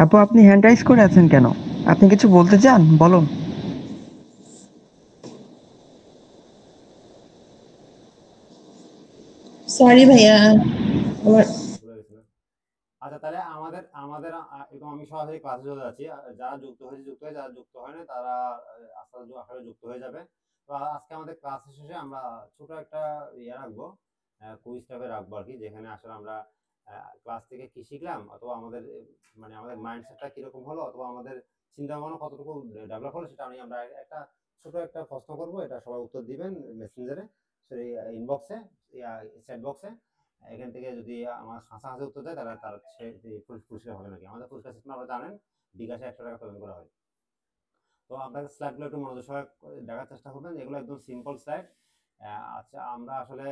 আপু, আপনি hand rise করে আছেন কেন? আপনি কিছু বলতে চান? বলুন। সরি ভাইয়া, আমার ভুলে গেছিলাম। আচ্ছা, তাহলে আমাদের আমাদের একদম আমি সরাসরি ক্লাসে চলে যাচ্ছি। যারা যুক্ত হয়েছে যুক্ত হয়ে, যারা যুক্ত হয়নি তারা আস্তে আস্তে আকারে যুক্ত হয়ে যাবে। তো আজকে আমাদের ক্লাস শেষে আমরা ছোট একটা ইয়ে রাখবো, কুইজ টাইপের রাখবো আর কি, যেখানে আসলে আমরা ক্লাস থেকে কি শিখলাম, অথবা আমাদের মানে আমাদের মাইন্ডসেটটা কিরকম হলো, অথবা আমাদের চিন্তা ভাবনা কতটুকু ডেভেলপ হলো, সেটা নিয়ে আমরা একটা ছোট একটা প্রশ্ন করবো। এটা সবাই উত্তর দিবেন মেসেঞ্জারে, সরি ইনবক্সে, চ্যাট বক্সে। এখান থেকে যদি আমার হাসাহাসি উত্তর দেয়, তাহলে তার সে পুরস্কার হবে নাকি। আমাদের পুরস্কার সিস্টেম আপনারা জানেন, বিকাশে 100 টাকা প্রদান করা হয়। তো আপনার স্লাইডগুলো একটু মনোযোগ সহকারে দেখার চেষ্টা করবেন, এগুলো একদম সিম্পল স্লাইড। আচ্ছা, আমরা আসলে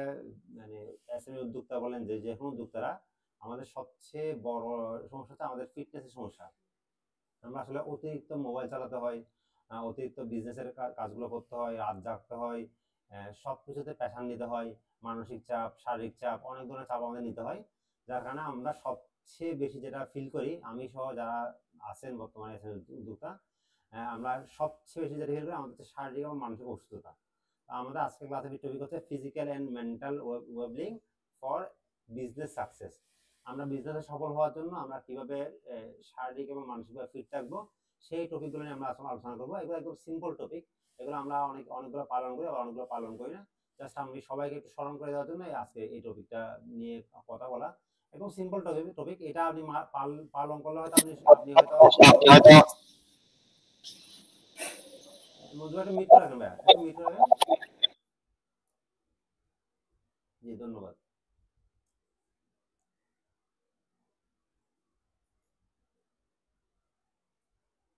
মানে এসএমই উদ্যোক্তা বলেন, যে যে কোনো উদ্যোক্তারা, আমাদের সবচেয়ে বড় সমস্যা হচ্ছে আমাদের ফিটনেসের সমস্যা। আমরা আসলে অতিরিক্ত মোবাইল চালাতে হয়, অতিরিক্ত বিজনেসের কাজগুলো করতে হয়, রাত জাগতে হয়, সব কিছুতে প্রেশার নিতে হয়, মানসিক চাপ, শারীরিক চাপ, অনেক ধরনের চাপ আমাদের নিতে হয়। যার কারণে আমরা সবচেয়ে বেশি যেটা ফিল করি, আমি সহ যারা আছেন বর্তমানে উদ্যোক্তা, আমরা সবচেয়ে বেশি যেটা ফিল করি আমাদের হচ্ছে শারীরিক এবং মানসিক অসুস্থতা। আমাদের আজকের ক্লাসের টপিক হচ্ছে physical and mental wellbeing for business success. আমরা বিজনেসে সফল হওয়ার জন্য আমরা কিভাবে শারীরিক এবং মানসিকভাবে ফিট থাকবো, সেই টপিকগুলো নিয়ে আমরা আসলে আলোচনা করবো। এগুলো একদম সিম্পল টপিক, এগুলো আমরা অনেকগুলো পালন করি, আবার অনেকগুলো পালন করি না। জাস্ট আমি সবাইকে একটু স্মরণ করে দেওয়ার জন্য আজকে এই টপিকটা নিয়ে কথা বলা। একদম সিম্পল টপিক এটা। আপনি পালন করলে হয়তো আপনি আপনি হয়তো মজুর একটা মিট করে রাখেন ভাইয়া, একটু মিট রাখেন। জি, ধন্যবাদ।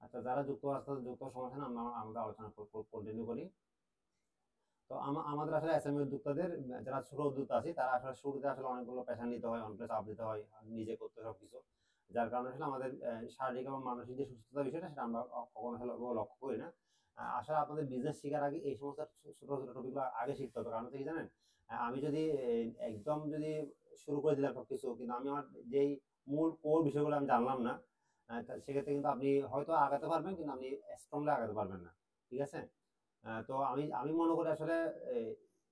আচ্ছা, যারা যুক্ত আসতে যুক্ত সমস্যা না, আমরা আমাদের আলোচনা কন্টিনিউ করি। তো আমাদের আসলে এসএমই উদ্যোক্তাদের, যারা ছোট উদ্যোক্তা আছে, তারা আসলে শুরুতে আসলে অনেকগুলো পেশা নিতে হয়, অনেকগুলো চাপ দিতে হয়, নিজে করতে হয় সবকিছু। যার কারণে আসলে আমাদের শারীরিক এবং মানসিক যে সুস্থতা বিষয়টা, সেটা আমরা কখনো আসলে লক্ষ্য করি না। আসলে আপনাদের বিজনেস শেখার আগে এই সমস্ত ছোট ছোট টপিকগুলো আগে শিখতে হবে। কারণ হচ্ছে কি জানেন, আমি যদি একদম যদি শুরু করে দিলাম সবকিছু, কিন্তু আমি আমার যেই মূল কোর বিষয়গুলো আমি জানলাম না, সেক্ষেত্রে কিন্তু আপনি হয়তো আগাতে পারবেন, কিন্তু আপনি স্ট্রংলি আগাতে পারবেন না। ঠিক আছে? তো আমি আমি মনে করি আসলে এই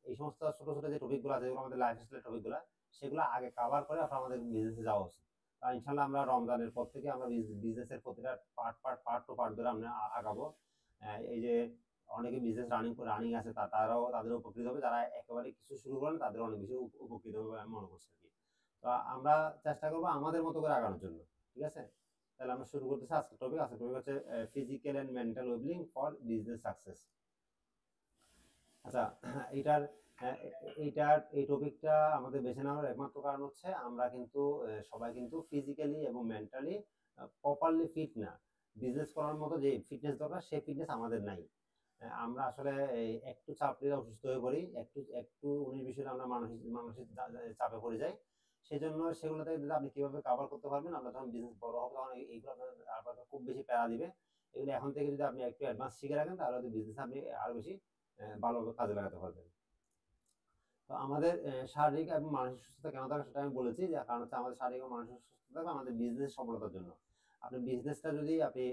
এই সমস্ত ছোট ছোট যে টপিকগুলো আছে, যেগুলো আমাদের লাইফ স্টাইলের টপিকগুলো, সেগুলো আগে কভার করে আপনার আমাদের বিজনেসে যাওয়া উচিত। ইনশাল্লাহ আমরা রমজানের পর থেকে আমরা বিজনেসের প্রতিটা পার্ট টু পার্ট ধরে আমরা আগাবো। এই যে অনেকে বিজনেস রানিং আছে, তারাও তাদের উপকৃত হবে, যারা একেবারে কিছু শুরু করেন তাদের অনেক বেশি উপকৃত হবে বলে আমি মনে করছি আর কি। তো আমরা চেষ্টা করবো আমাদের মতো করে আগানোর জন্য। ঠিক আছে? তাহলে আমরা শুরু করতেছি আজকের টপিক হচ্ছে physical and mental wellbeing for business success. আচ্ছা, এইটার এই টপিকটা আমাদের বেছে নেওয়ার একমাত্র কারণ হচ্ছে আমরা কিন্তু সবাই কিন্তু ফিজিক্যালি এবং মেন্টালি প্রপারলি ফিট না। বিজনেস করার মতো যে ফিটনেস দরকার, সেই ফিটনেস আমাদের নাই। আমরা আসলে একটু চাপ নিলে অসুস্থ হয়ে পড়ি, একটু একটু 19-20 আমরা মানসিক মানসিক চাপে পড়ে যাই। সেই জন্য সেগুলো থেকে যদি আপনি কিভাবে কাভার করতে পারবেন, আমরা যখন বিজনেস বড় হবে তখন এইগুলো আপনার খুব বেশি প্যারা দিবে। এগুলো এখন থেকে যদি আপনি একটু অ্যাডভান্স শিখে রাখেন, তাহলে বিজনেস আপনি আরো বেশি ভালোভাবে কাজে লাগাতে পারবেন। তো আমাদের শারীরিক এবং মানসিক সুস্থতা কেন দরকার, সেটা আমি বলেছি, যে কারণ হচ্ছে আমাদের শারীরিক এবং মানসিক সুস্থতা থাকবে আমাদের বিজনেস সফলতার জন্য। আপনি বিজনেসটা যদি আপনি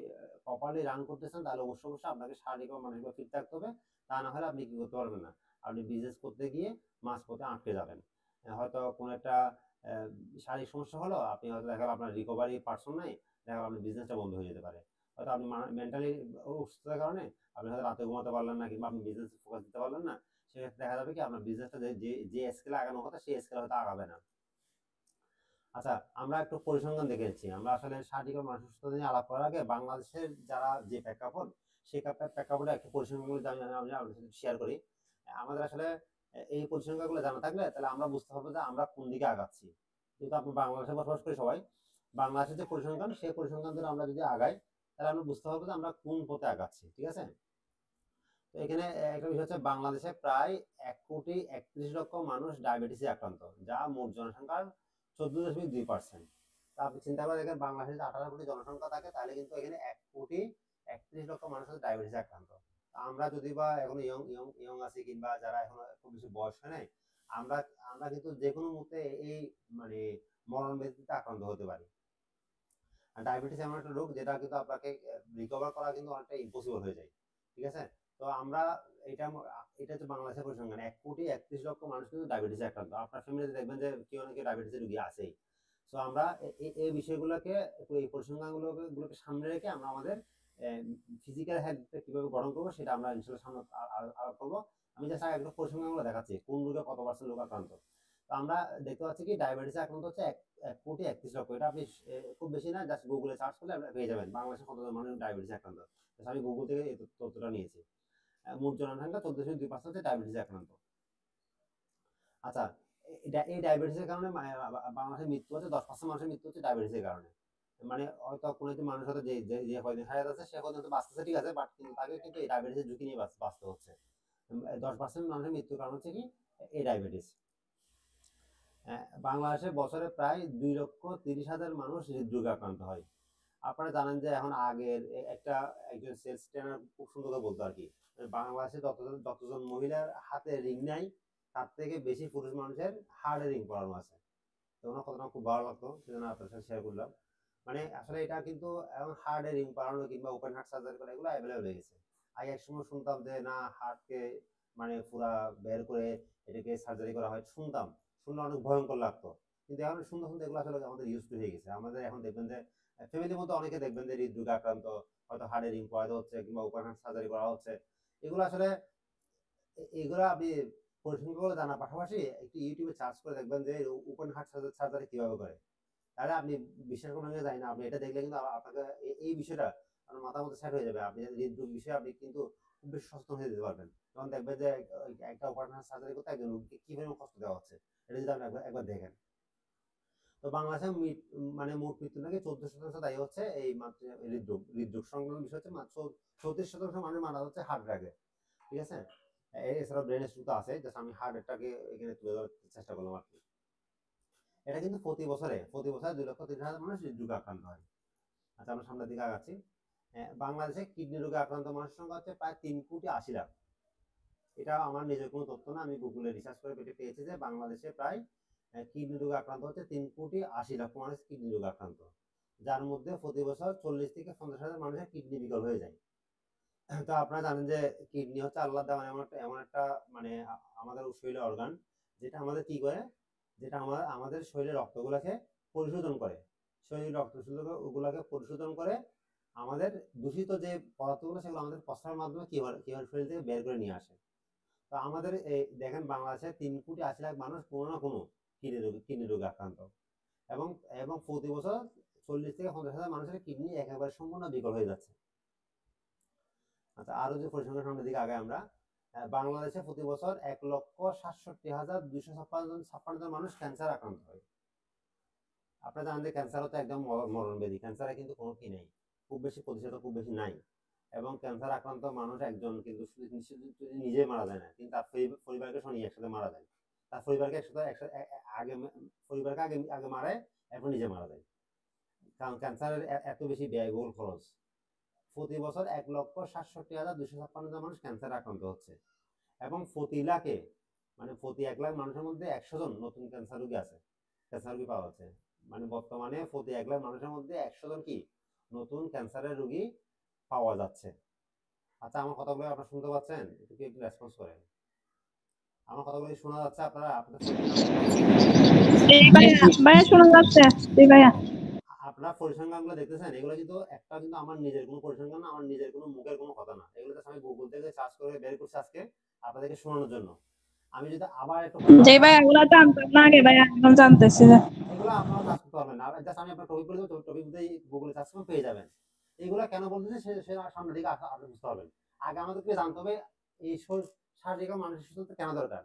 প্রপারলি রান করতে চান, তাহলে অবশ্যই অবশ্যই আপনাকে শারীরিক এবং মানসিক ফিট থাকতে হবে। তা না হলে আপনি কি করতে পারবেন না, আপনি বিজনেস করতে গিয়ে মাঝপথে আটকে যাবেন। হয়তো কোনো একটা আহ, শারীরিক সমস্যা হলো, আপনি হয়তো দেখা গেল আপনার রিকভারি পার্সন নাই, দেখা গেল আপনার বিজনেসটা বন্ধ হয়ে যেতে পারে। হয়তো আপনি মেন্টালি অসুস্থতার কারণে আপনি হয়তো রাতে ঘুমাতে পারলেন না, কিংবা আপনি বিজনেস ফোকাস দিতে পারলেন না। সেক্ষেত্রে দেখা যাবে কি আপনার বিজনেসটা যে যে স্কেলে আগানোর কথা, সেই স্কেলে হয়তো আগাবে না। আচ্ছা, আমরা একটু পরিসংখ্যান দেখেছি। আমরা আসলে শারীরিক ও মানসিক সুস্থতা নিয়ে আলাপ করার আগে বাংলাদেশের যারা যে প্রেক্ষাপট, সেই প্রেক্ষাপটে একটু পরিসংখ্যানগুলো আমি শেয়ার করি। আমাদের আসলে এই পরিসংখ্যানগুলো জানা থাকলে তাহলে আমরা বুঝতে পারবো যে আমরা কোন দিকে আগাচ্ছি। যেহেতু আপনি বাংলাদেশে বসবাস করি সবাই, বাংলাদেশের যে পরিসংখ্যান, সেই পরিসংখ্যান ধরে আমরা যদি আগাই, তাহলে আমরা বুঝতে পারবো যে আমরা কোন পথে আগাচ্ছি। ঠিক আছে? তো এখানে একটা বিষয় হচ্ছে, বাংলাদেশে প্রায় 1,31,00,000 মানুষ ডায়াবেটিসে আক্রান্ত, যা মোট জনসংখ্যার 14.2%। তা আপনি চিন্তা করে দেখেন, বাংলাদেশে 18 কোটি জনসংখ্যা থাকে, তাহলে কিন্তু এখানে 1,31,00,000 মানুষ হচ্ছে ডায়াবেটিসে আক্রান্ত। আমরা যদি বা এখন ইয়ং ইয়ং ইয়ং আছি, কিংবা যারা এখন খুব বেশি বয়স হয় নাই, আমরা আমরা কিন্তু যে কোনো মুহূর্তে এই মানে মরণ ব্যাধিতে আক্রান্ত হতে পারি। আর ডায়াবেটিস এমন একটা রোগ যেটা কিন্তু আপনাকে রিকভার করা কিন্তু অনেকটা ইম্পসিবল হয়ে যায়, ঠিক আছে? তো আমরা এটা এটা হচ্ছে বাংলাদেশের পরিসংখ্যান, 1,31,00,000 মানুষ কিন্তু ডায়াবেটিসে আক্রান্ত। আপনার ফ্যামিলিতে দেখবেন যে কেউ না কেউ ডায়াবেটিসের রোগী আছেই। সো আমরা এই বিষয়গুলোকে, এই পরিসংখ্যানগুলোকে সামনে রেখে আমরা আমাদের ফিজিক্যাল হেলথটা কিভাবে গঠন করবো সেটা আমরা ইনশাল্লাহ সামনে আলাপ করবো। আমি জাস্ট আগে একটা পরিসংখ্যানগুলো দেখাচ্ছি কোন রোগে কত পার্সেন্ট লোক আক্রান্ত। তো আমরা দেখতে পাচ্ছি কি ডায়াবেটিসে আক্রান্ত হচ্ছে 1,31,00,000। এটা আপনি খুব বেশি না, জাস্ট গুগলে সার্চ করলে আপনি পেয়ে যাবেন বাংলাদেশে কতজন মানুষ ডায়াবেটিসে আক্রান্ত। আমি গুগল থেকে এই তথ্যটা নিয়েছি। মোট জনসংখ্যা 14.2% হচ্ছে ডায়াবেটিসে আক্রান্ত। আচ্ছা, এই ডায়াবেটিসের কারণে বাংলাদেশে মৃত্যু হচ্ছে 10% মানুষের মৃত্যু হচ্ছে ডায়াবেটিসের কারণে। মানে হয়তো কোনো একটি মানুষ হয়তো যে কয়দিন হায়াত আছে সে কয়দিন তো বাঁচতেছে, ঠিক আছে, বাট কিন্তু তাকে কিন্তু এই ডায়াবেটিসের ঝুঁকি নিয়ে বাঁচতে হচ্ছে। 10% মানুষের মৃত্যুর কারণ হচ্ছে কি এই ডায়াবেটিস। বাংলাদেশে বছরে প্রায় 2,30,000 মানুষ হৃদরোগে আক্রান্ত হয়। আপনারা জানেন যে এখন আগের একজন সেলস ট্রেনার খুব সুন্দর করে বলতো আর কি, বাংলাদেশে যতজন মহিলার হাতে রিং নাই তার থেকে বেশি পুরুষ মানুষের হার্টে রিং পরানো আছে। তো ওনার কথাটা খুব ভালো লাগতো, সেজন্য আপনার সাথে শেয়ার করলাম। মানে আসলে এটা কিন্তু এখন হার্টে রিং পরানো কিংবা ওপেন হার্ট সার্জারি করা এগুলো অ্যাভেলেবল হয়ে গেছে। আগে এক সময় শুনতাম যে না, হার্টকে মানে পুরা বের করে এটাকে সার্জারি করা হয়, শুনলে অনেক ভয়ঙ্কর লাগতো। কিন্তু এখন সুন্দর সুন্দর এগুলো আসলে আমাদের ইউজ টু হয়ে গেছে। আমাদের এখন দেখবেন যে ফ্যামিলির মধ্যে অনেকে দেখবেন যে হৃদরোগে আক্রান্ত, হয়তো হার্টে রিং পরাতে হচ্ছে কিংবা ওপেন হার্ট সার্জারি করা হচ্ছে। এগুলো আসলে এগুলো আপনি পরিসংখ্যানগুলো জানার পাশাপাশি একটু ইউটিউবে সার্চ করে দেখবেন যে ওপেন হার্ট সার্জারি কিভাবে করে। তাহলে আপনি বিশ্বাস করবেন না, জানি না, আপনি এটা দেখলে কিন্তু আপনাকে এই বিষয়টা আপনার মাথার মধ্যে সেট হয়ে যাবে। আপনি হৃদরোগ বিষয়ে আপনি কিন্তু খুব বেশি সচেতন হয়ে যেতে পারবেন। তখন দেখবেন যে একটা ওপেন হার্ট সার্জারি করতে একজন রোগীকে কি পরিমাণ কষ্ট দেওয়া হচ্ছে, এটা যদি আপনি একবার দেখেন। তো বাংলাদেশে মানে মোট মৃত্যু নাকি 14% দায়ী হচ্ছে এই মাত্র হৃদরোগ সংক্রান্ত বিষয় হচ্ছে মাত্র 34% মানুষ মারা হচ্ছে হার্ট অ্যাটাকে, ঠিক আছে? এছাড়াও ব্রেন স্ট্রোক তো আছে, জাস্ট আমি হার্ট অ্যাটাকে এখানে তুলে ধরার চেষ্টা করলাম আর কি। এটা কিন্তু প্রতি বছরে 2,30,000 মানুষ হৃদরোগে আক্রান্ত হয়। আচ্ছা, আমরা সামনের দিকে আগাচ্ছি। বাংলাদেশে কিডনি রোগে আক্রান্ত মানুষের সংখ্যা হচ্ছে প্রায় 3,80,00,000। এটা আমার নিজের কোনো তথ্য না, আমি গুগলে রিসার্চ করে পেয়েছি যে বাংলাদেশে প্রায় কিডনি রোগে আক্রান্ত হচ্ছে 3,80,00,000 মানুষ কিডনি রোগে আক্রান্ত, যার মধ্যে প্রতি বছর 40 থেকে 50,000 মানুষের কিডনি বিকল হয়ে যায়। তো আপনারা জানেন যে কিডনি হচ্ছে আল্লাহ দেওয়া এমন একটা মানে আমাদের শরীরের অর্গান, যেটা আমাদের কি করে, যেটা আমাদের শরীরের রক্তগুলোকে পরিশোধন করে, শরীরের রক্তগুলোকে পরিশোধন করে আমাদের দূষিত যে পদার্থগুলো সেগুলো আমাদের প্রস্রাবের মাধ্যমে কিভাবে শরীর থেকে বের করে নিয়ে আসে। তো আমাদের এই দেখেন বাংলাদেশে 3,80,00,000 মানুষ কোনো না কোনো কিডনি রোগে আক্রান্ত, এবং এবং প্রতি বছর 40 থেকে 50,000 মানুষের কিডনি একেবারে সম্পূর্ণ বিকল হয়ে যাচ্ছে। আচ্ছা, আরো যে পরিসংখ্যান সামনের দিকে আগে আমরা, বাংলাদেশে প্রতি বছর 1,67,256 জন মানুষ ক্যান্সার আক্রান্ত হয়। আপনারা জানেন যে ক্যান্সার হচ্ছে একদম মরণ ব্যাধি, ক্যান্সারে কিন্তু কোনো কি নেই, খুব বেশি প্রতিশত খুব বেশি নাই। এবং ক্যান্সার আক্রান্ত মানুষ একজন কিন্তু নিজে মারা যায় না, কিন্তু তার পরিবারকে সঙ্গে একসাথে মারা যায়। তার পরিবারকে আগে পরিবারকে আগে আগে মারে, এখন নিজে মারা যায়। কারণ ক্যান্সারের এত বেশি ব্যয়বহুল খরচ। প্রতি বছর 1,67,256 জন মানুষ ক্যান্সার আক্রান্ত হচ্ছে, এবং প্রতি 1 লাখ মানুষের মধ্যে 100 জন নতুন ক্যান্সার রোগী আছে, ক্যান্সার রোগী পাওয়া যাচ্ছে। মানে বর্তমানে প্রতি 1 লাখ মানুষের মধ্যে 100 জন কি নতুন ক্যান্সারের রোগী পাওয়া যাচ্ছে। আচ্ছা, আমার কথাগুলো আপনারা শুনতে পাচ্ছেন? একটু রেসপন্স করেন। আমার কথাগুলো কি শোনা যাচ্ছে? আপনাদের ভাইয়া শোনা যাচ্ছে। ভাইয়া আপনারা পরিসংখ্যানগুলো দেখতেছেন, এগুলো কিন্তু একটা কিন্তু আমার নিজের কোনো পরিসংখ্যান না, আমার নিজের কোনো মুখের কোনো কথা না, এগুলো জাস্ট আমি গুগল থেকে সার্চ করে বের করছি আজকে আপনাদেরকে শোনানোর জন্য। আমি যদি আবার একটু জি ভাইয়া, এগুলো জানতাম না আগে ভাইয়া, এখন জানতেছি। এগুলো আপনারা সার্চ করতে পারবেন না, জাস্ট আমি আপনার টপিক বলে দেবো, টপিক দিয়ে গুগলে সার্চ করে পেয়ে যাবেন। এগুলো কেন বলতেছে সে সামনের দিকে আপনি বুঝতে পারবেন। আগে আমাদেরকে জানতে হবে এই শারীরিক ও মানসিক সুস্থতা কেন দরকার।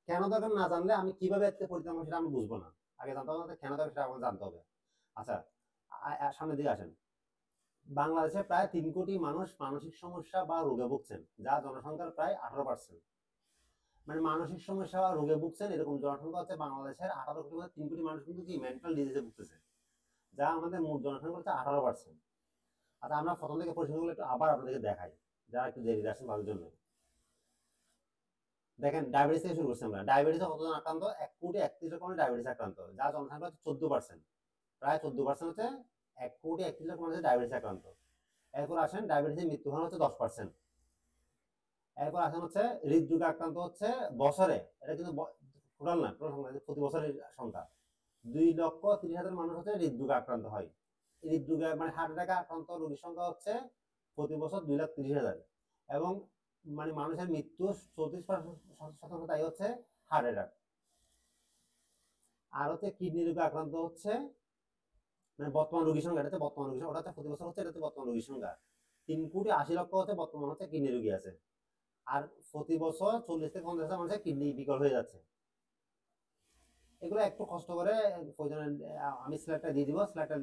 কেন দরকার না জানলে আমি কিভাবে এতে পরিচালনা সেটা আমি বুঝবো না। আগে জানতে হবে কেন দরকার, সেটা আমাকে জানতে হবে। আচ্ছা, সামনের দিকে আসেন। বাংলাদেশে প্রায় 3 কোটি মানুষ মানসিক সমস্যা বা রোগে ভুগছেন, যা জনসংখ্যার প্রায় 18%। মানে মানসিক সমস্যা বা রোগে ভুগছেন এরকম জনসংখ্যা হচ্ছে বাংলাদেশের 18 কোটি, 3 কোটি মানুষ কিন্তু কি মেন্টাল ডিজিজে ভুগতেছে, যা আমাদের মোট জনসংখ্যা হচ্ছে 18%। আচ্ছা, আমরা প্রথম থেকে পরিসংখ্যানগুলো একটু আবার আপনাদেরকে দেখাই, যারা একটু দেরি আসেন তাদের জন্য। দেখেন, ডায়াবেটিস থেকে শুরু করছি আমরা। ডায়াবেটিসে কতজন আক্রান্ত? 1,31,00,000 ডায়াবেটিস আক্রান্ত, যা জনসংখ্যা হচ্ছে 14%। প্রায় 14% হচ্ছে 1,31,00,000 মানুষ ডায়াবেটিস আক্রান্ত। এরপর আসেন ডায়াবেটিসের মৃত্যু হার হচ্ছে 10%। এরপর আসেন হচ্ছে হৃদরোগে আক্রান্ত হচ্ছে বছরে, এটা কিন্তু টোটাল না, টোটাল সংখ্যা প্রতি বছরের সংখ্যা 2,30,000 মানুষ হচ্ছে হৃদরোগে আক্রান্ত হয়। হৃদরোগে মানে হার্ট অ্যাটাকে আক্রান্ত রোগীর সংখ্যা হচ্ছে প্রতি বছর 2,30,000। এবং মানে মানুষের মৃত্যু 34% তাই হচ্ছে হার্ট অ্যাটাক। আর হচ্ছে কিডনি রোগে আক্রান্ত হচ্ছে মানে বর্তমান রোগীর সংখ্যা, এটা বর্তমান রোগীর সংখ্যা, ওটা হচ্ছে প্রতি বছর হচ্ছে, এটা বর্তমান রোগীর সংখ্যা 3,80,00,000 হচ্ছে বর্তমান হচ্ছে কিডনি রোগী আছে। আর প্রতি বছর 40,000-50,000 মানুষের কিডনি বিকল হয়ে যাচ্ছে। এগুলো একটু কষ্ট করে আমি স্লাইডটা দিয়ে দিব, স্লাইডটা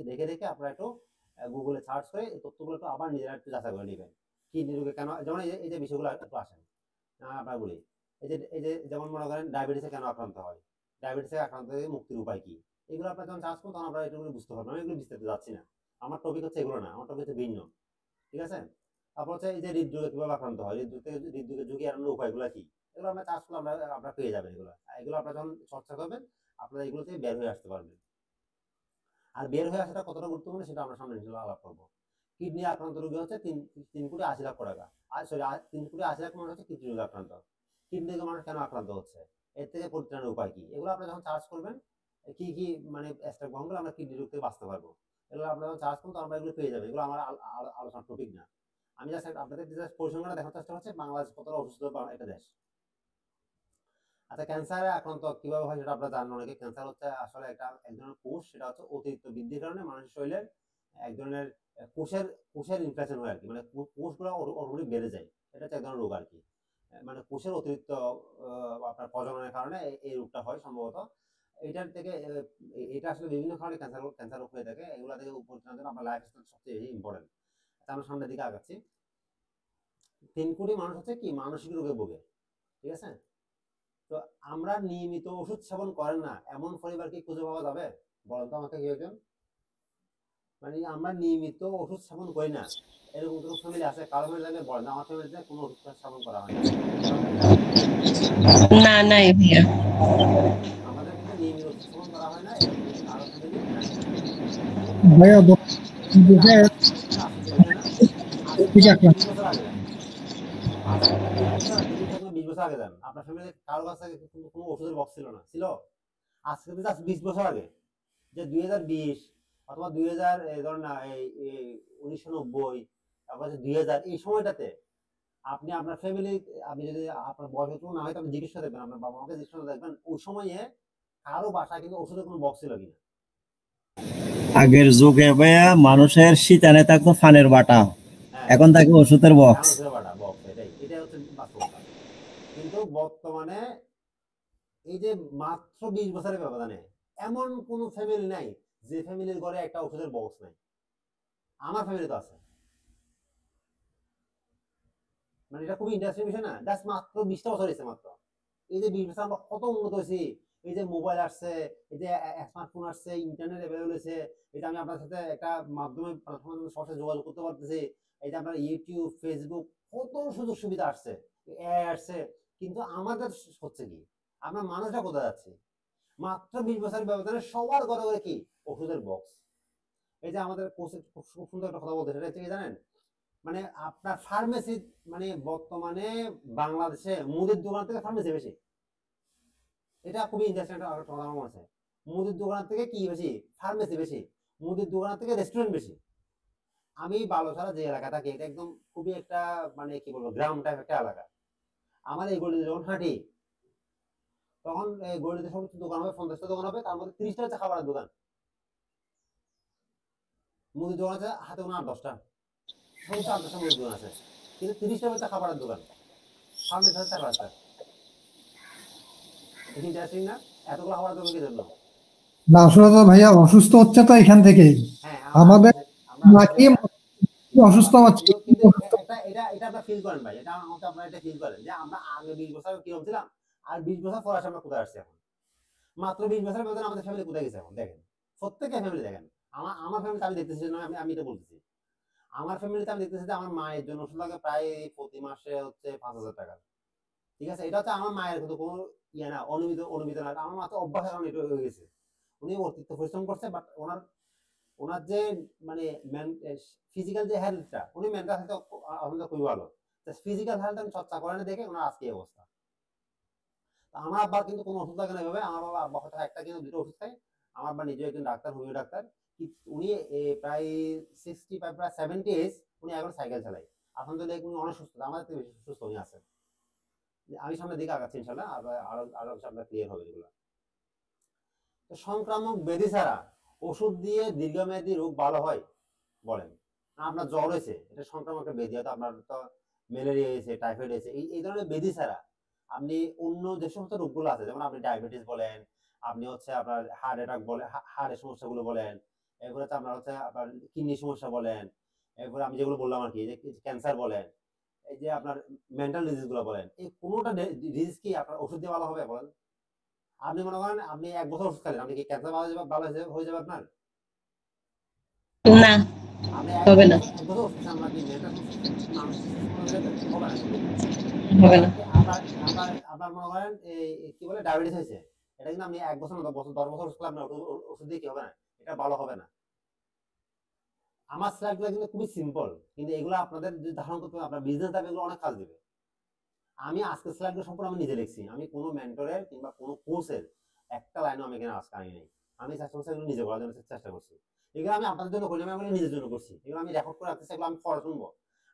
দেখে দেখে আপনারা একটু গুগলে সার্চ করে এই তথ্যগুলো একটু আবার নিজেরা একটু যাচাই করে নেবেন। কিডনি রোগে কেন, যেমন এই যে বিষয়গুলো একটু আসেন আপনারা বলি, এই যে যেমন মনে করেন ডায়াবেটিসে কেন আক্রান্ত হয়, ডায়াবেটিসে আক্রান্ত হয়ে মুক্তির উপায় কি, এগুলো আপনারা যখন সার্চ করুন তখন আপনারা এগুলো বুঝতে পারবেন। আমি এগুলো বিস্তারিত যাচ্ছি না, আমার টপিক হচ্ছে এগুলো না, আমার টপিক হচ্ছে ভিন্ন। ঠিক আছে? তারপর হচ্ছে এই যে হৃদরোগে কিভাবে আক্রান্ত হয়, হৃদরোগের ঝুঁকি এড়ানোর উপায়গুলো কি, এগুলো আমরা চাষ করলে আপনারা পেয়ে যাবেন। এগুলো আপনারা যখন চর্চা করবেন আপনারা এগুলো থেকে বের হয়ে আসতে পারবেন। আর বের হয়ে আসাটা কতটা গুরুত্বপূর্ণ সেটা আমরা সামনে ইনশাআল্লাহ আলাপ করবো। কিডনি আক্রান্ত রোগী হচ্ছে 3,80,00,000 টাকা, আর সরি 3,80,00,000 মানুষ হচ্ছে কিডনি রোগে আক্রান্ত। কিডনি রোগে মানুষ কেন আক্রান্ত হচ্ছে, এর থেকে পরিত্রাণের উপায় কি, এগুলো আপনারা যখন চার্জ করবেন কি কি মানে স্টেপ গ্রহণ করলে আমরা কিডনি রোগ থেকে বাঁচতে পারবো, এগুলো আপনারা যখন চার্জ করুন তো আমরা এগুলো পেয়ে যাবেন। এগুলো আমার আলোচনার টপিক না। আমি জাস্ট আপনাদের পরিসংখ্যানটা দেখার চেষ্টা করছি বাংলাদেশ কতটা অসুস্থ একটা দেশ। আচ্ছা, ক্যান্সারে আক্রান্ত কিভাবে হয় সেটা আপনারা জানেন অনেকে। ক্যান্সার হচ্ছে আসলে এক ধরনের কোষ, সেটা হচ্ছে অতিরিক্ত বৃদ্ধির কারণে মানুষের শরীরের এক ধরনের কোষের ইনফেকশন হয় আর কি, মানে কোষগুলো অটোমেটিক বেড়ে যায়, এটা হচ্ছে এক ধরনের রোগ আর কি। মানে কোষের অতিরিক্ত আপনার প্রজননের কারণে এই রোগটা হয় সম্ভবত। এটার থেকে এটা আসলে বিভিন্ন কারণে ক্যান্সার রোগ হয়ে থাকে। এগুলো থেকে পরিত্রাণের জন্য আপনার লাইফস্টাইল সবচেয়ে বেশি ইম্পর্টেন্ট। আমরা সামনের দিকে আগাচ্ছি। 3 কোটি মানুষ হচ্ছে কি মানসিক রোগে ভোগে। ঠিক আছে? তো আমরা নিয়মিত ওষুধ সেবন করেন না এমন পরিবার কি খুঁজে পাওয়া যাবে? বলেন তো আমাকে কেউ একজন। মানে আমরা নিয়মিত ওষুধ সেবন করি না এরকম কোনো ফ্যামিলি আছে? কারো ফ্যামিলি বলেন, আমার ফ্যামিলিতে কোনো ওষুধ সেবন করা হয় না, না, নাই ভাইয়া। আমাদের কিন্তু নিয়মিত ওষুধ সেবন করা হয় না, এরকম কিন্তু কারো ফ্যামিলি নাই। ভাইয়া আচ্ছা, আপনার আসতে হয়েছে না, আজকে থেকে আপনি 20 বছর আগে যান, আজকে থেকে 20 বছর 20 বছর আগে যান, আপনার ফ্যামিলি কারো কাছে কোনো ওষুধের বক্স ছিল না, ছিল? আজকে থেকে জাস্ট 20 বছর আগে, যে 2020 অথবা 2000 ধরেন না এই 1990, তারপর 2000, এই সময়টাতে আপনি আপনার ফ্যামিলি, আপনি যদি আপনার বয়স একটু না হয় আপনি জিজ্ঞেস করে দেখবেন, আপনার বাবা মাকে জিজ্ঞেস করে দেখবেন ওই সময়ে কারো বাসায় কিন্তু ওষুধের কোনো বক্স ছিল কিনা। আগের যুগে ভাইয়া মানুষের শীতানে থাকতো ফানের বাটা, হ্যাঁ, এখন থাকে ওষুধের এখন বক্স। ওষুধের বাটা বক্স, এটাই হচ্ছে বাস্তবতা। কিন্তু বর্তমানে এই যে মাত্র 20 বছরের ব্যবধানে এমন কোন ফ্যামিলি নাই যে ফ্যামিলির ঘরে একটা ওষুধের বক্স নাই। আমার ফ্যামিলি তো আছে। মানে এটা খুবই ইন্টারেস্টিং বিষয় না? জাস্ট মাত্র 20টা বছর হয়েছে মাত্র। এই যে 20 বছর আমরা কত উন্নত হয়েছি, এই যে মোবাইল আসছে, এই যে স্মার্টফোন আসছে, ইন্টারনেট অ্যাভেলেবল হয়েছে, এই যে আমি আপনার সাথে একটা মাধ্যমে প্ল্যাটফর্মে সরাসরি যোগাযোগ করতে পারতেছি, এই যে আপনার ইউটিউব, ফেসবুক, কত সুযোগ সুবিধা আসছে, এআই আসছে, কিন্তু আমাদের হচ্ছে কি, আমরা মানুষরা কোথায় যাচ্ছি? মাত্র 20 বছরের ব্যবধানে সবার ঘরে ঘরে কি ওষুধের বক্স। এই যে আমাদের কোচে খুব সুন্দর একটা কথা বলতে, সেটা হচ্ছে কি জানেন, মানে আপনার ফার্মেসি, মানে বর্তমানে বাংলাদেশে মুদির দোকান থেকে ফার্মেসি বেশি। এটা খুবই ইন্টারেস্টিং একটা কথা আমার মনে আছে। মুদির দোকান থেকে কি বেশি? ফার্মেসি বেশি। মুদির দোকান থেকে রেস্টুরেন্ট বেশি। আমি বালুছড়া যে এলাকা থাকি, এটা একদম খুবই একটা মানে কি বলবো গ্রাম টাইপ একটা এলাকা। আমার এই গলিতে যখন হাঁটি তখন এই গলিতে সমস্ত দোকান হবে, 50টা দোকান হবে, তার মধ্যে 30টা হচ্ছে খাবারের দোকান। মুদির দোকান আছে হাতে গোনা 8-10টা, সমস্ত 8-10টা মুদির দোকান আছে, কিন্তু 30টা হচ্ছে খাবারের দোকান, ফার্মেসি আছে 4-5টা। ইন্টারেস্টিং না? এতগুলো খাবারের দোকান কি জন্য? না আসলে তো ভাইয়া অসুস্থ হচ্ছে তো এখান থেকেই হ্যাঁ, আমাদের আমরা নাকি অসুস্থ হচ্ছে। কিন্তু এটা আপনারা ফিল করেন ভাই, এটা আমাকে আপনারা এটা ফিল করেন যে আমরা আগে 20 বছর কিরকম ছিলাম আর 20 বছর পর আমরা কোথায় আসছি এখন। মাত্র 20 বছরের মধ্যে আমাদের ফ্যামিলি কোথায় গেছে এখন দেখেন। প্রত্যেকের ফ্যামিলি দেখেন, আমার ফ্যামিলিতে আমি দেখতেছি না, আমি এটা বলতেছি, আমার ফ্যামিলিতে আমি দেখতেছি যে আমার মায়ের জন্য ওষুধ লাগে প্রায় প্রতি মাসে হচ্ছে 5,000 টাকা। ঠিক আছে? এটা হচ্ছে আমার মায়ের কিন্তু কোনো ইয়ে না, অনুমিত না, আমার মাত্র অভ্যাস এখন এটা হয়ে গেছে। উনি অতিরিক্ত পরিশ্রম করছে, বাট ওনার যে মানে ফিজিক্যাল যে হেলথটা, উনি মেন্টাল হেলথ আমাদের খুবই ভালো, ফিজিক্যাল হেলথ আমি চর্চা করেন দেখে ওনার আজকে এই অবস্থা। আমার আব্বা কিন্তু কোনো ওষুধ লাগে না এভাবে, আমার বাবা আব্বা হয়তো একটা কিন্তু দুটো ওষুধ খায়। আমার আব্বা নিজে একজন ডাক্তার, হোমিও ডাক্তার, উনি প্রায় 65 প্রায় 70 এজ, উনি এখন সাইকেল চালায়। আলহামদুলিল্লাহ উনি অনেক সুস্থ, আমাদের থেকে বেশি সুস্থ উনি আছেন। আমি সামনের দিকে আগাচ্ছি ইনশাল্লাহ, আরো আরো আপনার ক্লিয়ার হবে এগুলো। তো সংক্রামক ব্যাধি ছাড়া ওষুধ দিয়ে দীর্ঘমেয়াদী রোগ ভালো হয় বলেন? আপনার জ্বর হয়েছে, এটা সংক্রামক একটা ব্যাধি, হয়তো আপনার তো ম্যালেরিয়া হয়েছে, টাইফয়েড হয়েছে, এই ধরনের ব্যাধি ছাড়া আপনি অন্য যে সমস্ত রোগগুলো আছে, যেমন আপনি ডায়াবেটিস বলেন, আপনি হচ্ছে আপনার হার্ট অ্যাটাক বলেন, হার্টের সমস্যাগুলো বলেন, এরপরে হচ্ছে আপনার হচ্ছে আপনার কিডনি সমস্যা বলেন, এরপরে আমি যেগুলো বললাম আর কি, যে ক্যান্সার বলেন, এই যে আপনার মেন্টাল ডিজিজ গুলো বলেন, এই কোনোটা ডিজিজ কি আপনার ওষুধ দিয়ে ভালো হবে বলেন? আপনি মনে করেন আপনি 1 বছর ওষুধ খেলেন, আপনি কি ক্যান্সার ভালো হয়ে যাবে আপনার? না, আপনি হবে না, 1 বছর ওষুধ খান, আপনি মেন্টাল মানসিক হবে না। হবে না। আপনার আপনার আপনার মনে করেন এই কি বলে ডায়াবেটিস হয়েছে, এটা কিন্তু আপনি 1 বছর না 10 বছর ওষুধ খেলে আপনার ওষুধ দিয়ে কি হবে না, এটা ভালো হবে না। আমার স্লাইডগুলো কিন্তু খুবই সিম্পল, কিন্তু এগুলো আপনাদের যদি ধারণ করতে হবে, আপনার বিজনেস লাইফে এগুলো অনেক কাজ দিবে। আমি আজকের স্লাইডগুলো সম্পূর্ণ আমি নিজে লিখছি, আমি কোনো মেন্টরের কিংবা কোনো কোর্সের একটা লাইনও আমি এখানে আজকে আনি নাই। আমি চেষ্টা করছি এগুলো নিজে করার জন্য, চেষ্টা করছি। এগুলো আমি আপনাদের জন্য করি, আমি নিজের জন্য করছি। এগুলো আমি রেকর্ড করে রাখতেছি, এগুলো আমি পড়া শুনবো,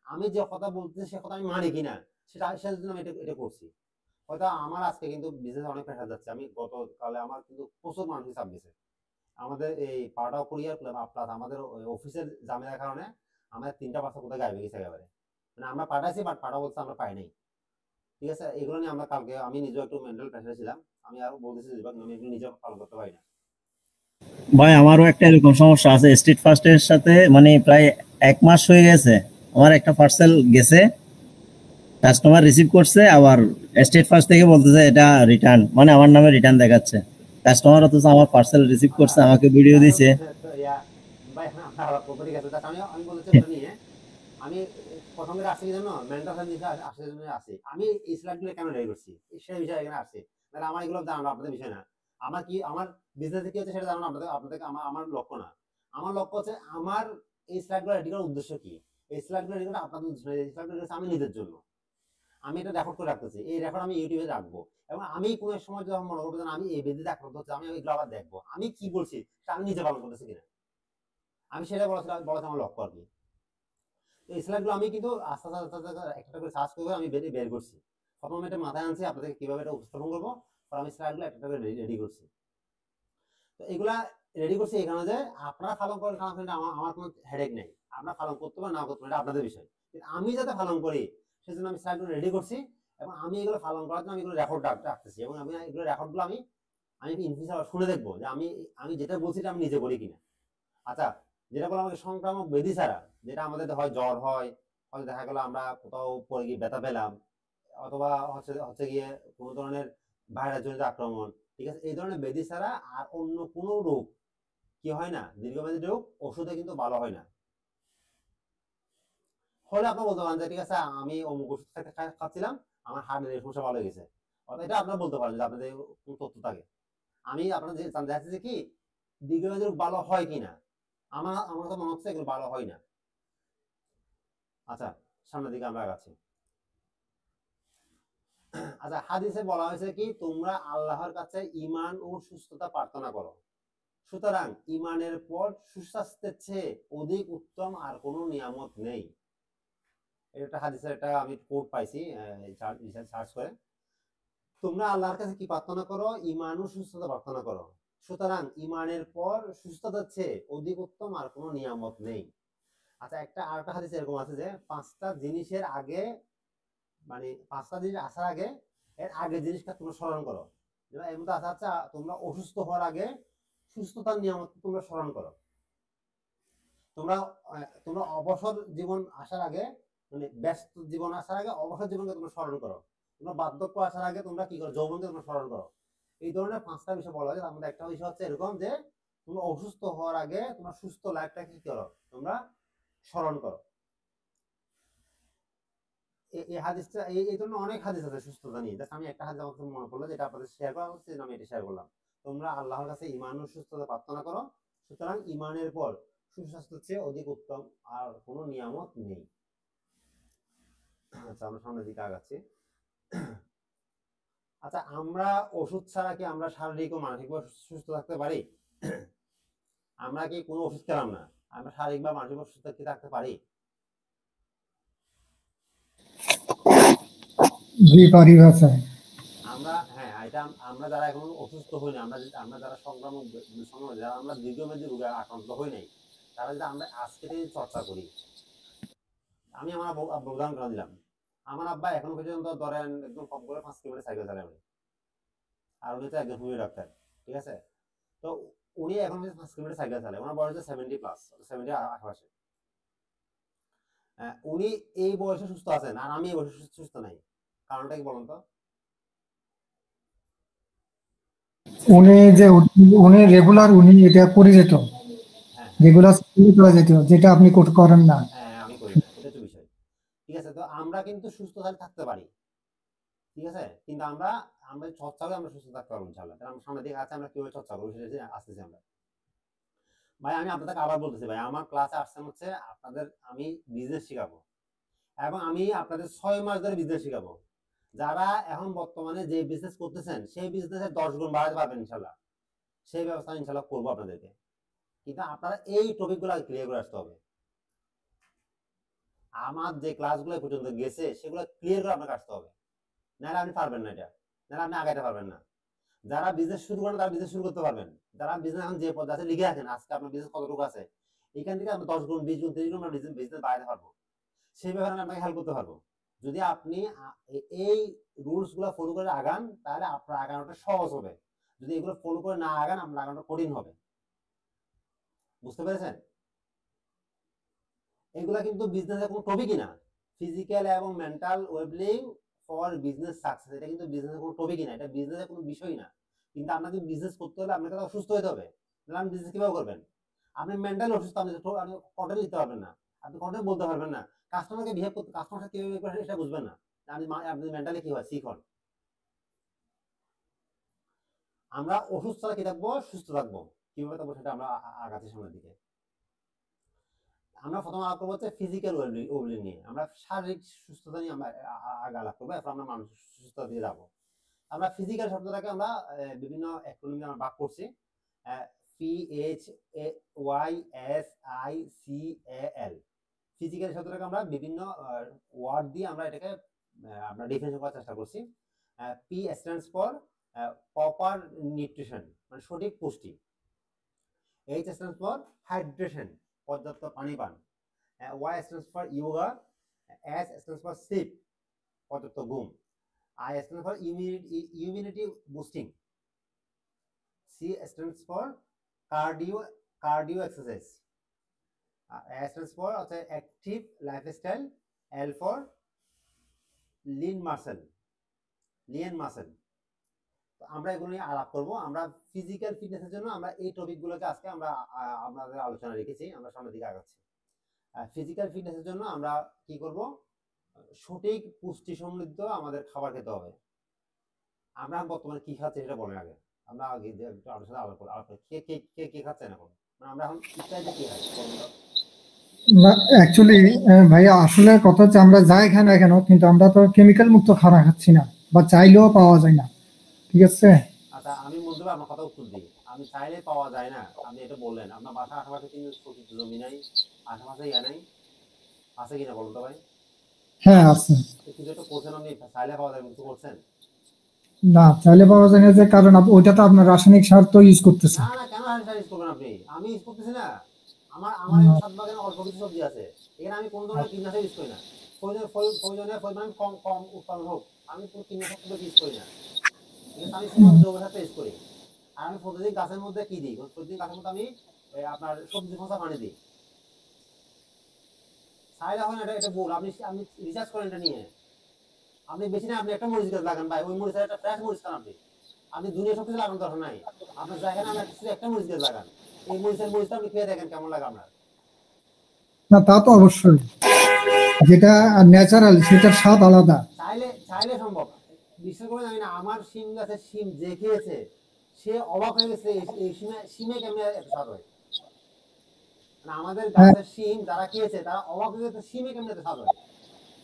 আমি যে কথা বলতেছি সে কথা আমি মানি কিনা সেটার জন্য আমি এটা করছি। হয়তো আমার আজকে কিন্তু বিজনেস অনেক প্রেশার যাচ্ছে, আমি গতকালে আমার কিন্তু প্রচুর মানসিক চাপ দিছে। আমাদের এই পাড়াও কুরিয়ার প্লাস আমাদের অফিসের ঝামেলার কারণে আমাদের 3টা বাচ্চা কোথায় গায়েবে গেছে একেবারে, মানে আমরা পাঠাইছি বাট পাঠা বলছে আমরা পাই নাই। ঠিক আছে, এগুলো নিয়ে আমরা কালকে, আমি নিজেও একটু মেন্টাল প্রেশারে ছিলাম, আমি আরো বলতেছি যে আমি এগুলো নিজেও ফলো করতে পারি না। ভাই আমারও একটা এরকম সমস্যা আছে স্ট্রিট ফাস্টের সাথে, মানে প্রায় 1 মাস হয়ে গেছে। আমার একটা পার্সেল গেছে, কাস্টমার রিসিভ করছে, আবার স্টেট ফার্স্ট থেকে বলতেছে এটা রিটার্ন, মানে আমার নামে রিটার্ন দেখাচ্ছে। কাস্টমার অথচ আমার পার্সেল রিসিভ করছে, আমাকে ভিডিও যাই হোক, দিছে। তো ভাই হ্যাঁ আপনার আলাপ করতে গেছে, আমি বলতে ওটা নিয়ে আমি প্রথমে আসছি কি জানো, মেন্টাল হেলথ নিয়ে আসছে জন্য আসি। আমি এই স্লাইডগুলো কেন রেডি করছি সেই বিষয়ে এখানে আসছি, তাহলে আমার এগুলো জানানো আপনাদের বিষয় না। আমার কি আমার বিজনেসে কি হচ্ছে সেটা জানানো আপনাদের আমার লক্ষ্য না। আমার লক্ষ্য হচ্ছে আমার এই স্লাইডগুলো রেডি করার উদ্দেশ্য কি, এই স্লাইডগুলো রেডি করা আপনাদের উদ্দেশ্য না, এই স্লাইডগুলো আমি নিজের জন্য, আমি এটা রেকর্ড করে রাখতেছি, এই রেকর্ড আমি ইউটিউবে রাখবো, এবং আমি কোনো সময় যখন মনে করবো যে আমি এই বেদিতে আক্রান্ত হচ্ছে, আমি এগুলো আবার দেখবো আমি কি বলছি সেটা আমি নিজে পালন করতেছি কিনা, আমি সেটা বলা আমার লক্ষ্য আর কি। এই স্লাইডগুলো আমি কিন্তু আস্তে আস্তে আস্তে আস্তে একটা করে সার্চ করে আমি বের করছি। প্রথমে এটা মাথায় আনছি আপনাদের কিভাবে এটা উপস্থাপন করবো, আর আমি স্লাইডগুলো একটা করে রেডি করছি। তো এগুলা রেডি করছি এখানে যে আপনারা পালন করেন, আমার কোনো হেডেক নেই, আপনারা পালন করতে পারেন না করতে পারেন, এটা আপনাদের বিষয়, কিন্তু আমি যাতে পালন করি সেজন্য আমি স্লাইডগুলো রেডি করছি, এবং আমি এগুলো পালন করার জন্য আমি এগুলো রেকর্ড রাখতেছি, এবং আমি এগুলো রেকর্ডগুলো আমি আমি ইন ফিউচার শুনে দেখবো যে আমি যেটা বলছি আমি নিজে করি কিনা। আচ্ছা, যেটা বললাম আমাকে সংক্রামক ব্যাধি ছাড়া, যেটা আমাদের হয় জ্বর হয়, হয়তো দেখা গেল আমরা কোথাও পরে গিয়ে ব্যথা পেলাম, অথবা হচ্ছে হচ্ছে গিয়ে কোনো ধরনের ভাইরাস জনিত আক্রমণ, ঠিক আছে, এই ধরনের ব্যাধি ছাড়া আর অন্য কোনো রোগ কি হয় না, দীর্ঘমেয়াদী রোগ ওষুধে কিন্তু ভালো হয় না। হলে আপনার বলতে পারেন যে ঠিক আছে আমি অমুক ওষুধ খাচ্ছিলাম, আমার হার্টের সমস্যা ভালো হয়ে গেছে, এটা আপনারা বলতে পারেন যে আপনাদের কোন তথ্য থাকে। আমি আপনাদের জানতে চাচ্ছি যে কি দীর্ঘমেয়াদী রোগ ভালো হয় কিনা, আমার তো মনে হচ্ছে এগুলো ভালো হয় না। আচ্ছা, সামনের দিকে আমরা আগাচ্ছি। আচ্ছা, হাদিসে বলা হয়েছে কি তোমরা আল্লাহর কাছে ঈমান ও সুস্থতা প্রার্থনা করো, সুতরাং ঈমানের পর সুস্বাস্থ্যের চেয়ে অধিক উত্তম আর কোনো নিয়ামত নেই। এটা হাদিসের একটা আমি কোট পাইছি সার্চ করে। তোমরা আল্লাহর কাছে কি প্রার্থনা করো, ঈমান ও সুস্থতা প্রার্থনা করো, সুতরাং ঈমানের পর সুস্থতার চেয়ে অধিক উত্তম আর কোনো নিয়ামত নেই। আচ্ছা, আরেকটা হাদিস এরকম আছে যে 5টা জিনিসের আগে, মানে 5টা জিনিস আসার আগে এর আগের জিনিসটা তোমরা স্মরণ করো। যেমন এর মধ্যে আছে আচ্ছা তোমরা অসুস্থ হওয়ার আগে সুস্থতার নিয়ামত তোমরা স্মরণ করো, তোমরা অবসর জীবন আসার আগে, মানে ব্যস্ত জীবন আসার আগে অবসর জীবনকে তোমরা স্মরণ করো, তোমরা বার্ধক্য আসার আগে তোমরা কি করো, যৌবনকে তোমরা স্মরণ করো। এই ধরনের 5টা বিষয় বলা হয়, তার মধ্যে একটা বিষয় হচ্ছে এরকম যে তোমরা অসুস্থ হওয়ার আগে তোমরা সুস্থ লাইফটা কি করো, তোমরা স্মরণ করো। এই হাদিসটা এই জন্য অনেক হাদিস আছে সুস্থতা নিয়ে, আমি একটা হাদিস আমার মনে পড়লো যেটা আপনাদের শেয়ার করা হচ্ছে, আমি এটা শেয়ার করলাম। তোমরা আল্লাহর কাছে ঈমান ও সুস্থতা প্রার্থনা করো, সুতরাং ঈমানের পর সুস্বাস্থ্যের চেয়ে অধিক উত্তম আর কোনো নিয়ামত নেই। আচ্ছা, আমরা সামনের দিকে আগাচ্ছি। আচ্ছা, আমরা ওষুধ ছাড়া কি আমরা শারীরিক ও মানসিকভাবে সুস্থ থাকতে পারি? আমরা কি কোনো ওষুধ খেলাম না, আমরা শারীরিক বা মানসিকভাবে সুস্থ থাকতে পারি? জি পারি ভাষায়। আমরা এটা আমরা যারা এখন অসুস্থ হই না, আমরা যারা সংক্রামক যারা আমরা দীর্ঘমেয়াদী রোগে আক্রান্ত হই নাই, তারা যদি আমরা আজকে থেকে চর্চা করি। আমি আমার আব্বা উদাহরণ করে দিলাম। আমার আব্বা এখন পর্যন্ত ধরেন একদম কম করে 5 কিলোমিটার সাইকেল চালায় উনি, আর উনি তো একজন হোমিও ডাক্তার, ঠিক আছে? তো উনি এখন 5 কিলোমিটার সাইকেল চালায়, ওনার বয়স 70+, 70 আশেপাশে। উনি এই বয়সে সুস্থ আছেন আর আমি এই বয়সে সুস্থ নাই, কারণটা কি বলুন তো? উনি রেগুলার উনি এটা করে যেত, হ্যাঁ রেগুলার করা যেত, যেটা আপনি করেন না। আমি করি না, এটা তো বিষয়। ঠিক আছে, তো আমরা কিন্তু সুস্থ থাকতে পারি, ঠিক আছে? কিন্তু আমরা চর্চা করে আমরা সুস্থ থাকতে পারবো ইনশাআল্লাহ। তাহলে আমরা সামনে দিকে আছে, আমরা কিভাবে চর্চা করবো সেটা আসতেছি আমরা। ভাই আমি আপনাদেরকে আবার বলতেছি, ভাই আমার ক্লাসে আসছেন হচ্ছে আপনাদের আমি বিজনেস শেখাবো, এবং আমি আপনাদের 6 মাস ধরে বিজনেস শেখাবো। যারা এখন বর্তমানে যে বিজনেস করতেছেন সেই বিজনেসের 10 গুণ বাড়াতে পারবেন ইনশাআল্লাহ, সেই ব্যবস্থা ইনশাআল্লাহ করবো আপনাদেরকে। কিন্তু আপনারা এই টপিকগুলো ক্লিয়ার করে আসতে হবে। আমার যে ক্লাসগুলো পর্যন্ত গেছে সেগুলো ক্লিয়ার করে আপনাকে আসতে হবে, নাহলে আপনি পারবেন না, এটা নাহলে আপনি আগাইতে পারবেন না। যারা বিজনেস শুরু করেন তারা বিজনেস শুরু করতে পারবেন। যারা বিজনেস এখন যে পর্যায়ে আছে লিখে রাখেন আজকে আপনার বিজনেস কতটুকু আছে, এখান থেকে আমরা 10 গুণ 20 গুণ 30 গুণ বিজনেস বাড়াতে পারবো। সেই ব্যাপারে আমি আপনাকে হেল্প করতে পারবো। যদি আপনি এই রুলস গুলো ফলো করে আগান তাহলে আপনার আগানোটা সহজ হবে। যদি এগুলো ফলো করে না আগান আপনার আগানোটা কঠিন হবে। বুঝতে পেরেছেন? এগুলা কিন্তু বিজনেসের কোনো টপিকই না। ফিজিক্যাল এবং mental wellbeing for business success, এটা কিন্তু বিজনেসের কোনো টপিকই না, এটা বিজনেসের কোনো বিষয় না। কিন্তু আপনাকে বিজনেস করতে হলে আপনাকে অসুস্থ হতে হবে, তাহলে আপনি বিজনেস কিভাবে করবেন? আপনি মেন্টাল অসুস্থ, আপনি কন্টেন্ট লিখতে পারবেন না, আপনি কন্টেন্ট বলতে পারবেন না, কাস্টমারকে বিহেভ করতে, কাস্টমার সাথে কিভাবে করে এটা বুঝবেন না। আপনি মেন্টালি কি হয় শিখুন। আমরা ওষুধ ছাড়া কি থাকবো? সুস্থ থাকবো। কিভাবে থাকবো সেটা আমরা আগাচ্ছি সামনের দিকে। আমরা প্রথমে আলাপ করবো হচ্ছে ফিজিক্যাল ওয়েলবিং নিয়ে, আমরা শারীরিক সুস্থতা নিয়ে আমরা আগে আলাপ করবো, এরপর আমরা মানসিক সুস্থতা দিয়ে যাবো। আমরা ফিজিক্যাল শব্দটাকে আমরা বিভিন্ন অ্যাক্রোনিমে আমরা ভাগ করছি, PHYSICAL। ফিজিক্যাল শব্দটাকে আমরা বিভিন্ন ওয়ার্ড দিয়ে আমরা এটাকে আমরা ডিফিনিশন করার চেষ্টা করছি। P stands for proper nutrition, মানে সঠিক পুষ্টি। H স্ট্যান্ডস ফর হাইড্রেশন, পর্যাপ্ত পানি পান। Y stands for yoga. S stands for sleep, পর্যাপ্ত ঘুম। I stands for immunity boosting. C stands for cardio exercise. A stands for active lifestyle. L for lean muscle. তো আমরা এগুলো নিয়ে আলাপ করব। আমরা ফিজিক্যাল ফিটনেসের জন্য আমরা এই টপিকগুলোকে আজকে আমরা আমাদের আলোচনা রেখেছি, আমরা সামনের দিকে আগাচ্ছি। ফিজিক্যাল ফিটনেসের জন্য আমরা কি করব? সঠিক পুষ্টি সমৃদ্ধ আমাদের খাবার খেতে হবে। আমরা বর্তমানে কি খাচ্ছি সেটা বলেন আগে, আমরা আগে একটু আলোচনা আলাপ কে কে কে কে খাচ্ছেন এখন, মানে আমরা এখন ইত্যাদি কি খাই? অ্যাকচুয়ালি ভাইয়া আসলে কথা হচ্ছে আমরা যাই খাই না কেন, কিন্তু আমরা তো কেমিক্যাল মুক্ত খাবার খাচ্ছি না, বা চাইলেও পাওয়া যায় না, ঠিক আছে? আচ্ছা, আমি মধ্যে আমার কথা উত্তর দিই। আমি চাইলে পাওয়া যায় না, আপনি এটা বললেন। আপনার বাসা আশেপাশে কিন্তু জমি নাই, আশেপাশে ইয়া নাই, আছে কিনা বলুন তো ভাই? হ্যাঁ আছে। কিছু একটা করছেন আপনি, চাইলে পাওয়া যায় কিছু করছেন না, চাইলে পাওয়া যায় না, যে কারণ ওইটা তো আপনার রাসায়নিক সার তো ইউজ করতেছে। না। কেন রাসায়নিক ইউজ করবেন আপনি? আমি ইউজ করতেছি না। আমার ছাদ বাগানে অল্প কিছু সবজি আছে, এখানে আমি কোনো ধরনের কীটনাশক ইউজ করি না। প্রয়োজনীয় পরিমাণ কম উৎপাদন হোক, আমি কোনো কীটনাশক ইউজ করি না। ঠিক আছে, আমি জৈব সার ইউজ করি। আর আমি প্রতিদিন গাছের মধ্যে কি দিই? প্রতিদিন গাছের মধ্যে আমি আপনার সবজি খোসা পানি দিই। চাইলে হয় না, এটা ভুল। আপনি রিসার্চ করেন এটা নিয়ে। আপনি বেশি না, আপনি একটা মরিচ গাছ লাগান ভাই, ওই মরিচের একটা ফ্রেশ মরিচ খান। আপনি দুনিয়া সব কিছু লাগানোর দরকার নাই, আপনার জায়গায় আমরা একটা মরিচ গাছ লাগান। এই মরিচটা আপনি খেয়ে দেখেন কেমন লাগে আপনার। না তা তো অবশ্যই, যেটা ন্যাচারাল সেটার স্বাদ আলাদা। চাইলে সম্ভব। বিশ্বাস করে জানি না, আমার শিম গাছের শিম যে খেয়েছে সে অবাক হয়ে গেছে, এই শিমে কেমন এত স্বাদ হয়। মানে আমাদের হ্যাঁ। গাছের শিম যারা খেয়েছে তারা অবাক হয়ে গেছে, শিমে কেমনে এত স্বাদ হয়।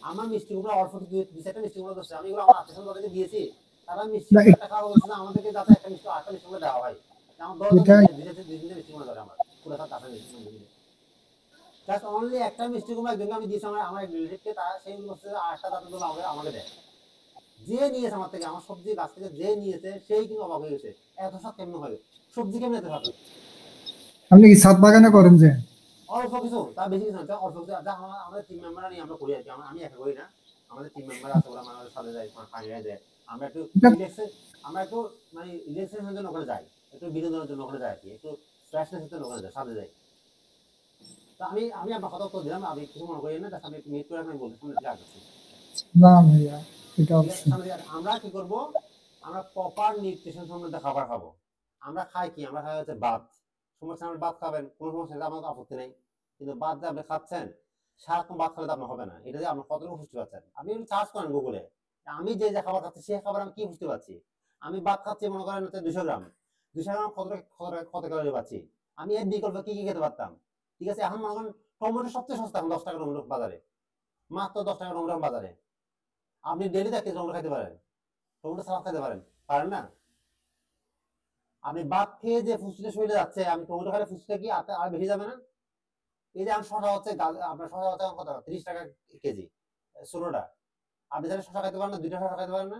আমার মিষ্টি কুমড়া অল্প দুই চারটা মিষ্টি কুমড়া ধরছে, আমি এগুলো আমার আত্মীয় তাদেরকে দিয়েছি, তারা মিষ্টি না, কুমড়া একটা খাওয়া বলছে না আমাদেরকে, যাতে একটা মিষ্টি আটটা মিষ্টি কুমড়া দেওয়া হয়। আমার দরকার এটা দুই তিনটে মিষ্টি কুমড়া ধরে আমার পুরো কাঁচা মিষ্টি কুমড়া দিলে। জাস্ট অনলি একটা মিষ্টি কুমড়া একজনকে আমি দিয়েছি, আমার এক রিলেটিভকে, তারা সেই বলছে আটটা তাদের জন্য আমাকে দেয়। যে নিয়েছে আমার থেকে, আমার সবজি গাছ থেকে যে নিয়েছে সেই কিন্তু অবাক হয়ে গেছে, এত স্বাদ কেমন হয়, সবজি কেমন এত স্বাদ হয়। আপনি কি ছাদ বাগানে করেন যে? অল্প কিছু, তার বেশি কিছু না, অল্প কিছু, যা আমাদের টিম মেম্বাররা নিয়ে আমরা করি আর কি। আমি একা করি না, আমাদের টিম মেম্বার আছে, ওরা আমাদের সাথে যায়, ফাঁড়িয়ে যায়। আমরা একটু রিল্যাক্সে, আমরা একটু মানে রিল্যাক্সেশনের জন্য ওখানে যাই, একটু বিনোদনের জন্য ওখানে যাই আর কি, একটু ফ্রেশনেসের জন্য ওখানে যাই, সাথে যাই। তো আমি আপনার কথা উত্তর দিলাম, আপনি কিছু মনে করেন না, জাস্ট আমি একটু মিট করে আমি বলতে সামনে দিকে আগাচ্ছি। না ভাইয়া, এটা ঠিক আছে, সামনে দিকে আমরা কি করবো, আমরা প্রপার নিউট্রিশন সমৃদ্ধ খাবার খাবো। আমরা খাই কি, আমরা খাই হচ্ছে ভাত। সমস্যা, আমরা ভাত খাবেন, কোনো সমস্যা নেই, আমার আপত্তি নেই। কিন্তু ভাত যে আপনি খাচ্ছেন, সারাক্ষণ ভাত খালে তো আপনার হবে না। এটা যে আপনার কতটুকু পুষ্টি পাচ্ছেন, আপনি একটু সার্চ করেন গুগলে, আমি যে যে খাবার খাচ্ছি সেই খাবার আমি কি পুষ্টি পাচ্ছি। আমি ভাত খাচ্ছি মনে করেন হচ্ছে 200 গ্রাম, 200 গ্রাম কত ক্যালোরি পাচ্ছি। আমি এর বিকল্প কি কি খেতে পারতাম। ঠিক আছে, এখন মনে করেন টমেটো সবচেয়ে সস্তা, এখন 10 টাকা টমেটো বাজারে, মাত্র 10 টাকা টমেটো বাজারে। আপনি ডেলি 1 কেজি টমেটো খাইতে পারেন, টমেটো সালাদ খাইতে পারেন, পারেন না? আপনি ভাত খেয়ে যে ফুসফুসে শরীরে যাচ্ছে, আমি টমেটো খেলে ফুসফুসে কি আর বেশি যাবে না? এই যে আমার শশা হচ্ছে, আপনার শশা হচ্ছে কত টাকা, 30 টাকা কেজি ছোটটা। আপনি যারা শশা খাইতে পারেন না, 2টা শশা খাইতে পারেন না?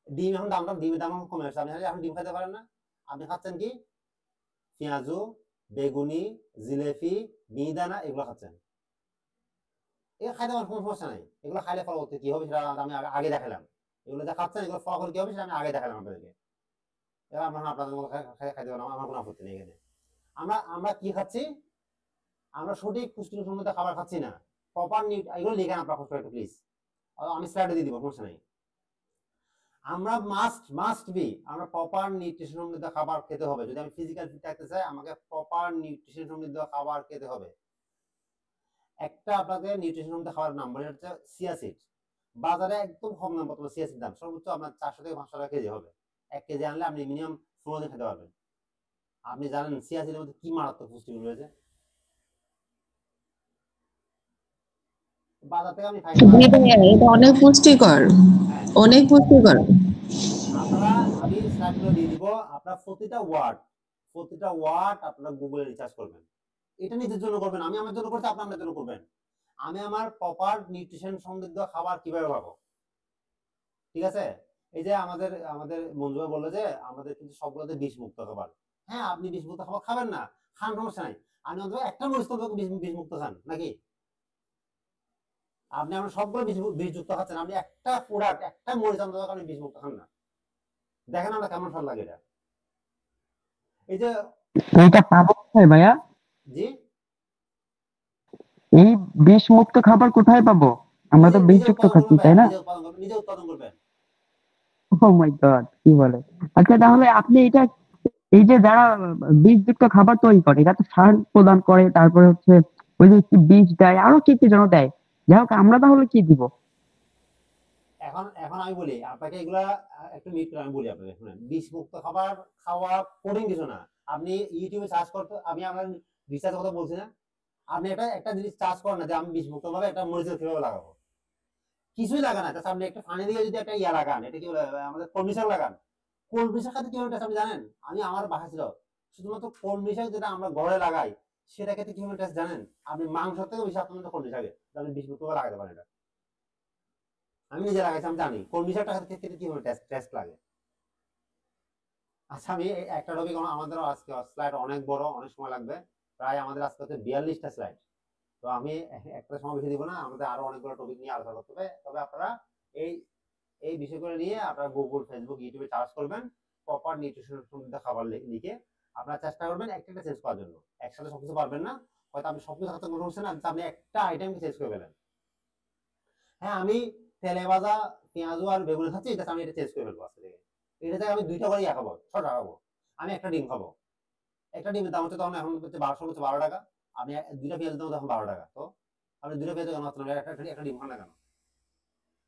ডিম এখন ডিমের দাম এখন কমে আসছে, আপনি এখন ডিম খাইতে পারেন না? আপনি খাচ্ছেন কি, পেঁয়াজু, বেগুনি, জিলেপি, মিহিদানা, এগুলো খাচ্ছেন। এগুলো খাইতে পারেন, কোনো সমস্যা নাই। এগুলো খাইলে ফলাফল কি হবে সেটা আমি আগে দেখালাম। এগুলো যা খাচ্ছেন এগুলো ফলাফল কি হবে সেটা আমি আগে দেখালাম আপনাদেরকে। এবার আপনাদের মতো খাইতে পারেন, আমার কোনো আপত্তি নেই এখানে। আমরা আমরা কি খাচ্ছি, আমরা সঠিক পুষ্টিসম্মত খাবার খাচ্ছি না। প্রপার এগুলো লিখেন আপনার কষ্ট একটু প্লিজ, আমি স্লাইডে দিয়ে দিব, সমস্যা নেই। আমরা মাস্ট বি আমরা প্রপার নিউট্রিশন সমৃদ্ধ খাবার খেতে হবে। যদি আমি ফিজিক্যাল ফিট থাকতে চাই, আমাকে প্রপার নিউট্রিশন সমৃদ্ধ খাবার খেতে হবে। একটা আপনাকে নিউট্রিশন সমৃদ্ধ খাবার নাম বলে হচ্ছে চিয়া সিড। বাজারে একদম কম দাম, বর্তমানে চিয়া সিড দাম সর্বোচ্চ আপনার 400 থেকে 500 টাকা কেজি হবে। 1 কেজি আনলে আপনি মিনিমাম 15 দিন খেতে পারবেন। আপনি জানেন চিয়া সিডের মধ্যে কি মারাত্মক পুষ্টিগুণ রয়েছে? বাজার থেকে আমি জি ভাইয়া, এটা অনেক পুষ্টিকর, হ্যাঁ, অনেক পুষ্টিকর। আপনারা, আমি স্লাইডগুলো দিয়ে দিব, আপনারা প্রতিটা ওয়ার্ড আপনারা গুগলে রিসার্চ করবেন। এটা নিজের জন্য করবেন, আমি আমার জন্য করছি, আপনি আপনার জন্য করবেন। আমি আমার প্রপার নিউট্রিশন সমৃদ্ধ খাবার কিভাবে পাবো, ঠিক আছে? এই যে আমাদের আমাদের মঞ্জুমা বললো যে আমাদের কিন্তু সবগুলোতে বিষ মুক্ত খাবার। হ্যাঁ, আপনি বিষ মুক্ত খাবার খাবেন না, খান, সমস্যা নাই। আপনি অন্তত একটা মরিচ তো বিষ মুক্ত খান নাকি? আপনি আমরা সবগুলো বিষযুক্ত খাচ্ছেন, আপনি একটা প্রোডাক্ট, একটা মরিচ অন্তত আপনি বিষ মুক্ত খান না। দেখেন আমরা কেমন স্বাদ লাগে এটা। এই যে এইটা পাবো কোথায় ভাইয়া? জি, এই বিষ মুক্ত খাবার কোথায় পাবো? আমরা তো নিজে বিষযুক্ত উৎপাদন খাচ্ছি, করবেন, তাই না? নিজে উৎপাদন করবেন। ও মাই গড, কি বলে! আচ্ছা, তাহলে আপনি এটা, এই যে যারা বিষযুক্ত খাবার তৈরি করে, এরা তো সার প্রদান করে, তারপরে হচ্ছে ওই যে কি বিষ দেয়, আরো কি কি যেন দেয়। যাই হোক, আমরা তাহলে কি দিব? এখন এখন আমি বলি আপনাকে, এগুলা একটু মিট করে আমি বলি আপনাকে, শুনেন। বিষ মুক্ত খাবার খাওয়া কঠিন কিছু না। আপনি ইউটিউবে সার্চ করতে, আমি আমার রিসার্চ কথা বলছি না, আপনি একটা জিনিস সার্চ করেন না যে আমি বিষ মুক্ত ভাবে একটা মরিচ কিভাবে লাগাবো, কিছুই লাগান না। আপনি একটা পানি দিয়ে যদি একটা ইয়া লাগান, এটা কি বলে, আমাদের কলমি শাক লাগান, কলমি শাক খাতে কিভাবে টেস্ট আপনি জানেন? আমি আমার বাসা ছিল, শুধুমাত্র কলমি শাক যেটা আমরা ঘরে লাগাই সেটা খেতে কিভাবে টেস্ট জানেন? আপনি মাংস থেকে বেশি আপনার কলমি শাকে আপনি বিষ মুক্ত লাগাতে পারেন। এটা আমি নিজে লাগাইছি, আমি জানি কলমি শাকটা খেতে কিভাবে টেস্ট লাগে। আচ্ছা, আমি একটা টপিক, আমাদের আজকে স্লাইড অনেক বড়, অনেক সময় লাগবে, প্রায় আমাদের আজকে হচ্ছে 42টা স্লাইড। তো আমি একটা সময় বেশি দিব না, আমাদের আরো অনেকগুলো টপিক নিয়ে আলোচনা করতে হবে। তবে আপনারা এই এই বিষয়গুলো নিয়ে আপনারা গুগল, ফেসবুক, ইউটিউবে সার্চ করবেন, প্রপার নিউট্রিশন সমৃদ্ধ খাবার লিখে আপনারা চেষ্টা করবেন একটা চেঞ্জ করার জন্য। একসাথে সবকিছু পারবেন না, হয়তো আপনি সবকিছু খাতে কোনো সমস্যা না, আপনি একটা আইটেমকে চেঞ্জ করে ফেলেন। হ্যাঁ, আমি তেলে ভাজা পেঁয়াজু আর বেগুন খাচ্ছি, এটা আমি এটা চেঞ্জ করে ফেলবো আজকে থেকে। এটাতে আমি 2টা করে খাবো, 6টা খাবো। আমি একটা ডিম খাবো, একটা ডিমের দাম হচ্ছে তখন এখন হচ্ছে 12 টাকা। আপনি 2টা পেঁয়াজের দাম তখন 12 টাকা। তো আপনি 2টা পেঁয়াজ কেন খাচ্ছেন, একটা ডিম খান না কেন?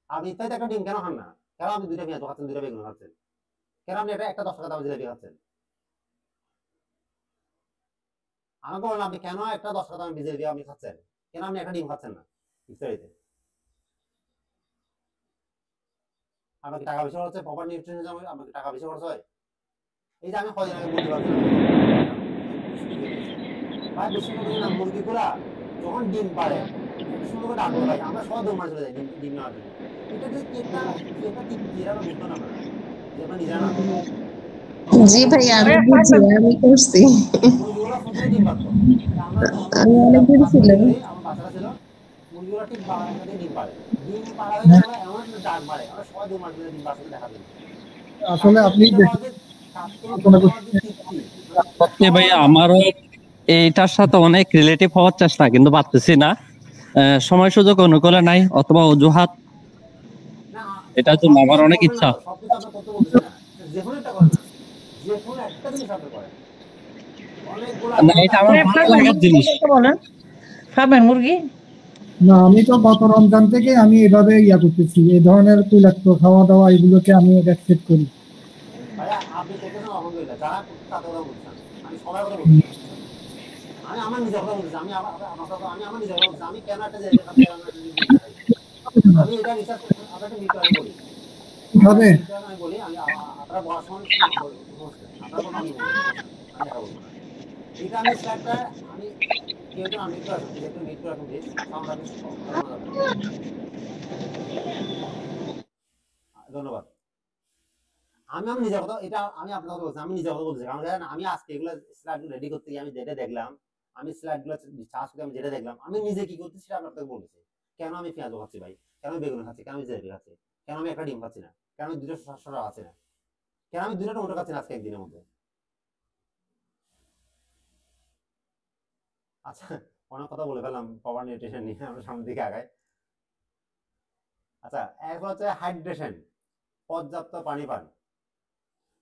আপনি ইত্যাদি একটা ডিম কেন খান না? কেন আপনি 2টা পেঁয়াজ খাচ্ছেন, 2টা বেগুন খাচ্ছেন? কেন আপনি একটা 10 টাকা দাম জিলাপি খাচ্ছেন? আমাকে বলেন আপনি কেন একটা 10 টাকা দামের বীজের দিয়ে আপনি খাচ্ছেন, কেন আপনি একটা ডিম খাচ্ছেন না ইফতারিতে? আমাকে টাকা বেশি খরচ হচ্ছে, প্রপার নিউট্রিশন আমাকে টাকা বেশি খরচ হয়। এই যে আমি কদিন আগে মুরগি পাচ্ছিলাম ভাই, বেশি কথা না, মুরগিগুলা যখন ডিম পারে সুন্দর করে ডাকবো ভাই, আমরা সবাই দৌড় মারে চলে যাই ডিম নেওয়ার জন্য। এটা যে একটা তৃপ্তি, এটা আমরা বুঝতো না, আমরা যে আমরা নিজেরা না জি ভাইয়া, আমি বুঝছি, আমি করছি। মুরগিগুলা ফুটে ডিম পারতো। আমি অনেকদিন ছিল। আমার বাচ্চারা ছিল, মুরগিগুলা ঠিক বাংলাদেশে ডিম পারে, ডিম পাড়া হয়ে গেলে এমন একটা ডাক মারে, আমরা সবাই দৌড় মারে চলে যাই ডিম বাচ্চাকে দেখার জন্য। আসলে আপনি সত্যি ভাইয়া, আমারও এইটার সাথে অনেক রিলেটিভ হওয়ার চেষ্টা, কিন্তু পারতেছি না, সময় সুযোগ অনুকূলে নাই অথবা অজুহাত, এটার জন্য আমার অনেক ইচ্ছা। সবকিছু আমরা করতে বলতেছি না, যে কোনো একটা করেন না, যে কোনো একটা জিনিস আপনি করেন, অনেকগুলো না, এটা আমার ভালো লাগার জিনিস। বলেন খাবেন মুরগি? না, আমি তো গত রমজান থেকে আমি এভাবে করতেছি, এই ধরনের তৈলাক্ত খাওয়া দাওয়া এগুলোকে আমি অ্যাকসেপ্ট করি। ভাইয়া আপনি করতেছেন আলহামদুলিল্লাহ, যারা তাদের কথা বলছেন, আমি সবার কথা বলছি, আমি আমার নিজের কথা বলছি, আমি আমার নিজের কথা বলছি, আমি কেন একটা জায়গা খাচ্ছি, আমি এটা রিসার্চ আপনার একটা মিটার আমি বলি কিভাবে? আমি বলি, আমি আপনারা বলার সময় আপনার কথা আমি বলি, আমি দেখা বলবো না। এটা আমি স্লাইডটা আমি যেহেতু আমি মিট করে যেহেতু মিট করে রাখুন প্লিজ, সাউন্ড আপনি ধন্যবাদ। আমি আমার নিজের কথা, এটা আমি আপনার কথা বলছি, আমি নিজের কথা বলছি, কারণ জানেন আমি আজকে এগুলো স্লাইড রেডি করতে গিয়ে আমি যেটা দেখলাম, আমি স্লাইডগুলো চার্জ করে আমি যেটা দেখলাম, আমি নিজে কি করতেছি সেটা আপনাকে বলতেছি। কেন আমি পেঁয়াজ খাচ্ছি ভাই, কেন আমি বেগুন খাচ্ছি, কেন আমি জিলাপি খাচ্ছি, কেন আমি একটা ডিম খাচ্ছি না, কেন আমি দুটো শসা খাচ্ছি না, কেন আমি দুটো টমেটো খাচ্ছি না আজকে একদিনের মধ্যে। আচ্ছা, অনেক কথা বলে ফেললাম প্রপার নিউট্রিশন নিয়ে, আমরা সামনের দিকে আগাই। আচ্ছা, এরপর হচ্ছে হাইড্রেশন, পর্যাপ্ত পানি পান।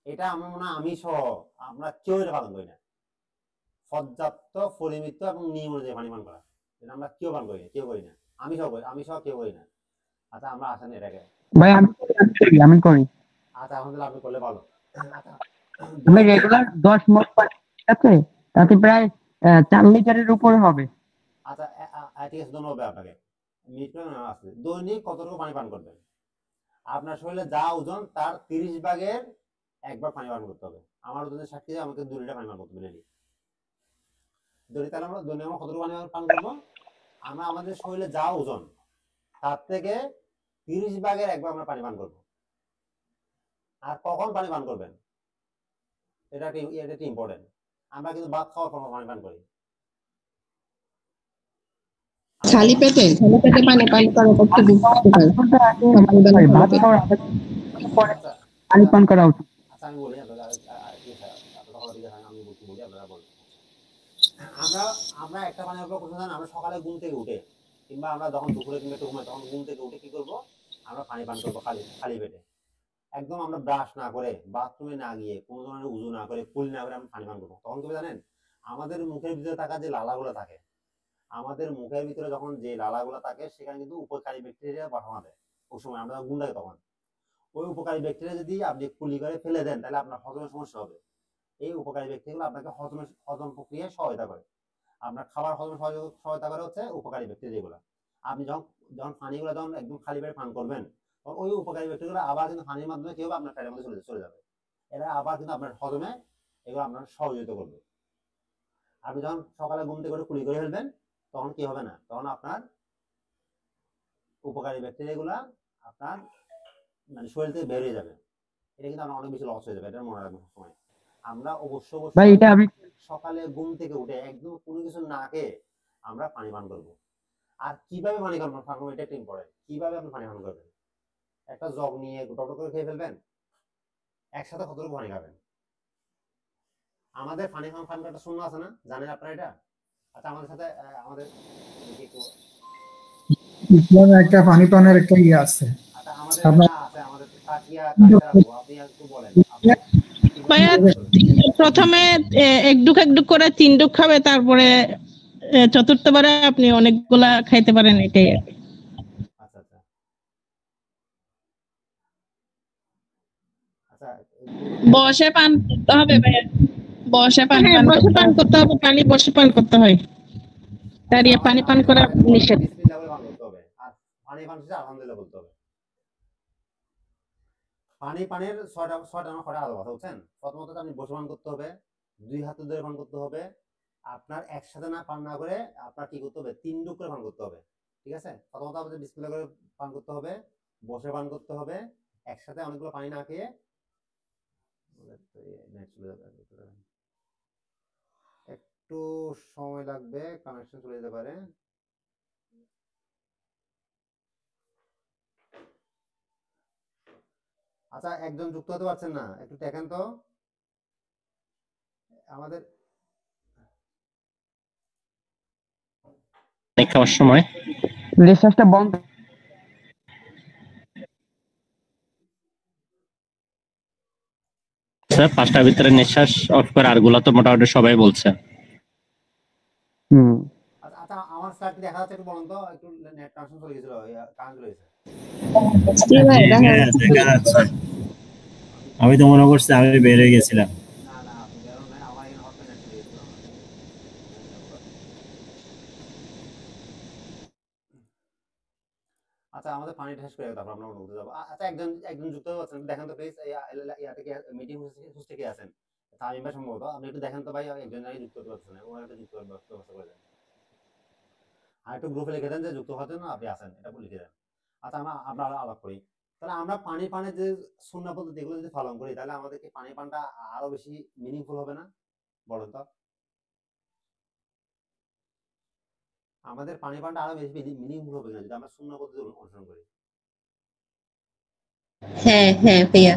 এটা আমার মনে হয় আমি সহ আমরা কেউ এটা পালন করি না। পর্যাপ্ত, পরিমিত এবং নিয়ম অনুযায়ী পানি পান করা, এটা আমরা কেউ পান করি না, কেউ করি না, আমি সহ কেউ করি না। আচ্ছা, আমরা আসেন এটাকে ভাই আমি করি। আচ্ছা, আমাদের আপনি করলে ভালো। আচ্ছা, আমি রেগুলার 10 মগ পানি আছে, তাতে প্রায় 4 লিটারের উপরে হবে। আচ্ছা, ঠিক আছে, ধন্যবাদ আপনাকে। আছে দৈনিক কতটুকু পানি পান করবেন? আপনার শরীরে যা ওজন তার 30 ভাগের 1 ভাগ পানি পান করতে হবে। আমার ওজন 60 কেজি, আমাকে 2 লিটার পানি পান করতে হবে। দৈনিক তাহলে আমরা দৈনিক কতটুকু পানি পান করবো? আমরা আমাদের শরীরে যা ওজন তার থেকে 30 ভাগের 1 ভাগ আমরা পানি পান করবো। আর কখন পানি পান করবেন এটা ইম্পর্টেন্ট। আমরা কিন্তু ভাত খাওয়ার পর পানি পান করি। খালি পেটে পানি পান করা করতে পানি পান করা উচিত। আচ্ছা, আমি বলি আপনারা আমি বলি আপনারা বলেন। আমরা একটা পানি উপর করতে জানেন, আমরা সকালে ঘুম থেকে উঠে কিংবা আমরা যখন দুপুরে কিংবা একটু ঘুমাই তখন ঘুম থেকে উঠে কি করবো? আমরা পানি পান করবো খালি পেটে। একদম আমরা ব্রাশ না করে, বাথরুমে না গিয়ে, কোনো ধরনের উজু না করে, কুলি না করে আমরা পানি পান করবো। তখন কি জানেন, আমাদের মুখের ভিতরে থাকা যে লালাগুলো থাকে, আমাদের মুখের ভিতরে যখন যে লালাগুলো থাকে সেখানে কিন্তু উপকারী ব্যাকটেরিয়া বাসা দেয়। ওই সময় আমরা গুণ লাগে, তখন ওই উপকারী ব্যাকটেরিয়া যদি আপনি কুলি করে ফেলে দেন তাহলে আপনার হজমের সমস্যা হবে। এই উপকারী ব্যাকটেরিয়াগুলো আপনাকে হজম প্রক্রিয়ায় সহায়তা করে। আপনার খাবার হজমে সহায়তা করে হচ্ছে উপকারী ব্যাকটেরিয়াগুলো। আপনি যখন পানিগুলো যখন একদম খালি পেটে পান করবেন, তখন ওই উপকারী ব্যাকটেরিয়াগুলো আবার কিন্তু পানির মাধ্যমে কি হবে, আপনার পেটের মধ্যে চলে যাবে। এরা আবার কিন্তু আপনার হজমে এগুলো আপনার সহযোগিতা করবে। আপনি যখন সকালে ঘুম থেকে কুলি করে ফেলবেন তখন কি হবে না, তখন আপনার উপকারী ব্যাকটেরিয়াগুলো আপনার মানে শরীর থেকে বের হয়ে যাবে। এটা কিন্তু আমরা অনেক বেশি লস হয়ে যাবে, এটা মনে রাখবেন সবসময়। আমরা অবশ্যই সকালে ঘুম থেকে উঠে একদম কোনো কিছু না খেয়ে আমরা পানি পান করবো। আর কিভাবে পানি পান করবো এটা একটা ইম্পর্টেন্ট। কিভাবে আপনি পানি পান করবেন? একটা জগ নিয়ে টপ করে খেয়ে ফেলবেন, একসাথে কতটুকু পানি খাবেন? আমাদের পানি খাওয়া একটা শূন্য আছে না, জানেন আপনারা এটা? আচ্ছা, আমাদের সাথে আমাদের ইসলামে একটা পানি পানের একটা আছে। আচ্ছা, আমাদের কাকিয়া আপনি একটু বলেন। ভাইয়া প্রথমে এক ডুক করে 3 ডুক খাবে, তারপরে চতুর্থবারে আপনি অনেকগুলা খাইতে পারেন, এটাই। আচ্ছা আচ্ছা আচ্ছা, বসে পান করতে হবে ভাইয়া, বসে পানি পান করতে হবে, পানি বসে পান করতে হয়, দাঁড়িয়ে পানি পান করা নিষেধ। বিসমিল্লাহ বলে পান করতে হবে, আর পানি পান শেষে আলহামদুলিল্লাহ বলতে হবে। পানি পানের ছয়টা আলাদা কথা বুঝছেন। প্রথমত আপনি বসে পান করতে হবে, 2 হাত ধরে পান করতে হবে, আপনার একসাথে না পান না করে আপনার কি করতে হবে 3 ডুব করে পান করতে হবে, ঠিক আছে। প্রথমত আপনাদের বিসমিল্লাহ করে পান করতে হবে, বসে পান করতে হবে, একসাথে অনেকগুলো পানি না খেয়ে। একটু সময় লাগবে, কানেকশন চলে যেতে পারে। আচ্ছা, একজন যুক্ত হতে পারছেন না, একটু দেখেন তো আমাদের খাওয়ার সময় রিসার্চটা বন্ধ। স্যার 5টার ভিতরে নিঃশ্বাস অফ করে, আর গুলা তো মোটামুটি সবাই বলছে। আচ্ছা আমার স্লাইডটি দেখা যাচ্ছে, একটু বলুন তো, একটু নেট কানেকশন চলে গেছিল, কারেন্ট চলে গেছে। জি ভাই দেখা দেখা যাচ্ছে। আমি তো মনে করছি আমি বের হয়ে গেছিলাম। না না, আপনি বেরোন নাই, আমার এখানে হটস্পট নেট চলে গেছিল। আচ্ছা, আমাদের পানি শেষ করে তারপর আমরা অন্য যাবো। আচ্ছা, একজন যুক্ত হচ্ছেন, দেখেন তো প্লিজ, ইয়া থেকে মিটিং হোস্টে কে আছেন? তামিম ভাই সম্ভবত, আপনি একটু দেখেন তো ভাই, একজন জানি যুক্ত হতে পারছেন না, ওনার একটা যুক্ত ব্যবস্থা করে দেন। আর একটু গ্রুপে লিখে দেন যে যুক্ত হওয়ার জন্য আপনি আছেন, এটা লিখে দেন। আচ্ছা, আমরা আলাপ করি। তাহলে আমরা পানের যে সুন্নাহ পদ্ধতি এগুলো যদি পালন করি, তাহলে আমাদেরকে পানির পানটা আরো বেশি মিনিংফুল হবে না? বলেন তো। আমাদের পানি পানটা আরো বেশি মিনিংফুল হবে না যদি আমরা সুন্নাহ পদ্ধতি অনুসরণ করি। হ্যাঁ হ্যাঁ ভাইয়া।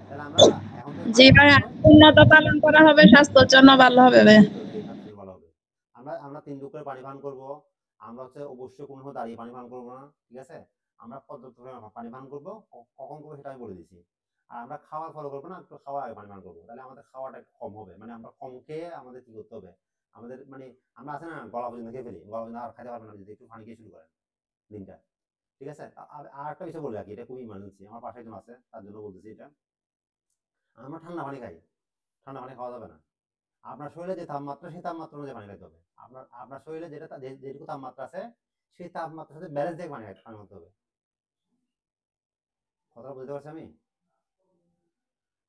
তাহলে আমরা এখন থেকে জি ভাই, সুন্নাত পালন করা হবে, স্বাস্থ্যের জন্য ভালো হবে ভাই। ভালো হবে। আমরা 3 ডুব করে পানি পান করব। আমরা অবশ্যই কোনো সময় দাঁড়িয়ে পানি পান করব না, ঠিক আছে। আমরা পর্যাপ্ত পরিমাণে পানি পান করব, কখন করব সেটা আমি বলে দিচ্ছি। আর আমরা খাওয়া ফলো করব না, একটু খাওয়ার আগে পানি পান করব, তাহলে আমাদের খাওয়াটা একটু কম হবে। মানে আমরা কম খেয়ে আমাদের কি করতে হবে, আমাদের মানে আমরা আছে না গলা পর্যন্ত খেয়ে ফেলি, গলা পর্যন্ত আর খাইতে পারবেন না যদি একটু পানি খেয়ে শুরু করেন দিনটা, ঠিক আছে। আর একটা বিষয় বলে রাখি, এটা খুবই ইমার্জেন্সি, আমার পাশে একজন আছে তার জন্য বলতেছি এটা। আমরা ঠান্ডা পানি খাই, ঠান্ডা পানি খাওয়া যাবে না। আপনার শরীরে যে তাপমাত্রা, সেই তাপমাত্রা অনুযায়ী পানি খাইতে হবে। আপনার শরীরে যেটুকু তাপমাত্রা আছে, সেই তাপমাত্রার সাথে ব্যালেন্স দিয়ে পানি খাইতে হবে। কথা বুঝতে পারছি আমি?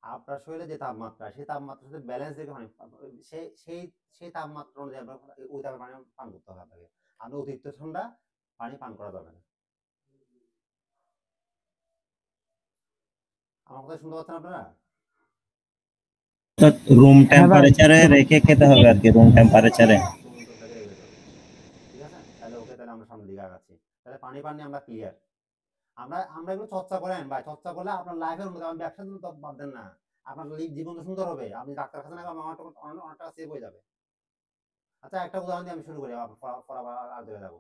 আপনার শরীরে যে তাপমাত্রা, সেই তাপমাত্রার সাথে ব্যালেন্স দিয়ে পানি, সেই তাপমাত্রা অনুযায়ী আপনার ওই তাপে পানি পান করতে হবে আপনাকে। আপনি অতিরিক্ত ঠান্ডা পানি পান করা যাবে না। আমার কথা শুনতে পাচ্ছেন আপনারা? রুম টেম্পারেচারে রেখে খেতে হবে আর কি, রুম টেম্পারেচারে। ঠিক আছে, তাহলে ওকে, তাহলে আমরা সামনের দিকে আগাচ্ছি। তাহলে পানি পান নিয়ে আমরা ক্লিয়ার। আমরা এগুলো চর্চা করেন ভাই, চর্চা করলে আপনার লাইফের মধ্যে, আমি ব্যবসা তো বাদ দেন না, আপনার জীবন তো সুন্দর হবে। আপনি ডাক্তার কাছে না, আমার অনেক টাকা সেভ হয়ে যাবে। আচ্ছা, একটা উদাহরণ দিয়ে আমি শুরু করি, আর ধরে যাবো।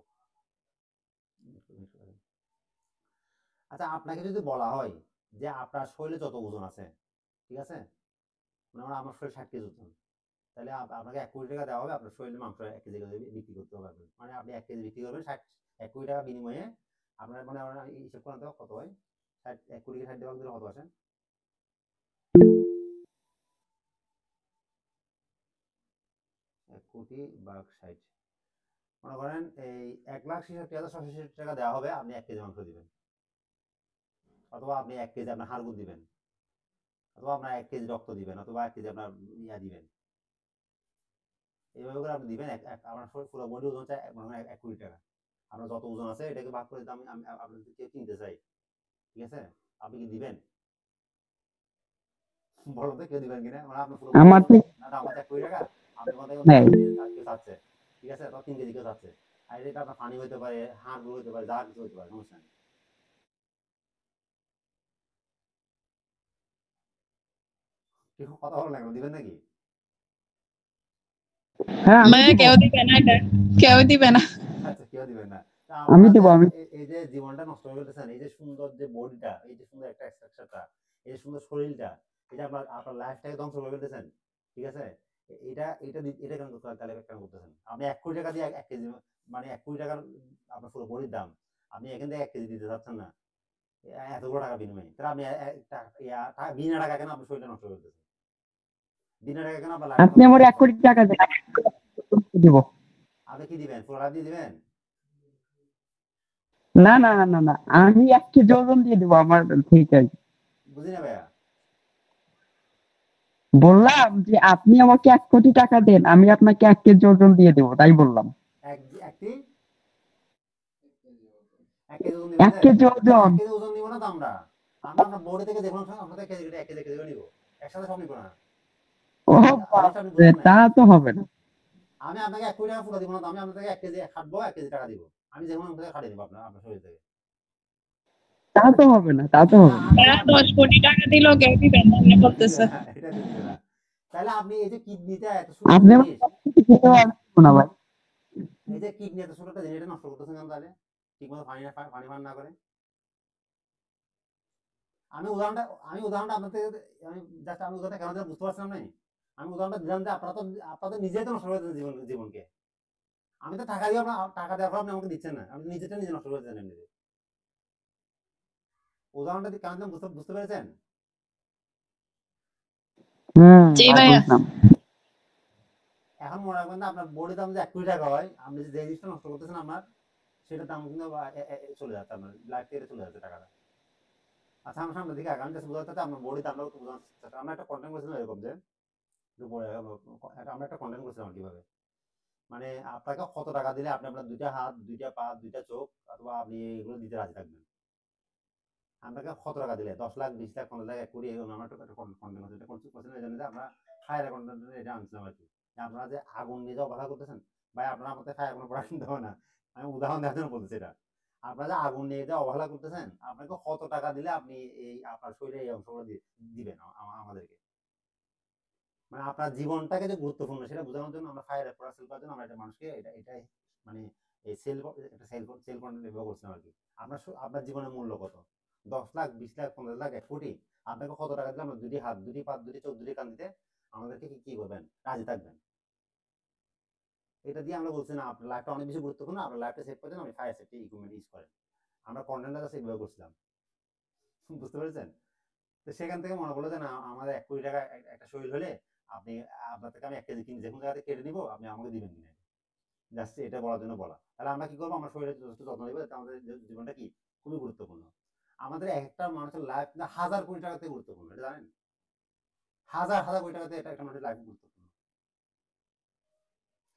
আচ্ছা, আপনাকে যদি বলা হয় যে আপনার শরীরে যত ওজন আছে, ঠিক আছে, মানে আমার শরীরে 60 কেজি ওজন, তাহলে আপনাকে 1 কোটি টাকা দেওয়া হবে, আপনার শরীরের মাংস 1 কেজি করে বিক্রি করতে হবে। মানে আপনি 1 কেজি বিক্রি করবেন 1 কোটি টাকা বিনিময়ে। আপনার মানে হিসাব করেন তো কত হয়, 1 কোটি 60 ভাগ দিলে কত আসে? 1 কোটি ভাগ 60, মনে করেন এই 1,66,766 টাকা দেওয়া হবে, আপনি 1 কেজি মাংস দিবেন, অথবা আপনি 1 কেজি আপনার হাড় দিবেন, অথবা আপনার 1 কেজি রক্ত দিবেন, অথবা 1 কেজি আপনার ইয়া দিবেন। এইভাবে করে আপনি দিবেন। আপনার পুরো বডি ওজন চাই 1 কোটি টাকা। আপনার যত ওজন আছে এটাকে ভাগ করে আমি আপনাদের কেউ কিনতে চাই, ঠিক আছে, আপনি কি দিবেন? বলো তো কেউ দিবেন কিনা? মানে আপনার পুরো আমার দাম আছে 1 কোটি টাকা, আপনি কথা কেউ চাচ্ছে, ঠিক আছে, তো 3 কেজি কেউ চাচ্ছে। আর এটা আপনার পানি হইতে পারে, হাড় হইতে পারে, যা কিছু হইতে পারে, সমস্যা নেই। কেউ কথা বলো না, দিবেন নাকি? হ্যাঁ কেউ দিবে না, এটা কেউ দিবে না। আচ্ছা, কেউ দিবেন না। আমি দেবো। এই যে জীবনটা নষ্ট করে ফেলতেছেন, এই যে সুন্দর যে বডিটা, এই যে সুন্দর একটা স্ট্রাকচারটা, এই যে সুন্দর শরীরটা, এই যে আপনার লাইফটাকে ধ্বংস করে ফেলতেছেন, ঠিক আছে। এটা কেন তাহলে কেন করতেছেন? আপনি 1 কোটি টাকা দিয়ে 1 কেজি, মানে 1 কোটি টাকার আপনার পুরো বডির দাম, আপনি এখান থেকে 1 কেজি দিতে চাচ্ছেন না, এতগুলো টাকা বিনিময়ে, তাহলে আপনি বিনা টাকা কেন আপনার শরীরটা নষ্ট করে ফেলতেছেন? দিনের টাকা কেন আবার আপনি আমার 1 কোটি টাকা দেন, আমি দিব। আপনি কি দিবেন? পুরো লাইফ দিয়ে দিবেন? না না না না না, আমি 1 কেজি ওজন দিয়ে দিব আমার থেকে। বুঝি না ভাইয়া। বললাম যে আপনি আমাকে 1 কোটি টাকা দেন, আমি আপনাকে 1 কেজি ওজন দিয়ে দেব, তাই বললাম। একটি 1 কেজি ওজন 1 কেজি ওজন। 1 কেজি ওজন নিব না তো আমরা আপনার বডি থেকে দেখুন আপনাদের কেজি 1 কেজি করে নিব, একসাথে সব নিব না। ও বাপরে, তা তো হবে না। আমি আপনাকে 1 কোটি টাকা পুরো দিব না, আমি আপনাকে 1 কেজি খাটবো, 1 কেজি টাকা দিব, আমি যেমন আপনাকে খাটিয়ে দেব আপনার শরীর থেকে। তা তো হবে না, তা তো হবে না। 10 কোটি টাকা দিল কেউ দিবেন না আপনি বলতেছে। এটা দিতে না। তাহলে আপনি এই যে কিডনিটা এত আপনি সুন্দর আমার জিনিস, খেতে পারবেন না ভাই। এই যে কিডনি এত ছোট একটা জিনিস, এটা নষ্ট করতেছেন কেন তাহলে? ঠিকমতো পানি পান না করে। আমি উদাহরণটা আপনাদের, আমি জাস্ট আমি উদাহরণটা কেন দিলাম বুঝতে পারছিলাম না। আমি উদাহরণটা দিলাম যে আপনাদের নিজেই তো নষ্ট করে দিচ্ছেন জীবনকে। আমি তো টাকা দিয়ে টাকা দেওয়ার পর আপনি আমাকে দিচ্ছেন না, আপনি নিজেরটা নিজে নষ্ট করে দিচ্ছেন এমনিতে। উদাহরণটা দিয়ে কেন দিলাম বুঝতে পেরেছেন? জি ভাইয়া। বুঝলাম। এখন মনে রাখবেন না, আপনার বডি দাম যে 1 কোটি টাকা হয়, আপনি যে জিনিসটা নষ্ট করতেছেন আপনার, সেটার দাম কিন্তু চলে যাচ্ছে, আপনার লাইফ থেকে চলে যাচ্ছে টাকাটা। আচ্ছা, আমার সামনে দিকে আগাম জাস্ট বোঝাতে আপনার বডি দামটা একটু বোঝানোর চেষ্টা করি। আমরা একটা কন্টেন্ট করেছিলাম এরকম যে আমরা একটা কন্টেন্ট করেছিলাম কিভাবে, মানে আপনাকে কত টাকা দিলে আপনি আপনার 2টা হাত, 2টা পা, 2টা চোখ অথবা আপনি এগুলো দিতে রাজি থাকবেন। আপনাকে কত টাকা দিলে 10 লাখ, 20 লাখ, 50 লাখ, 1 কোটি, এরকম আমরা একটা কন্টেন্ট করছিলাম। এই জন্য যে আমরা ফায়ার কন্টেন্ট এটা আনছিলাম আর কি। আপনারা যে আগুন নিয়ে যাওয়া কথা করতেছেন ভাই, আপনারা আমাদের ফায়ার কোনো প্রোডাক্ট দেবো না, আমি উদাহরণ দেওয়ার জন্য বলতেছি এটা। আপনারা যে আগুন নিয়ে যাওয়া অবহেলা করতেছেন, আপনাকে কত টাকা দিলে আপনি এই আপনার শরীরে এই অংশগুলো দিবেন আমাদেরকে, মানে আপনার জীবনটাকে যে গুরুত্বপূর্ণ সেটা বোঝানোর জন্য আমরা ফায়ার প্রোডাক্ট সেল করার জন্য আমরা একটা মানুষকে এটা মানে এই একটা সেল কন্টেন্ট এভাবে করছিলাম আর কি। আপনার জীবনের মূল্য কত? 10 লাখ, 20 লাখ, 50 লাখ, 1 কোটি, আপনাকে কত টাকা দিলে আমরা 2টি হাত, 2টি পা, 2টি চোখ, 2টি কান দিতে আমাদেরকে কি করবেন? রাজি থাকবেন। এটা দিয়ে আমরা বলছি না আপনার লাইফটা অনেক বেশি গুরুত্বপূর্ণ, আপনার লাইফটা সেভ করার জন্য আপনি ফায়ার সেফটি ইকুইপমেন্ট ইউজ করেন। আমরা কন্টেন্টটা জাস্ট এইভাবে করছিলাম, বুঝতে পেরেছেন? তো সেখান থেকে মনে করলো যে না, আমাদের 1 কোটি টাকা একটা শরীর হলে আপনি, আপনার থেকে আমি 1 কেজি কিনে যে কোনো জায়গাতে কেটে নিবো, আপনি আমাকে দিবেন কিনা, জাস্ট এটা বলার জন্য বলা। তাহলে আমরা কি করবো? আমার শরীরের যথেষ্ট যত্ন নেবো, যাতে আমাদের জীবনটা কি খুবই গুরুত্বপূর্ণ। আমাদের একটা মানুষের লাইফ না 1000 কোটি টাকা থেকে গুরুত্বপূর্ণ, এটা জানেন? হাজার হাজার কোটি টাকাতে এটা একটা মানুষের লাইফ গুরুত্বপূর্ণ।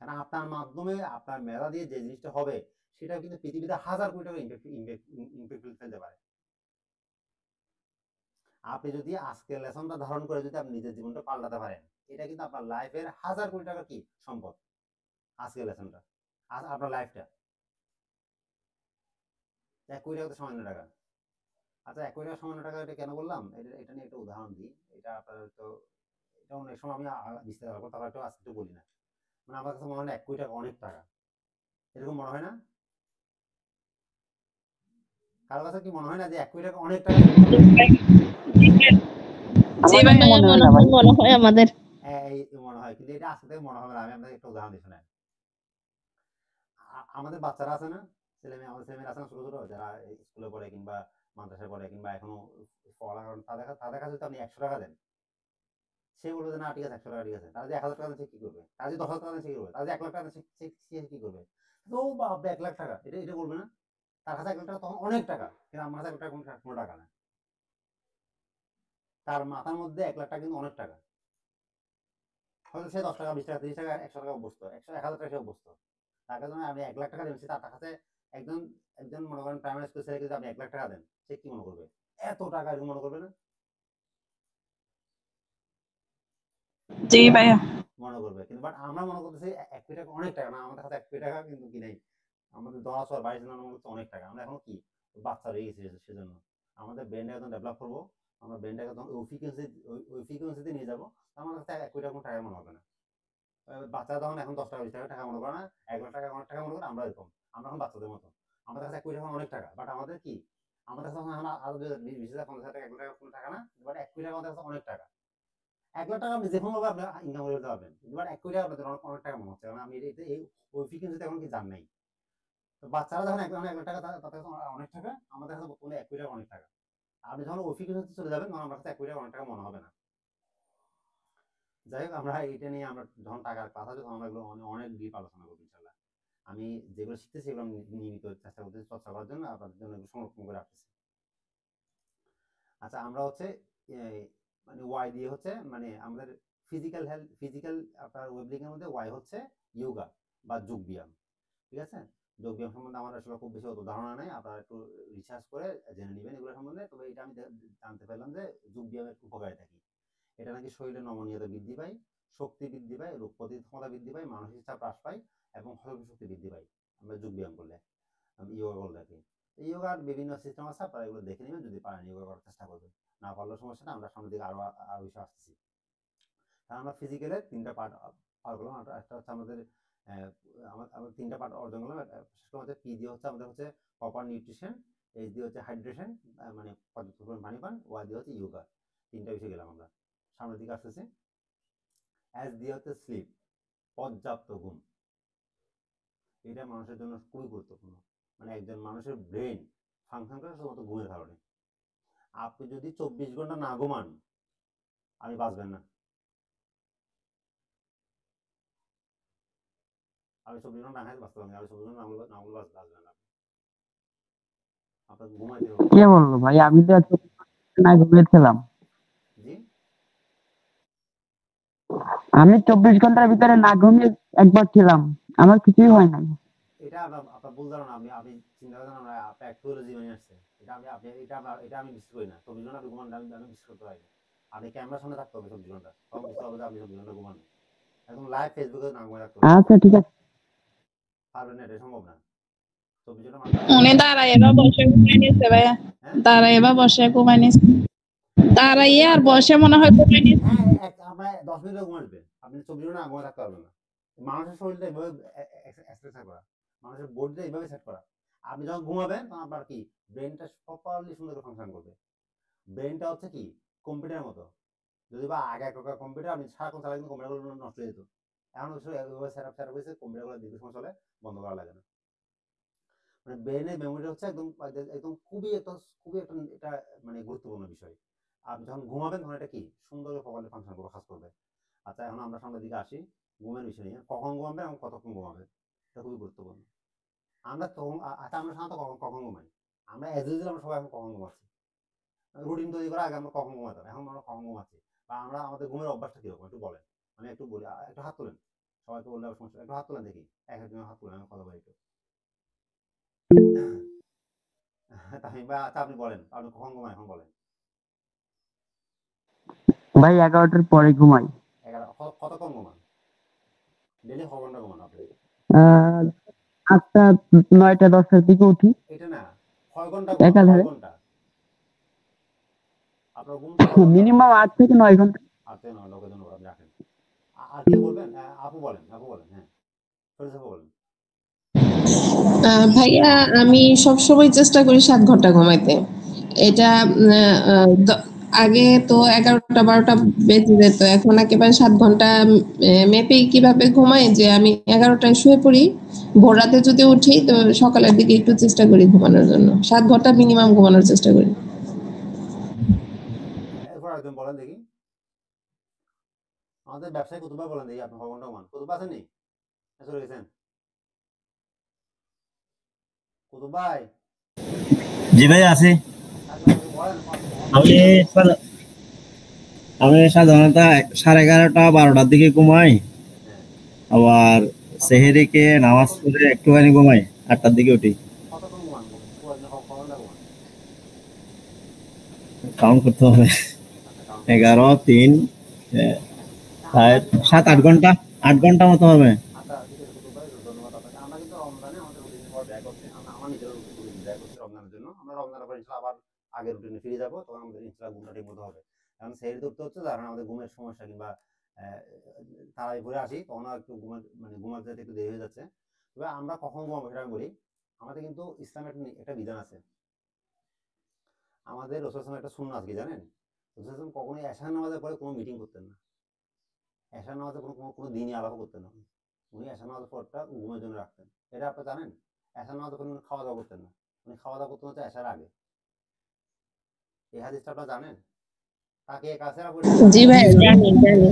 কারণ আপনার মাধ্যমে আপনার মেধা দিয়ে যে জিনিসটা হবে, সেটা কিন্তু পৃথিবীতে 1000 কোটি টাকা ইম্প্যাক্ট ফেলতে পারে। আপনি যদি আজকের লেসনটা ধারণ করে যদি আপনি নিজের জীবনটা পাল্টাতে পারেন, এটা কিন্তু আপনার লাইফের 1000 কোটি টাকা কি সম্পদ। আজকের লেসনটা, আপনার লাইফটা 1 কোটি টাকা তো সামান্য টাকা। আচ্ছা, 1 কোটি টাকা সামান্য টাকা, এটা কেন বললাম? এটা নিয়ে একটা উদাহরণ দিই। এটা আপনার তো এটা অনেক সময় আমি বিস্তারিত করবো, তারপর একটু আজকে একটু বলি না। মানে আমার কাছে মনে হয় 1 কোটি টাকা অনেক টাকা, এরকম মনে হয় না? কারো কাছে কি মনে হয় না যে 1 কোটি টাকা অনেক টাকা? জি ভাইয়া, মনে হয় আমাদের। এই মনে হয়, কিন্তু এটা আজকে থেকে মনে হবে না। আমি আপনাকে একটা উদাহরণ দিই, শুনেন। আমাদের বাচ্চারা আছে না, আমাদের ছেলেমেয়েরা আছে না, ছোট ছোট, যারা স্কুলে পড়ে কিংবা মাদ্রাসায় পড়ে কিংবা এখনো পড়ালেখা, তাদের কাছে যদি আপনি 100 টাকা দেন, সে বলবে যে না ঠিক আছে 100 টাকা ঠিক আছে। তারা যে 1000 টাকা দেন সে কি করবে? তারা যে 10,000 টাকা দেন সে কি করবে? তারা যে 1 লাখ টাকা দেন সে কি করবে? তো বাপ, 1 লাখ টাকা, এটা বলবে না? তার কাছে 1 লাখ টাকা তখন অনেক টাকা, কিন্তু আমার কাছে 1 লাখ টাকা কোনো টাকা না। তার মাথার মধ্যে 1 লাখ টাকা কিন্তু অনেক টাকা। হয়তো সে 10 টাকা, 20 টাকা, 30 টাকা, 100 টাকা অভ্যস্ত, 100, 1000 টাকা সে অভ্যস্ত। তার কাছে আমি 1 লাখ টাকা দিচ্ছি, তার কাছে একজন একজন মনে করেন প্রাইমারি স্কুল ছেলেকে যদি আপনি 1 লাখ টাকা দেন, সে কি মনে করবে? এত টাকা, এরকম মনে করবে না? জি ভাইয়া। মনে করবে। কিন্তু বাট আমরা মনে করতেছি 1 কোটি টাকা অনেক টাকা না, আমাদের কাছে 1 কোটি টাকা কিন্তু কি নাই, আমাদের 10 আর 22 জনের মধ্যে অনেক টাকা। আমরা এখন কি বাচ্চা রয়ে গেছি, সেজন্য আমাদের ব্রেনটা একদম ডেভেলপ করবো, আমরা ব্রেনটাকে একদম ওই ফ্রিকোয়েন্সিতে নিয়ে যাবো। আমার কাছে 1 কোটি টাকা কোনো টাকা মনে হবে না। বাচ্চারা তখন এখন 10 টাকা 20 টাকা মনে করে না, 1 লাখ টাকা অনেক টাকা মনে করে। আমরা এরকম, আমরা এখন বাচ্চাদের মতো, আমাদের কাছে 1 কোটি টাকা অনেক টাকা। বাট আমাদের কি, আমাদের কাছে এখন আরো 20,000, 50,000 টাকা, 1 লাখ টাকা কোনো টাকা না। বাট 1 কোটি টাকা আমাদের কাছে অনেক টাকা। 1 লাখ টাকা আপনি যে কোনোভাবে আপনি ইনকাম করে দিতে পারবেন, বাট 1 কোটি টাকা আপনাদের অনেক টাকা মনে হচ্ছে, কারণ আপনি এই ওই ফ্রিকোয়েন্সিতে এখন কি জান নাই। তো বাচ্চারা যখন 1 লাখ টাকা, তাদের কাছে অনেক টাকা, আমাদের কাছে বর্তমানে 1 কোটি টাকা অনেক টাকা। আপনি যখন ওই ফ্রিকোয়েন্সিতে চলে যাবেন, তখন আমার কাছে 1 কোটি টাকা অনেক টাকা মনে হবে না। যাই হোক, আমরা এটা নিয়ে আমরা যখন টাকার কথা হবে তখন আমরা এগুলো অনেক ডিপ আলোচনা করবো ইনশাল্লাহ। আমি যেগুলো শিখতেছি এগুলো আমি নিয়মিত চেষ্টা করতেছি চর্চা করার জন্য, আপনাদের জন্য এগুলো সংরক্ষণ করে রাখতেছি। আচ্ছা, আমরা হচ্ছে মানে ওয়াই দিয়ে হচ্ছে মানে আমাদের ফিজিক্যাল হেলথ, ফিজিক্যাল আপনার ওয়েবলিং এর মধ্যে ওয়াই হচ্ছে ইয়োগা বা যোগ ব্যায়াম। ঠিক আছে, যোগ ব্যায়াম সম্বন্ধে আমার আসলে খুব বেশি অত ধারণা নেই, আপনারা একটু রিসার্চ করে জেনে নেবেন এগুলো সম্বন্ধে। তবে এটা আমি জানতে পারলাম যে যোগ ব্যায়ামের উপকারিতা কি। এটা নাকি শরীরে নমনীয়তা বৃদ্ধি পায়, শক্তি বৃদ্ধি পায়, রোগ প্রতিরোধ ক্ষমতা বৃদ্ধি পায়, মানসিক চাপ হ্রাস পায় এবং হজম শক্তি বৃদ্ধি পায় আমরা যোগ ব্যায়াম করলে, ইয়োগা করলে আর কি। ইয়োগার বিভিন্ন সিস্টেম আছে, আপনারা এগুলো দেখে নেবেন, যদি পারেন ইয়োগা করার চেষ্টা করবেন, না পারলেও সমস্যা না, আমরা সামনের দিকে আরো আরো বেশি আসতেছি। কারণ আমরা ফিজিক্যালের 3টা পার্ট পার করলাম, একটা হচ্ছে আমাদের আমরা 3টা পার্ট অর্জন করলাম। বিশেষ করে আমাদের পি দিয়ে হচ্ছে আমাদের হচ্ছে প্রপার নিউট্রিশন, এইচ দিয়ে হচ্ছে হাইড্রেশন মানে পর্যাপ্ত পরিমাণ পানি পান, ওয়াই দিয়ে হচ্ছে ইয়োগা। 3টা বিষয় গেলাম আমরা, সামনের দিকে আসতেছি। এস দিয়ে হচ্ছে স্লিপ, পর্যাপ্ত ঘুম। এটা মানুষের জন্য খুবই গুরুত্বপূর্ণ, মানে একজন মানুষের ব্রেন ফাংশন করে শুধুমাত্র ঘুমের কারণে। আপনি যদি 24 ঘন্টা না ঘুমান, আপনি বাঁচবেন না। আমি 24 ঘন্টা না খাইলে বাঁচতে পারবেন না, আমি 24 ঘন্টা না ঘুমলে বাঁচবেন না। আপনাকে ঘুমাইতে হবে। কে বললো ভাই? আমি তো আজকে না ঘুমিয়েছিলাম। জি, আমি 24 ঘন্টার ভিতরে না ঘুমিয়ে একবার ছিলাম, আমার কিছুই হয় নাই। এটা আপনার ভুল ধারণা। আপনি চিন্তা করেন আমরা আপনার একটু হলে জীবনে আসছে, এটা আপনি এটা আমি বিশ্বাস করি না। 24 ঘন্টা আপনি ঘুমান, আমি বিশ্বাস করতে পারি না। আপনি ক্যামেরার সামনে থাকতে হবে 24 ঘন্টা, তখন বুঝতে হবে যে আপনি 24 ঘন্টা ঘুমান। একদম লাইভ ফেসবুকে না ঘুমায় থাকতে হবে, আচ্ছা ঠিক আছে। পারবেন না, এটা সম্ভব না। 24 ঘন্টা উনি দাঁড়ায় বা বসে ঘুমাই নিচ্ছে ভাইয়া, দাঁড়ায় বা বসে ঘুমাই নিচ্ছে, দাঁড়াইয়ে আর বসে মনে হয় ঘুমাই নিচ্ছে। হ্যাঁ, আমরা 10 মিনিটও ঘুমাবে, আপনি 24 ঘন্টা ঘুমায় থাকতে পারবেন না। মানুষের শরীরটা এভাবে এক্সারসাইজ করা, মানুষের বডিটা এইভাবে সেট করা। আপনি যখন ঘুমাবেন তখন আপনার কি ব্রেনটা প্রপারলি সুন্দর করে ফাংশন করবে। ব্রেনটা হচ্ছে কি কম্পিউটারের মতো, যদি বা আগে একটা কম্পিউটার আপনি সারাক্ষণ চালালে কিন্তু কম্পিউটারগুলো নষ্ট হয়ে যেত। এখন এভাবে সেট আপ হয়েছে, কম্পিউটারগুলো দীর্ঘ সময় চলে, বন্ধ করা লাগে না। মানে ব্রেনের মেমোরি হচ্ছে একদম একদম খুবই একটা এটা মানে গুরুত্বপূর্ণ বিষয়। আপনি যখন ঘুমাবেন তখন এটা কি সুন্দর প্রপারলি ফাংশন করবে, কাজ করবে। আচ্ছা, এখন আমরা সামনের দিকে আসি ঘুমের বিষয় নিয়ে। কখন ঘুমাবে এবং কতক্ষণ ঘুমাবে, এটা খুবই গুরুত্বপূর্ণ। আমরা তখন আচ্ছা, আমরা সাধারণত কখন কখন ঘুমাই? আমরা এজ ইউজুয়াল আমরা সবাই এখন কখন ঘুমাচ্ছি, রুটিন তৈরি করা আগে আমরা কখন ঘুমাতাম, এখন আমরা কখন ঘুমাচ্ছি, বা আমরা আমাদের ঘুমের অভ্যাসটা কিরকম একটু বলেন। আমি একটু বলি, একটু হাত তোলেন, সবাইকে বললে আবার সমস্যা, একটু হাত তোলেন দেখি, এক একজনের হাত তোলেন, আমি কথা বলি একটু। তামিম ভাই, আচ্ছা আপনি বলেন, আপনি কখন ঘুমান এখন বলেন। ভাই 11টার পরে ঘুমাই। 11 কতক্ষণ ঘুমান? ডেলি ক ঘন্টা ঘুমান আপনি? 8টা 9টা 10টার দিকে উঠি। এটা না, কয় ঘন্টা ঘুমান? কয় একাধারে ঘন্টা আপনার ঘুমটা কয় ঘন্টা? মিনিমাম 8 থেকে 9 ঘন্টা। আচ্ছা, 9 লোকের জন্য আপনি রাখেন। আর কে বলবেন? আপু বলেন, আপু বলেন। হ্যাঁ, আপু বলেন। ভাইয়া আমি সবসময় চেষ্টা করি 7 ঘন্টা ঘুমাইতে। এটা আগে তো 11টা 12টা বেজে যেত, এখন একেবারে 7 ঘন্টা মেপে কিভাবে ঘুমাই যে আমি 11টায় শুয়ে পড়ি, ভোর রাতে যদি উঠি তো সকালের দিকে একটু চেষ্টা করি ঘুমানোর জন্য, 7 ঘন্টা মিনিমাম ঘুমানোর চেষ্টা করি। এরপর একজন বলেন দেখি, আমাদের ব্যবসায় কুতুবা বলেন দেখি, আপনি ক ঘন্টা ঘুমান? কুতুবা আছেন? চলে গেছেন কুতুব ভাই? জি ভাই আছি। বলেন আমি আমি সাধারণত 11:30 12টার দিকে ঘুমাই, হ্যাঁ, আবার সেহেরিকে নামাজ পড়ে একটুখানি ঘুমাই, 8টার দিকে উঠি। কতক্ষণ ঘুমান? ক ঘন্টা ঘুমান? কাউন্ট করতে হবে। আচ্ছা, কাউন্ট 11 3 আমরা 7 8 ঘন্টা, 8 ঘন্টা মতো হবে। আচ্ছা ঠিক আছে কুতুব ভাই, ধন্যবাদ আপনাকে। আমরা কিন্তু রমজানে আমাদের রুটিনের পর ব্যাক হচ্ছে, আমার নিজের রুটিন ব্যাক হচ্ছে রমজানের জন্য। আমরা রমজানের পর ইনশাআল্লাহ আবার আগের রুটিনে ফিরে যাবো, তখন আমাদের ইনশাআল্লাহ ঘুমটা ঠিক মতো হবে। কারণ সেহরি ধরতে হচ্ছে, যার কারণে আমাদের ঘুমের সমস্যা কিংবা তাড়াতাড়ি পরে আসি, তখন একটু ঘুমাতে যেতে একটু দেরি হয়ে যাচ্ছে। তবে আমরা কখন ঘুমাবো সেটা আমি বলি। আমাদের কিন্তু ইসলামের একটা বিধান আছে। আমাদের রাসূল সাল্লাল্লাহু আলাইহি ওয়াসাল্লাম একটা সুন্নাত কি জানেন? রাসূল সাল্লাল্লাহু আলাইহি ওয়াসাল্লাম কখনোই এশার নামাজের পরে কোনো মিটিং করতেন না, এশার নামাজের কোনো দিনই আলাপ করতেন না। উনি এশার নামাজের পরটা ঘুমের জন্য রাখতেন। এটা আপনি জানেন? এশার নামাজের পরে উনি খাওয়া দাওয়া করতেন না, উনি খাওয়া দাওয়া করতেন হচ্ছে এশার আগে। এই হাদিসটা আপনারা জানেন? তাকে কাছে জি ভাই জানি জানি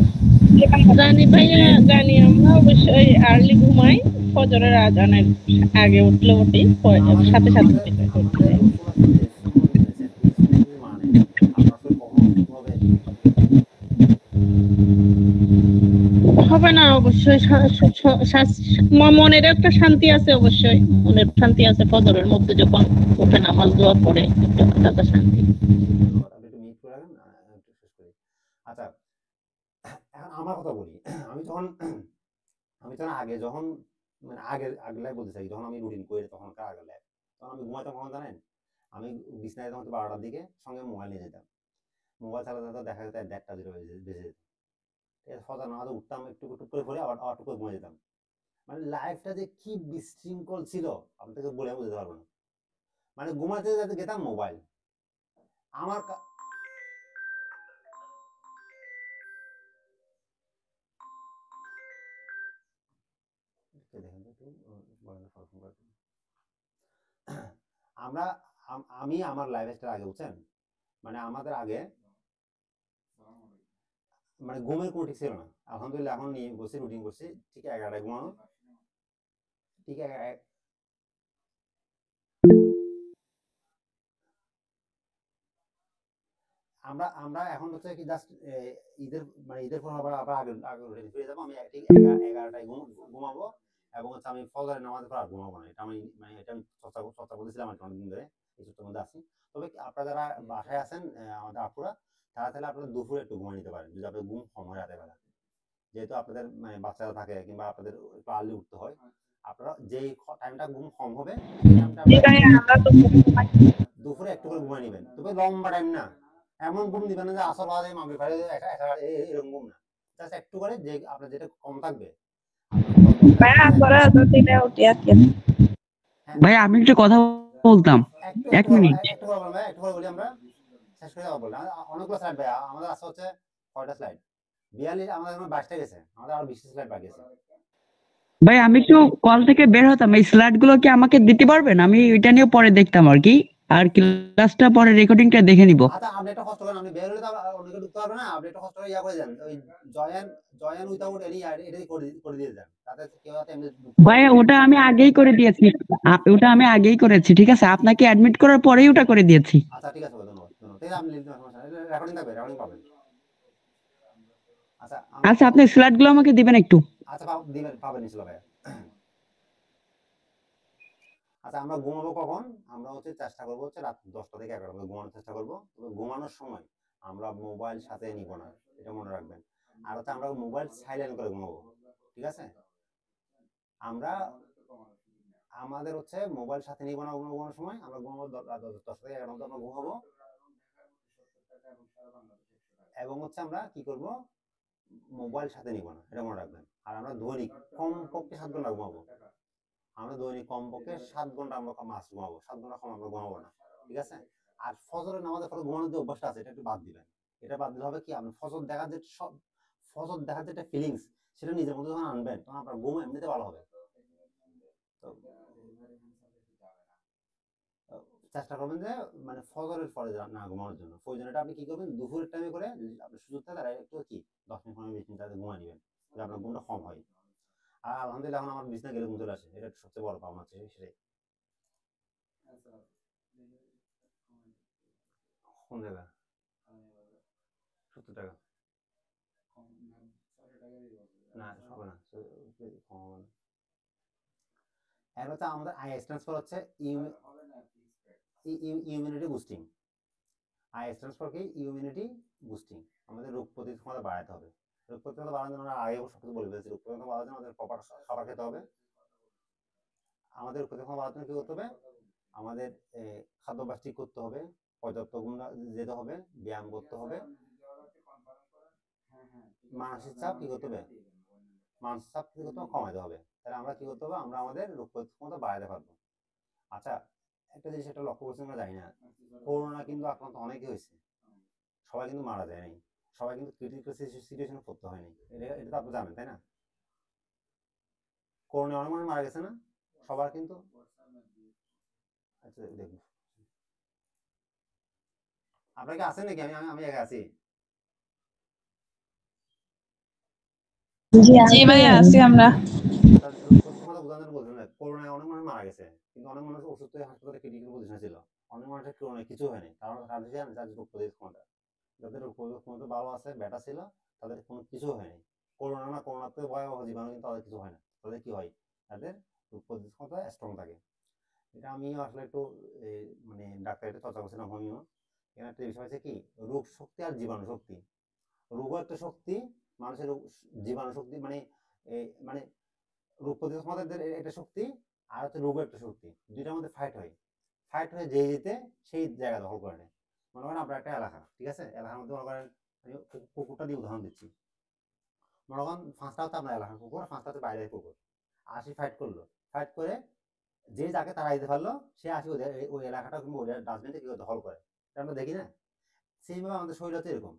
জানি ভাইয়া, জানি। আমরা অবশ্যই আর্লি ঘুমাই, ফজরের আজানের আগে উঠলে উঠি, সাথে সাথে উঠি। আমাদের রসুল আসলে যে সুন্নত এনেছেন এই সুন্নত যদি মানেন আপনার আসলে কখনো অসুখ হবে? হবে না অবশ্যই। মনের একটা শান্তি আছে, অবশ্যই মনের শান্তি আছে ফজরের মধ্যে যখন উঠে নামাজ দোয়া পড়ে, একটা আলাদা শান্তি। ধন্যবাদ। আপনি একটু মিউট করে রাখেন, একটু শেষ করি। আচ্ছা, এখন আমার কথা বলি। আমি যখন আগে যখন মানে আগের লাইফ বলতে চাই, যখন আমি রুটিন করি তখনকার আগের লাইফ, তখন আমি ঘুমাইতাম কখন জানেন? আমি বিছনায় যখন 12টার দিকে সঙ্গে মোবাইল নিয়ে যেতাম। মোবাইল চালাতে দেখা যেত 1:30 বেজে যেত। ঠিক আছে, ফজর নামাজে উঠতাম, একটু টুক করে পড়ে আবার টুক করে ঘুমিয়ে যেতাম। মানে লাইফটা যে কি বিশৃঙ্খল ছিল আপনাকে বলে বুঝতে পারবো না। মানে ঘুমাতে যেতে গেতাম মোবাইল আমার আমরা আমি আমার লাইফস্টাইল আগে বুঝছেন, মানে আমাদের আগে মানে ঘুমের কোনো ঠিক ছিল না। আলহামদুলিল্লাহ এখন নিয়ে বসে রুটিন করছি, ঠিক 11টায় ঘুমানো, ঠিক আমরা আমরা এখন হচ্ছে কি জাস্ট ঈদের পর আবার আবার আগে আগে রুটিন ফিরে যাবো। আমি ঠিক 11টায় ঘুমাবো এবং হচ্ছে আমি ফজরের নামাজের পর আর ঘুমাবো না। এটা আমি এটা আমি চর্চা করতেছিলাম আর অনেকদিন ধরে, এই চর্চার মধ্যে আছি। তবে আপনারা যারা বাসায় আছেন আমাদের আপুরা, তারা তাহলে আপনারা দুপুরে একটু ঘুমিয়ে নিতে পারেন যদি আপনাদের ঘুম কম হয় রাতের বেলা। যেহেতু আপনাদের মানে বাচ্চারা থাকে কিংবা আপনাদের একটু আর্লি উঠতে হয়, আপনারা যেই টাইমটা ঘুম কম হবে সেই টাইমটা দুপুরে একটু করে ঘুমিয়ে নেবেন। তবে লম্বা টাইম না, এমন ঘুম দিবেন না যে আসর বাজে মাগরিব বাজে এরকম ঘুম না, জাস্ট একটু করে যে আপনার যেটা কম থাকবে। ভাই আমি একটু কথা বলতাম, এক মিনিট। একটু করে বলি আমরা শেষ করে যাবো বললাম। অনেকগুলো স্লাইড ভাই আমাদের আছে হচ্ছে কয়টা স্লাইড? 42, আমাদের এখন 22টা গেছে, আমাদের আরো 20টা স্লাইড বাকি আছে। ভাই আমি একটু কল থেকে বের হতাম, এই স্লাইড গুলো কি আমাকে দিতে পারবেন? আমি এটা নিয়ে পরে দেখতাম আর কি, আর ক্লাসটা পরে রেকর্ডিংটা দেখে নিব। আচ্ছা, আপনি একটা কষ্ট করেন, আপনি বের হলে তো অনেকে ঢুকতে পারবে না, আপনি একটা কষ্ট করে ইয়া করে যান, ওই জয়েন উইথাউট এনি এটাই করে দিয়ে যান, তাতে কেউ যাতে এমনি ভাই ওটা আমি আগেই করে দিয়েছি, ওটা আমি আগেই করেছি, ঠিক আছে? আপনাকে অ্যাডমিট করার পরেই ওটা করে দিয়েছি। আচ্ছা ঠিক আছে, ধন্যবাদ ধন্যবাদ। ঠিক আছে, আপনি লিখতে সমস্যা নাই, রেকর্ডিং থাকবে, রেকর্ডিং পাবেন। আচ্ছা আচ্ছা আপনি স্লাইড গুলো আমাকে দিবেন একটু। আচ্ছা দিবেন, পাবেন ইনশাআল্লাহ ভাই। আচ্ছা, আমরা ঘুমাবো কখন? আমরা হচ্ছে চেষ্টা করবো হচ্ছে রাত 10টা থেকে 11টার মধ্যে ঘুমানোর চেষ্টা করবো। তবে ঘুমানোর সময় আমরা মোবাইল সাথে নিব না, এটা মনে রাখবেন। আর হচ্ছে আমরা মোবাইল সাইলেন্ট করে ঘুমাবো, ঠিক আছে? আমরা আমাদের হচ্ছে মোবাইল সাথে নিব না ঘুমানোর সময়। আমরা ঘুমাবো 10টা থেকে 11টার মধ্যে আমরা ঘুমাবো। এবং হচ্ছে আমরা কি করব, মোবাইল সাথে নিব না, এটা মনে রাখবেন। আর আমরা দৈনিক কমপক্ষে 7 ঘন্টা ঘুমাবো। আমরা দৈনিক কমপক্ষে 7 ঘন্টা আমরা মাস ঘুমাবো, 7 ঘন্টা কম আমরা ঘুমাবো না, ঠিক আছে? আর ফজরের নামাজের পরে ঘুমানোর যে অভ্যাসটা আছে এটা একটু বাদ দিবেন। এটা বাদ দিলে হবে কি, আপনি ফজর দেখার যে একটা ফিলিংস, সেটা নিজের মধ্যে যখন আনবেন তখন আপনার ঘুম এমনিতে ভালো হবে। তো চেষ্টা করবেন যে মানে ফজরের পরে না ঘুমানোর জন্য। প্রয়োজন এটা আপনি কি করবেন, দুপুরের টাইমে করে আপনি সুযোগ থাকে তারা একটু কি 10 মিনিট 15 20 মিনিট তাদের ঘুমায় নেবেন, যাতে আপনার ঘুমটা কম হয়। আর আলহামদুলিল্লাহ এখন আমার বিছনা গেলে ঘুম চলে আসে, এটা সবচেয়ে বড় পাওনা আছে সেটাই। কোন জায়গা? 70 টাকা না হবে না, কম হবে না। এর হচ্ছে আমাদের স্ট্যান্ডস ফর হচ্ছে ইমিউনিটি বুস্টিং। স্ট্যান্ডস ফর কি? Immunity boosting. আমাদের রোগ প্রতিরোধ ক্ষমতা বাড়াতে হবে। রোগ প্রতিরোধ বাড়ানোর জন্য আমরা আগে সব কিছু বলে ফেলেছি। রোগ প্রতিরোধ বাড়ানোর জন্য আমাদের প্রপার খাবার খেতে হবে। আমাদের রোগ প্রতিরোধ বাড়ানোর জন্য কি করতে হবে? আমাদের খাদ্যাভ্যাস ঠিক করতে হবে, পর্যাপ্ত ঘুম যেতে হবে, ব্যায়াম করতে হবে। মানসিক চাপ কি করতে হবে? মানসিক চাপ কি করতে হবে? কমাতে হবে। তাহলে আমরা কি করতে হবে? আমরা আমাদের রোগ প্রতিরোধ ক্ষমতা বাড়াতে পারবো। আচ্ছা, একটা জিনিস এটা লক্ষ্য করছেন না জানি না, করোনা কিন্তু আক্রান্ত অনেকে হয়েছে, সবাই কিন্তু মারা যায়নি, সবাই কিন্তু ক্রিটিক্যাল সিচুয়েশনে পড়তে হয়নি। এটা তো আপনি জানেন তাই না? করোনা অনেক মানুষ মারা গেছে না সবার কিন্তু। আচ্ছা দেখুন, আপনার কি আছেন নাকি? আমি একা আছি। জি ভাইয়া আছি আমরা। রোগ প্রতিরোধ ক্ষমতা বোঝানোর বলছেন না, করোনায় অনেক মানুষ মারা গেছে, কিন্তু অনেক মানুষ অসুস্থ হয়ে হাসপাতালে ক্রিটিক্যাল পজিশনে ছিল। অনেক মানুষের করোনায় কিছু হয়নি, কারণ তাদের জানেন যাদের রোগ প্রতিরোধ ক্ষমতা, যাদের রোগ প্রতিরোধ ক্ষমতা ভালো আছে, বেটা ছিল, তাদের কোনো কিছু হয়নি। করোনা না, করোনাতে ভয়াবহ জীবাণু, কিন্তু তাদের কিছু হয় না। তাদের কি হয়, তাদের রোগ প্রতিরোধ ক্ষমতা স্ট্রং থাকে। এটা আমিও আসলে একটু মানে ডাক্তারিতে চর্চা করছিলাম, হোমিও। এখানে একটা বিষয় আছে কি, রোগ শক্তি আর জীবাণু শক্তি। রোগও একটা শক্তি, মানুষের জীবাণু শক্তি, মানে মানে রোগ প্রতিরোধ ক্ষমতার একটা শক্তি, আর হচ্ছে রোগও একটা শক্তি। দুইটার মধ্যে ফাইট হয়, ফাইট হয়ে যে যেতে সেই জায়গা দখল করে নেয়। মনে করেন আপনার একটা এলাকা, ঠিক আছে, এলাকার মধ্যে মনে করেন, আমি কুকুরটা দিয়ে উদাহরণ দিচ্ছি। মনে করেন পাঁচটা হচ্ছে আপনার এলাকার কুকুর, পাঁচটা হচ্ছে বাইরের কুকুর। আসি ফাইট করলো, ফাইট করে যে যাকে তারা দিতে পারলো, সে আসি ওই এলাকাটা কিংবা ওই ডাস্টবিনটা কি দখল করে, এটা আমরা দেখি না? সেইভাবে আমাদের শরীর হচ্ছে এরকম।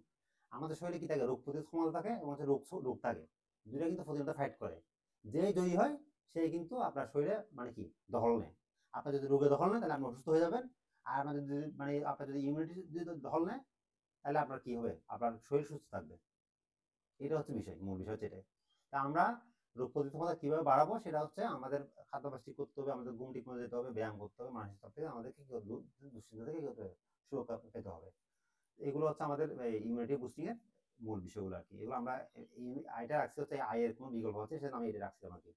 আমাদের শরীরে কি থাকে, রোগ প্রতিরোধ ক্ষমতা থাকে এবং হচ্ছে রোগ থাকে। দুইটা কিন্তু প্রতিনিয়ত ফাইট করে। যেই জয়ী হয় সেই কিন্তু আপনার শরীরে মানে কি দখল নেয়। আপনার যদি রোগে দখল নেয় তাহলে আপনি অসুস্থ হয়ে যাবেন। আর আপনার যদি মানে আপনার যদি ইমিউনিটি যদি দখল নেয়, তাহলে আপনার কি হবে, আপনার শরীর সুস্থ থাকবে। এটা হচ্ছে বিষয়, মূল বিষয় হচ্ছে এটাই। তা আমরা রোগ প্রতিরোধ ক্ষমতা কিভাবে বাড়াবো, সেটা হচ্ছে আমাদের খাদ্যাভ্যাস ঠিক করতে হবে, আমাদের ঘুম ঠিক মতো যেতে হবে, ব্যায়াম করতে হবে, মানসিক চাপ থেকে আমাদেরকে কি দুশ্চিন্তা থেকে কি করতে হবে, সুরক্ষা পেতে হবে। এগুলো হচ্ছে আমাদের ইমিউনিটি বুস্টিং এর মূল বিষয়গুলো আর কি। এগুলো আমরা এটা রাখছি হচ্ছে আয়ের কোনো বিকল্প আছে, সেজন্য আমি এটা রাখছিলাম আর কি।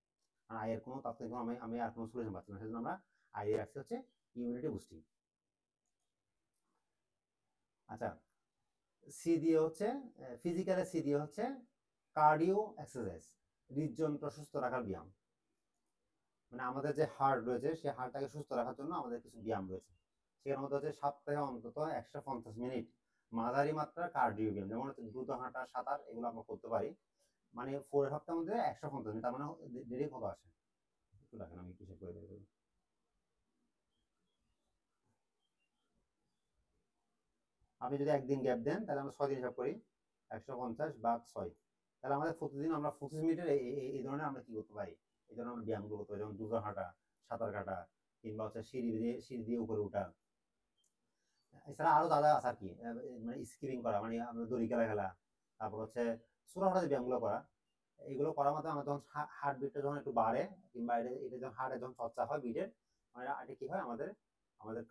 আর আয়ের কোনো তাৎক্ষণিক আমি আর কোনো সলিউশন পাচ্ছি না, সেজন্য আমরা আয়ে রাখছি হচ্ছে ইমিউনিটি বুস্টিং। আচ্ছা, সি দিয়ে হচ্ছে ফিজিক্যালে, সি দিয়ে হচ্ছে কার্ডিও এক্সারসাইজ, হৃদযন্ত্র সুস্থ রাখার ব্যায়াম। মানে আমাদের যে হার্ট রয়েছে, সেই হার্টটাকে সুস্থ রাখার জন্য আমাদের কিছু ব্যায়াম রয়েছে। সেখানে মধ্যে হচ্ছে সপ্তাহে অন্তত 150 মিনিট মাঝারি মাত্রার কার্ডিও ব্যায়াম, যেমন হচ্ছে দ্রুত হাঁটা, সাঁতার, এগুলো আমরা করতে পারি। মানে 4 সপ্তাহের মধ্যে 150 মিনিট, তার মানে দেরি কত আসে, একটু দেখেন আমি কিসে করে দেবো। আপনি যদি একদিন গ্যাপ দেন, তাহলে আমরা 6 দিন হিসাব করি, 150 ভাগ 6, তাহলে আমাদের প্রতিদিন আমরা 25 মিনিটের এই ধরনের আমরা কি করতে পারি, এই ধরনের আমরা ব্যায়ামগুলো করতে পারি, যেমন দ্রুত হাঁটা, সাঁতার কাটা, কিংবা হচ্ছে সিঁড়ি দিয়ে উপরে উঠা। এছাড়া আরো দাদা আছে আর কি, মানে স্কিপিং করা, মানে আমরা দড়ি খেলা, তারপর হচ্ছে ছোটখাটো যে ব্যায়ামগুলো করা। এগুলো করার মাধ্যমে আমরা যখন হার্ট বিটটা যখন একটু বাড়ে, কিংবা এটা যখন হার্টে যখন চর্চা হয় বিটের, মানে এটা কি হয়, আমাদের আমাদের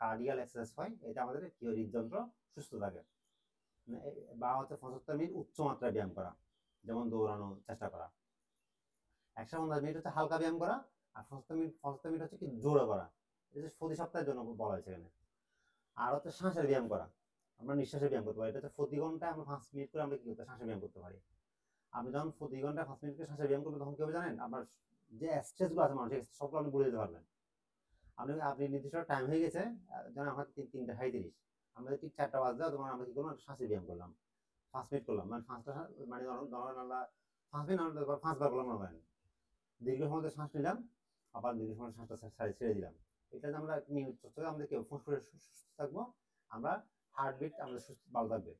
কার্ডিয়াল এক্সারসাইজ হয়। এটা আমাদের কি হয়, হৃদযন্ত্র সুস্থ থাকে। বা হচ্ছে 75 মিনিট উচ্চ মাত্রায় ব্যায়াম করা, যেমন দৌড়ানোর চেষ্টা করা। 150 মিনিট হচ্ছে হালকা ব্যায়াম করা, আর 75 মিনিট হচ্ছে কি জোরে করা। এটা প্রতি সপ্তাহের জন্য বলা হয়েছে এখানে। আর হচ্ছে শ্বাসের ব্যায়াম করা, আমরা নিঃশ্বাসের ব্যায়াম করতে পারি। এটা হচ্ছে প্রতি ঘন্টায় আমরা 5 মিনিট করে আমরা কি করতে শ্বাসের ব্যায়াম করতে পারি। আপনি যখন প্রতি ঘন্টায় 5 মিনিট করে শ্বাসের ব্যায়াম করবেন, তখন কি হবে জানেন, আপনার যে স্ট্রেসগুলো আছে মানুষের, সবগুলো আপনি ভুলে যেতে পারবেন। আপনি নির্দিষ্ট টাইম হয়ে গেছে, যেমন আমার 3:37, আমাদের ঠিক 4টা বাজলে তখন আমরা কি করলাম, শ্বাসের ব্যায়াম করলাম, 5 মিনিট করলাম, মানে 5টা, মানে ধরেন আমরা 5 মিনিট 5বার করলাম মনে করেন। দীর্ঘ সময় শ্বাস নিলাম, আবার দীর্ঘ সময় শ্বাসটা ছেড়ে দিলাম। এটা যে আমরা নিয়মিত করতে আমাদের কেউ ফুসফুসে সুস্থ থাকবো, আমরা হার্টবিট আমাদের সুস্থ ভালো থাকবে।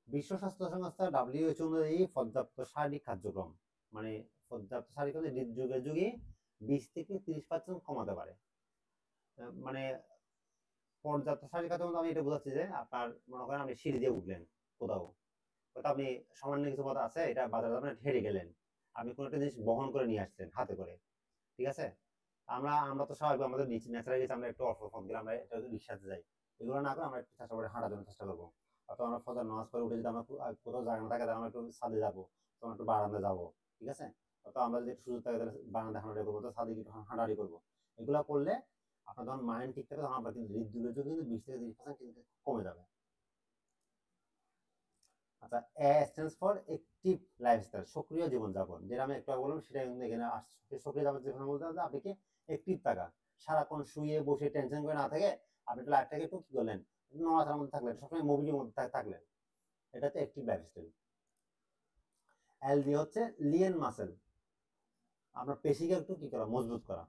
বিশ্ব স্বাস্থ্য সংস্থা WHO অনুযায়ী পর্যাপ্ত শারীরিক কার্যক্রম, মানে পর্যাপ্ত শারীরিক যুগে যুগে 20 থেকে 30% কমাতে পারে। মানে পর্যাপ্ত শারীরিক কার্যক্রম আমি এটা বোঝাচ্ছি যে আপনার মনে করেন আপনি সিঁড়ি দিয়ে উঠলেন কোথাও, আপনি সামান্য কিছু পথ আছে, এটা বাজারে আপনি হেঁটে গেলেন, আপনি কোনো একটা জিনিস বহন করে নিয়ে আসছেন হাতে করে, ঠিক আছে। আমরা তো স্বাভাবিক, আমাদের ন্যাচারালি আমরা একটু অল্প পথ গেলে আমরা এটা রিক্সাতে যাই, এগুলো না করে আমরা একটু চেষ্টা করে হাঁটার জন্য চেষ্টা করবো। অথবা আমরা ফজর নামাজ পড়ে উঠে যদি আমরা কোথাও জায়গা না থাকে, তাহলে আমরা একটু ছাদে যাবো, তখন একটু বারান্দা যাবো, ঠিক আছে। অথবা আমরা যদি সুযোগ থাকে তাহলে বারান্দা হাঁটাহাঁটি করবো, তো ছাদে একটু হাঁটাহাঁটি করবো। এগুলো করলে আপনার যখন মাইন্ড ঠিক থাকে, তখন আপনার কিন্তু হৃদযন্ত্র কিন্তু 20 থেকে 30% কিন্তু কমে যাবে। আচ্ছা, এ স্ট্যান্ডস ফর অ্যাক্টিভ লাইফস্টাইল, সক্রিয় জীবনযাপন, যেটা আমি একটু বললাম, সেটা কিন্তু এখানে আসছে। সক্রিয় জীবন বলতে হবে আপনি কি অ্যাক্টিভ থাকা, সারাক্ষণ শুয়ে বসে টেনশন করে না থাকে, আপনি একটু লাইফটাকে একটু কি করলেন, নড়াচড়ার মধ্যে থাকলেন, সবসময় মুভির মধ্যে থাকলেন, এটা হচ্ছে অ্যাক্টিভ লাইফস্টাইল। এল দিয়ে হচ্ছে লিয়েন মাসেল, আপনার পেশিকে একটু কি করা, মজবুত করা,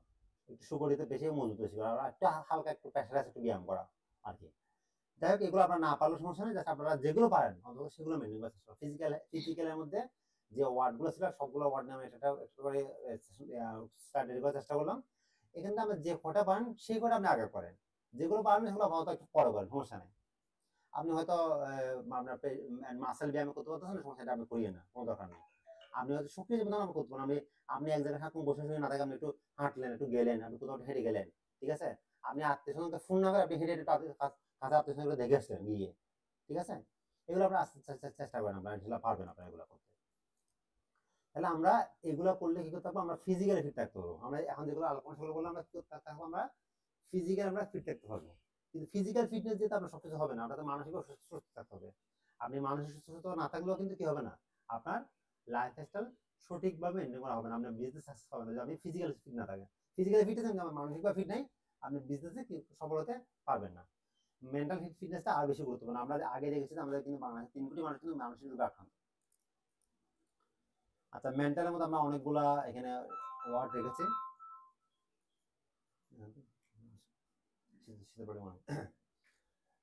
একটু সুগঠিত পেশি মজবুত পেশি করা, আর একটু হালকা একটু প্রেশারাইজ একটু ব্যায়াম করা আর কি। যাই হোক, এগুলো আপনারা না পারলেও সমস্যা নেই, আপনারা যেগুলো পারেন অন্তত সেগুলো মেনটেন করার চেষ্টা করেন। ফিজিক্যালের মধ্যে যে ওয়ার্ডগুলো ছিল, সবগুলো ওয়ার্ড নিয়ে আমি একটু করে স্টাডি করার চেষ্টা করলাম। এখানে আমরা যে কটা পারেন সেই কটা আপনি আগে করেন, যেগুলো পারেন সেগুলো আপাতত একটু পরে করেন, সমস্যা নেই। আপনি হয়তো আপনার মাসেল ব্যায়াম করতে পারতেছেন না, সমস্যা আপনি করিয়ে না, কোনো দরকার নেই। আপনি হয়তো শক্তি জীবন আপনি করতে পারেন, আপনি এক জায়গায় থাকুন, বসে শুনে না থাকে, আপনি একটু হাঁটলেন, একটু গেলেন, আপনি কোথাও হেঁটে গেলেন, ঠিক আছে, আপনি আত্মীয় স্বজনকে ফোন না করে আপনি হেঁটে হেঁটে কাছে আত্মীয় স্বজনকে দেখে আসলেন গিয়ে, ঠিক আছে, এগুলো আপনার চেষ্টা করেন, আপনার এগুলো পারবেন আপনার এগুলো করতে। তাহলে আমরা এগুলো করলে কি করতে পারবো, আমরা ফিজিক্যালি ফিট থাকতে পারবো। আমরা এখন যেগুলো আলোচনা সেগুলো করলে আমরা থাকবো, আমরা ফিজিক্যালি আমরা ফিট থাকতে পারবো। কিন্তু ফিজিক্যাল ফিটনেস দিয়ে তো আপনার সবকিছু হবে না, আপনাকে মানসিক সুস্থ থাকতে হবে। আপনি মানসিক সুস্থ না থাকলেও কিন্তু কি হবে না, আপনার লাইফস্টাইল সঠিকভাবে মেনটেন করা হবে না, আপনার বিজনেস সাকসেস হবে না যদি আপনি ফিজিক্যালি ফিট না থাকেন। ফিজিক্যালি ফিট আছেন, মানসিকভাবে ফিট নাই, আপনি বিজনেসে সফল হতে পারবেন না। মেন্টাল ফিটনেসটা আর বেশি গুরুত্বপূর্ণ। আমরা আগে দেখেছি আমাদের কিন্তু বাংলাদেশে 3 কোটি মানুষ কিন্তু মানসিক রোগে আক্রান্ত। আচ্ছা, মেন্টালের মধ্যে আমরা অনেকগুলা এখানে ওয়ার্ড রেখেছি।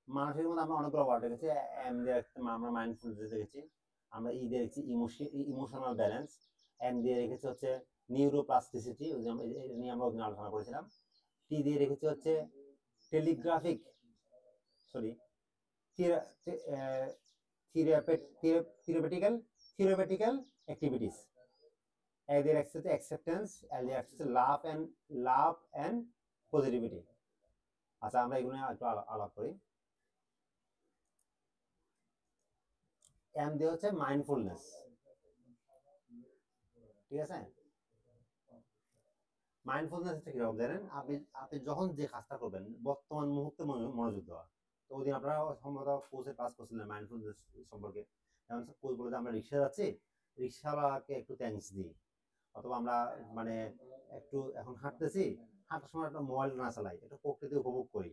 মানসিক মধ্যে আমরা অনেকগুলো ওয়ার্ড রেখেছি। এম দিয়ে আমরা মাইন্ডফুলনেস রেখেছি, আমরা ই দিয়ে রেখেছি ইমোশনাল ব্যালেন্স, এন দিয়ে রেখেছি হচ্ছে নিউরোপ্লাস্টিসিটি, নিয়ে আমরা ওদিন আলোচনা করেছিলাম। টি দিয়ে রেখেছি হচ্ছে থিওরিটিক্যাল অ্যাক্টিভিটিস। এ দিয়ে রেখেছি হচ্ছে অ্যাকসেপ্টেন্স, এল দিয়ে রেখেছি লাভ অ্যান্ড পজিটিভিটি। আচ্ছা, আমরা এগুলো নিয়ে একটু আলাপ করি। এম দিয়ে হচ্ছে মাইন্ডফুলনেস, ঠিক আছে। মাইন্ডফুলনেস হচ্ছে কিরকম জানেন, আপনি যখন যে কাজটা করবেন বর্তমান মুহূর্তে মনোযোগ দেওয়া। তো ওই দিন আপনারা সম্ভবত কোর্সে ক্লাস করছিলেন মাইন্ডফুলনেস সম্পর্কে। যেমন কোর্স বলে যে আমরা রিক্সা যাচ্ছি, রিক্সাওয়ালাকে একটু থ্যাঙ্কস দিই, অথবা আমরা মানে একটু এখন হাঁটতেছি, হাঁটার সময় একটা মোবাইল না চালাই, একটু প্রকৃতি উপভোগ করি,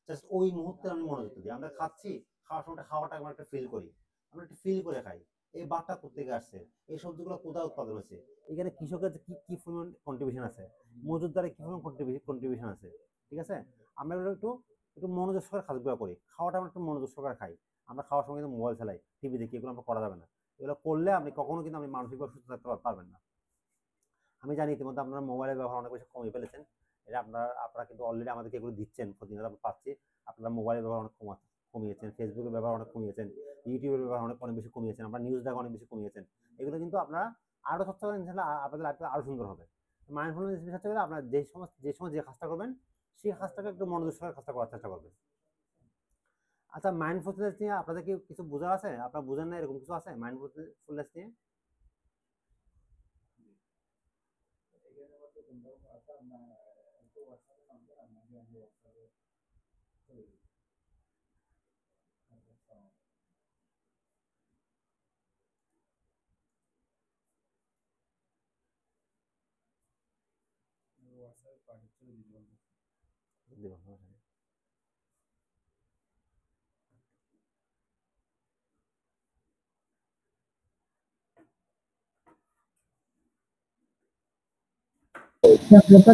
জাস্ট ওই মুহূর্তে আমি মনোযোগ দিই। আমরা খাচ্ছি, খাওয়ার সময় খাওয়াটা আমরা একটা ফিল করি, আমরা একটা ফিল করে খাই। এই বারটা কোথেকে আসছে, এই সবজিগুলো কোথায় উৎপাদন হচ্ছে, এখানে কৃষকের কি পরিমাণ কন্ট্রিবিউশন আছে, মজুরদারের কি পরিমাণ কন্ট্রিবিউশন আছে, ঠিক আছে। আমরা একটু একটু মনোযোগ সহকারে খাদ্যগুলো করি, খাওয়াটা আমরা একটু মনোযোগ সহকারে খাই। আমরা খাওয়ার সময় কিন্তু মোবাইল চালাই, টিভি দেখি, এগুলো আমরা করা যাবে না। এগুলো করলে আপনি কখনো কিন্তু আপনি মানসিকভাবে সুস্থ থাকতে পারবেন না। আমি জানি ইতিমধ্যে আপনারা মোবাইলের ব্যবহার অনেক বেশি কমিয়ে ফেলেছেন, এটা আপনারা কিন্তু অলরেডি আমাদেরকে এগুলো দিচ্ছেন, প্রতিনিয়ত আমরা পাচ্ছি। আপনারা মোবাইলের ব্যবহার অনেক কমিয়েছেন, ফেসবুকের ব্যবহার অনেক কমিয়েছেন, ইউটিউবের ব্যবহার অনেক বেশি কমিয়েছেন, আমরা নিউজ দেখা অনেক বেশি কমিয়েছেন। এগুলো কিন্তু আপনারা আরো চর্চা করেন, ইনশাআল্লাহ আপনাদের লাইফটা আরো সুন্দর হবে। মাইন্ডফুলনেস বিষয় হচ্ছে আপনারা যে সময় যে কাজটা করবেন সেই কাজটাকে একটু মনোযোগ সহকারে কাজটা করার চেষ্টা করবেন। আচ্ছা, মাইন্ডফুলনেস নিয়ে আপনাদের কি কিছু বোঝার আছে? আপনারা বুঝেন না এরকম কিছু আছে মাইন্ডফুলনেস নিয়ে?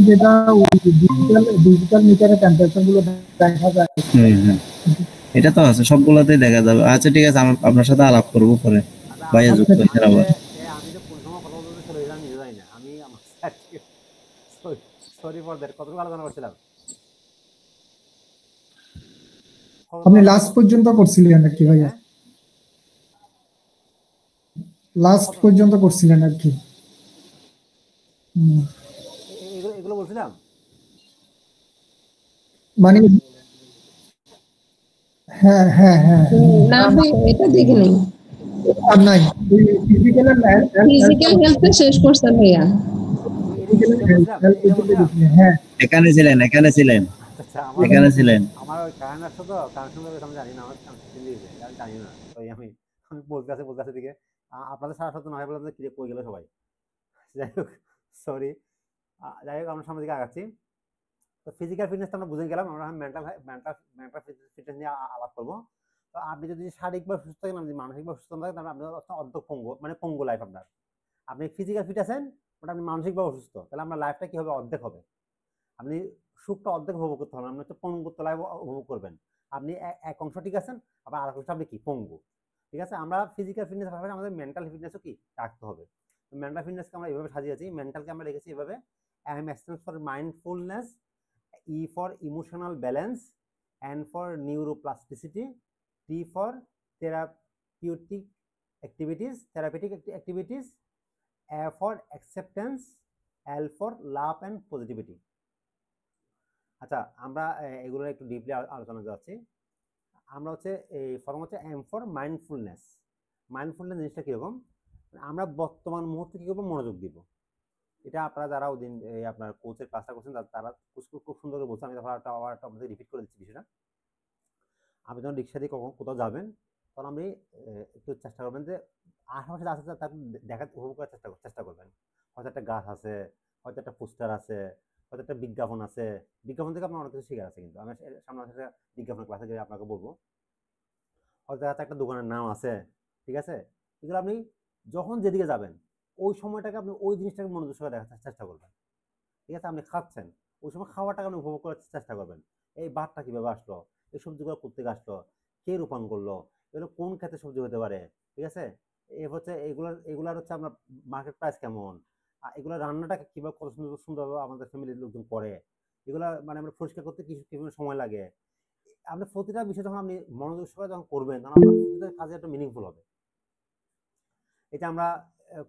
যেটা ডিজিটাল মিটারে টেম্পারেচার গুলো দেখা যায়, এটা তো আছে, সবগুলোতেই দেখা যাবে। আচ্ছা ঠিক আছে, আপনার সাথে আলাপ করবো পরে, ভাইয়া যুক্ত হয়েছেন আবার। আমি যে কোন সময় কথা বলতে চলে গেলাম নিজে জানি না, আমি আমার সরি ফর দ্যাট। কতটুকু আলোচনা করছিলাম? আপনি লাস্ট পর্যন্ত করছিলেন নাকি ভাইয়া? লাস্ট পর্যন্ত করছিলেন আর কি। এগুলো বলছিলাম মানে হ্যাঁ হ্যাঁ হ্যাঁ না ভাই, এটা দেখে নেই। আর নাই ফিজিক্যাল হেলথ শেষ করছেন ভাইয়া? হ্যাঁ, এখানে ছিলেন আমার আমার কারেন্ট আসছে তো, কানেকশন আমি জানি না, আমার আমি জানি না, তাই আমি বলতে দিকে আপনাদের সারা সত্য নয় বলে কি কই গেল সবাই। যাই হোক, সরি। যাই হোক, আমরা সামনের দিকে আগাচ্ছি। তো ফিজিক্যাল ফিটনেস আমরা বুঝে গেলাম, আমরা মেন্টাল ফিটনেস নিয়ে আলাপ করবো। তো আপনি যদি শারীরিকভাবে সুস্থ থাকেন, আপনি মানসিকভাবে সুস্থ থাকেন, তাহলে আপনি অর্ধেক পঙ্গু লাইফ আপনার। আপনি ফিজিক্যাল ফিট আছেন, বাট আপনি মানসিকভাবে অসুস্থ, তাহলে আপনার লাইফটা কি হবে? অর্ধেক হবে। আপনি সুখটা অর্ধেক উপভোগ করতে হবে, আপনি একটু পঙ্গুত্ব লাইফ উপভোগ করবেন। আপনি এক অংশ ঠিক আছেন, আবার আরেক অংশ আপনি কি পঙ্গু, ঠিক আছে। আমরা ফিজিক্যাল ফিটনেস পাশাপাশি আমাদের মেন্টাল ফিটনেসও কি রাখতে হবে। মেন্টাল ফিটনেসকে আমরা এভাবে সাজিয়েছি, মেন্টালকে আমরা রেখেছি এভাবে: M stands for mindfulness, E for emotional balance, N for neuroplasticity, T for therapeutic activities, A for acceptance, L for love and positivity. আচ্ছা, আমরা এগুলো একটু ডিপলি আলোচনা যাচ্ছি। আমরা হচ্ছে এই ফর্ম হচ্ছে M for mindfulness। মাইন্ডফুলনেস জিনিসটা কিরকম, আমরা বর্তমান মুহূর্তে কি করবো, মনোযোগ দিব। এটা আপনারা যারা ওদিন আপনার কোচের ক্লাসটা করছেন তারা খুব সুন্দর করে বলছে। আমি তখন আপনাদের রিপিট করে দিচ্ছি বিষয়টা। আপনি যখন রিক্সা দিয়ে কোথাও যাবেন তখন আপনি একটু চেষ্টা করবেন যে আশেপাশে যা আছে তাকে দেখাতে উপভোগ করার চেষ্টা করবেন। হয়তো একটা গাছ আছে, হয়তো একটা পোস্টার আছে, হয়তো একটা বিজ্ঞাপন আছে। বিজ্ঞাপন থেকে আপনার অনেক কিছু শেখার আছে, কিন্তু আমি সামনে একটা বিজ্ঞাপনের ক্লাসে গিয়ে আপনাকে বলবো। হয়তো একটা দোকানের নাম আছে, ঠিক আছে। এগুলো আপনি যখন যেদিকে যাবেন ওই সময়টাকে আপনি ওই জিনিসটাকে মনোযোগ সহকারে দেখার চেষ্টা করবেন, ঠিক আছে। আপনি খাচ্ছেন, ওই সময় খাওয়াটাকে আপনি উপভোগ করার চেষ্টা করবেন। এই বারটা কীভাবে আসলো, এই সবজিগুলো কোত্থেকে আসলো, কে রোপণ করলো, এগুলো কোন ক্ষেত্রে সবজি হতে পারে, ঠিক আছে। হচ্ছে এগুলার হচ্ছে আপনার মার্কেট প্রাইস কেমন, এগুলো রান্নাটা কীভাবে কত সুন্দরভাবে আমাদের ফ্যামিলির লোকজন করে, এগুলো মানে আমরা পরিষ্কার করতে কীভাবে সময় লাগে। আপনি প্রতিটা বিষয় যখন আপনি মনোযোগ সহকারে যখন করবেন তখন আপনার প্রতিটা কাজে একটা মিনিংফুল হবে। এটা আমরা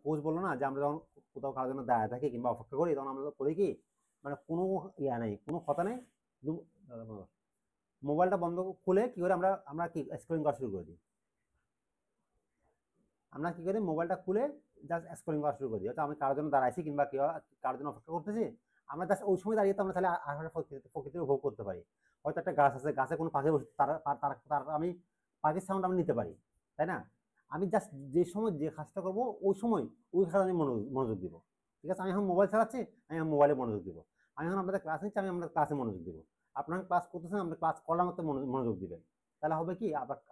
কোচ বললো না যে আমরা যখন কোথাও কারোর জন্য দাঁড়ায় থাকি কিংবা অপেক্ষা করি তখন আমরা করি কি, মানে কোনো ইয়া নেই, কোনো কথা নেই, মোবাইলটা বন্ধ খুলে কি করে আমরা কি স্ক্রলিং করা শুরু করে দিই। আমরা কি করি, মোবাইলটা খুলে জাস্ট স্ক্রলিং করা শুরু করে দিই। হয়তো আমি কারোর জন্য দাঁড়াইছি কিংবা কেউ কারোর জন্য অপেক্ষা করতেছি, আমরা জাস্ট ওই সময় দাঁড়িয়ে তো আমরা তাহলে প্রকৃতির উপভোগ করতে পারি। হয়তো একটা গাছ আছে, গাছে কোনো পাখি বসে, তার আমি পাখির সাউন্ড আমি নিতে পারি, তাই না। আমি জাস্ট যে সময় যে কাজটা করবো ওই সময় ওই কাজে আমি মনোযোগ দিব, ঠিক আছে। আমি এখন মোবাইল চালাচ্ছি, আমি আমার মোবাইলে মনোযোগ দিব। আমি এখন আপনাদের ক্লাস নিচ্ছি, আমি আমাদের ক্লাসে মনোযোগ দিব। আপনার ক্লাস করতেছেন, আপনার ক্লাস করার মতো মনোযোগ দিবেন। তাহলে হবে কি,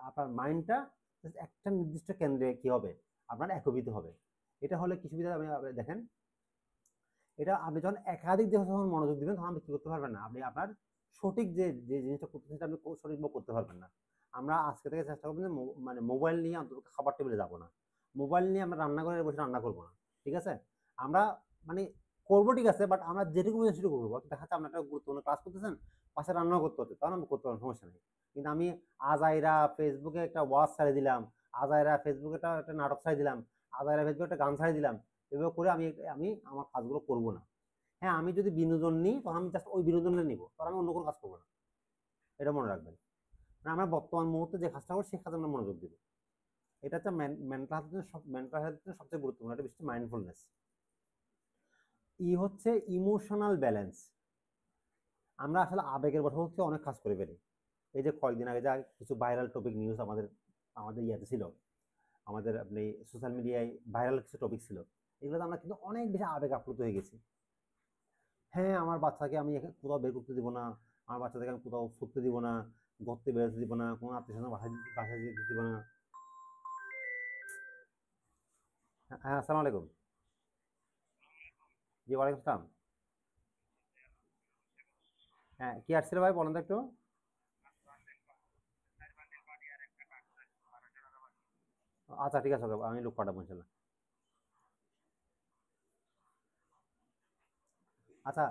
আপনার মাইন্ডটা একটা নির্দিষ্ট কেন্দ্রে কি হবে, আপনার একীভূত হবে। এটা হলে কি সুবিধা, আপনি দেখেন, এটা আপনি যখন একাধিক দিকে যখন মনোযোগ দিবেন তখন আপনি কি করতে পারবেন না, আপনি আপনার সঠিক যে জিনিসটা করতেছেন সেটা আপনি সঠিকভাবে করতে পারবেন না। আমরা আজকে থেকে চেষ্টা করবো যে মানে মোবাইল নিয়ে অন্তত খাবার টেবিলে যাবো না, মোবাইল নিয়ে আমরা রান্নাঘরে বসে রান্না করবো না, ঠিক আছে। আমরা মানে করবো, ঠিক আছে, বাট আমরা যেটুকু সেটুকু করবো। দেখা যাচ্ছে আপনার একটা গুরুত্বপূর্ণ ক্লাস করতেছেন, পাশে রান্না করতে হচ্ছে, তখন আমি করতে পারবো, সমস্যা নেই। কিন্তু আমি আজাইরা ফেসবুকে একটা ওয়াজ ছাড়িয়ে দিলাম, আজাইরা ফেসবুকে একটা নাটক ছাড়িয়ে দিলাম, আজাইরা ফেসবুকে একটা গান ছাড়িয়ে দিলাম, এভাবে করে আমি আমার কাজগুলো করবো না। হ্যাঁ, আমি যদি বিনোদন নিই তখন আমি জাস্ট ওই বিনোদনটা নিবো, তখন আমি অন্য কোনো কাজ করবো না, এটা মনে রাখবেন। আমরা বর্তমান মুহূর্তে যে কাজটা করবো সেই কাজে আমরা মনোযোগ দিব। এটা হচ্ছে মেন্টাল হেলথের সবচেয়ে গুরুত্বপূর্ণ একটা বিষয়, মাইন্ডফুলনেস। হচ্ছে ইমোশনাল ব্যালেন্স। আমরা আসলে আবেগের বশে হচ্ছে অনেক কাজ করে ফেলি। এই যে কয়েকদিন আগে যা কিছু ভাইরাল টপিক নিউজ আমাদের ইয়াতে ছিল, আমাদের আপনি সোশ্যাল মিডিয়ায় ভাইরাল কিছু টপিক ছিল, এগুলোতে আমরা কিন্তু অনেক বেশি আবেগ আপ্লুত হয়ে গেছি। হ্যাঁ, আমার বাচ্চাকে আমি কোথাও বের করতে দিব না, আমার বাচ্চাদেরকে আমি কোথাও ফুটতে দিব না, ঘুরতে বেরোতে দিব না, কোনো আত্মীয় বাসায় যেতে দিব না। হ্যাঁ, আসসালামু আলাইকুম। জি, ওয়ালাইকুম আসসালাম। হ্যাঁ, কি আসছিল ভাই, বলেন তো একটু। আচ্ছা, ঠিক আছে, আমি লোক পাঠাবো ইনশাল্লাহ। আচ্ছা,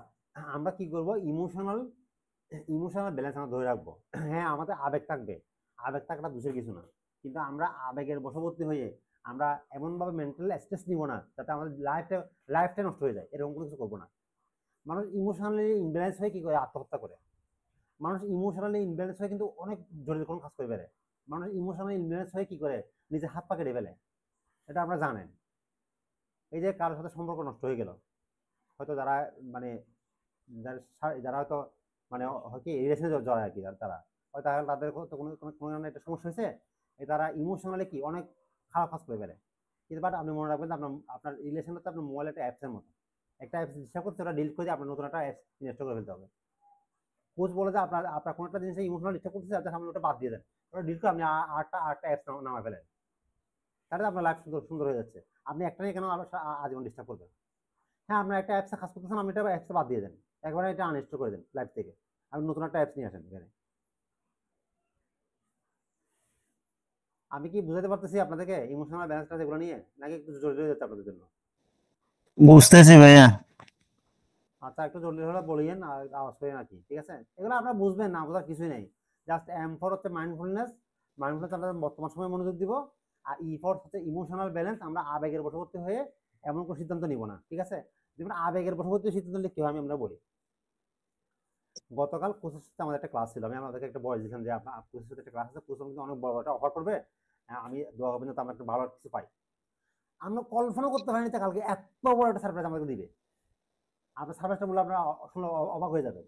আমরা কি করবো, ইমোশনাল ব্যালেন্স আমরা ধরে রাখবো। হ্যাঁ, আমাদের আবেগ থাকবে, আবেগ থাকাটা দোষের কিছু না, কিন্তু আমরা আবেগের বশবর্তী হয়ে আমরা এমনভাবে মেন্টাল স্ট্রেস নিব না যাতে আমাদের লাইফটা নষ্ট হয়ে যায়, এরকম কোনো কিছু করবো না। মানুষ ইমোশনালি ইমব্যালেন্স হয়ে কি করে, আত্মহত্যা করে। মানুষ ইমোশনালি ইমব্যালেন্স হয়ে কিন্তু অনেক জটিল কোনো কাজ করে ফেলে। মানুষ ইমোশনালি ইমব্যালেন্স হয়ে কি করে, নিজের হাত পা কেটে ফেলে, এটা আপনারা জানেন। এই যে কারোর সাথে সম্পর্ক নষ্ট হয়ে গেল, হয়তো যারা মানে যারা হয়তো মানে কি রিলেশনে জড়ায় আর কি, তারা হয়তো তাদের কোনো একটা সমস্যা হয়েছে, তারা ইমোশনালি কি অনেক খারাপ কাজ করে ফেলে। কিন্তু বাট আপনি মনে রাখবেন যে আপনার রিলেশন হচ্ছে আপনার মোবাইল একটা অ্যাপসের মতো, একটা অ্যাপস ডিস্টার্ব করতে ওটা ডিলিট করে দিয়ে আপনার নতুন একটা অ্যাপস ইনস্টল করে ফেলতে হবে। কোচ বলে যে আপনার কোনো একটা জিনিসে ইমোশনাল ডিস্টার্ব করতেছে, আপনার সামনে ওটা বাদ দিয়ে দেন, ওটা ডিলিট করে আপনি আটটা অ্যাপস নামায় ফেলেন, তাহলে আপনার লাইফ সুন্দর হয়ে যাচ্ছে। আপনি একটা নিয়ে কেন আজীবন ডিস্টার্ব করবেন। হ্যাঁ, আপনার একটা অ্যাপসে কাজ করতেছেন, আপনি এটা অ্যাপসে বাদ দিয়ে দেন, একবারে এটা আনইনস্টল করে দেন লাইফ থেকে, আপনি নতুন একটা অ্যাপস নিয়ে আসেন এখানে। আমি কি বুঝাতে পারতেছি আপনাদেরকে ইমোশনাল ব্যালেন্সটা যেগুলো নিয়ে, নাকি একটু জটিল হয়ে যাচ্ছে আপনাদের জন্য? বুঝতেছি ভাইয়া। আচ্ছা, একটু জটিল হলে বলিয়েন, আওয়াজ করেন আর কি, ঠিক আছে। এগুলো আপনারা বুঝবেন না, বোঝার কিছুই নেই। জাস্ট এম ফর হচ্ছে মাইন্ডফুলনেস, মাইন্ডফুলনেস আমরা বর্তমান সময়ে মনোযোগ দিব, আর ইফোর্টস হচ্ছে ইমোশনাল ব্যালেন্স। আমরা আবেগের বশবর্তী হয়ে এমন কোনো সিদ্ধান্ত নিব না, ঠিক আছে? যেমন আবেগের বশবর্তী সিদ্ধান্ত নিলে কি হয় আমি আমরা বলি। গতকাল কোচের সাথে আমাদের একটা ক্লাস ছিল, আমি আমাদেরকে একটা বয়স দিয়েছিলাম যে আপনার কোচের সাথে একটা ক্লাস আছে, কোচ কিন্তু অনেক বড় একটা অফার করবে, আমি দোয়া করবেন যাতে আমরা একটা ভালো কিছু পাই। আমরা কল্পনা করতে পারিনি যে কালকে এত বড় একটা সারপ্রাইজ আমাকে দিবে। আপনার সারপ্রাইজটা বলে আপনারা শুনে অবাক হয়ে যাবেন।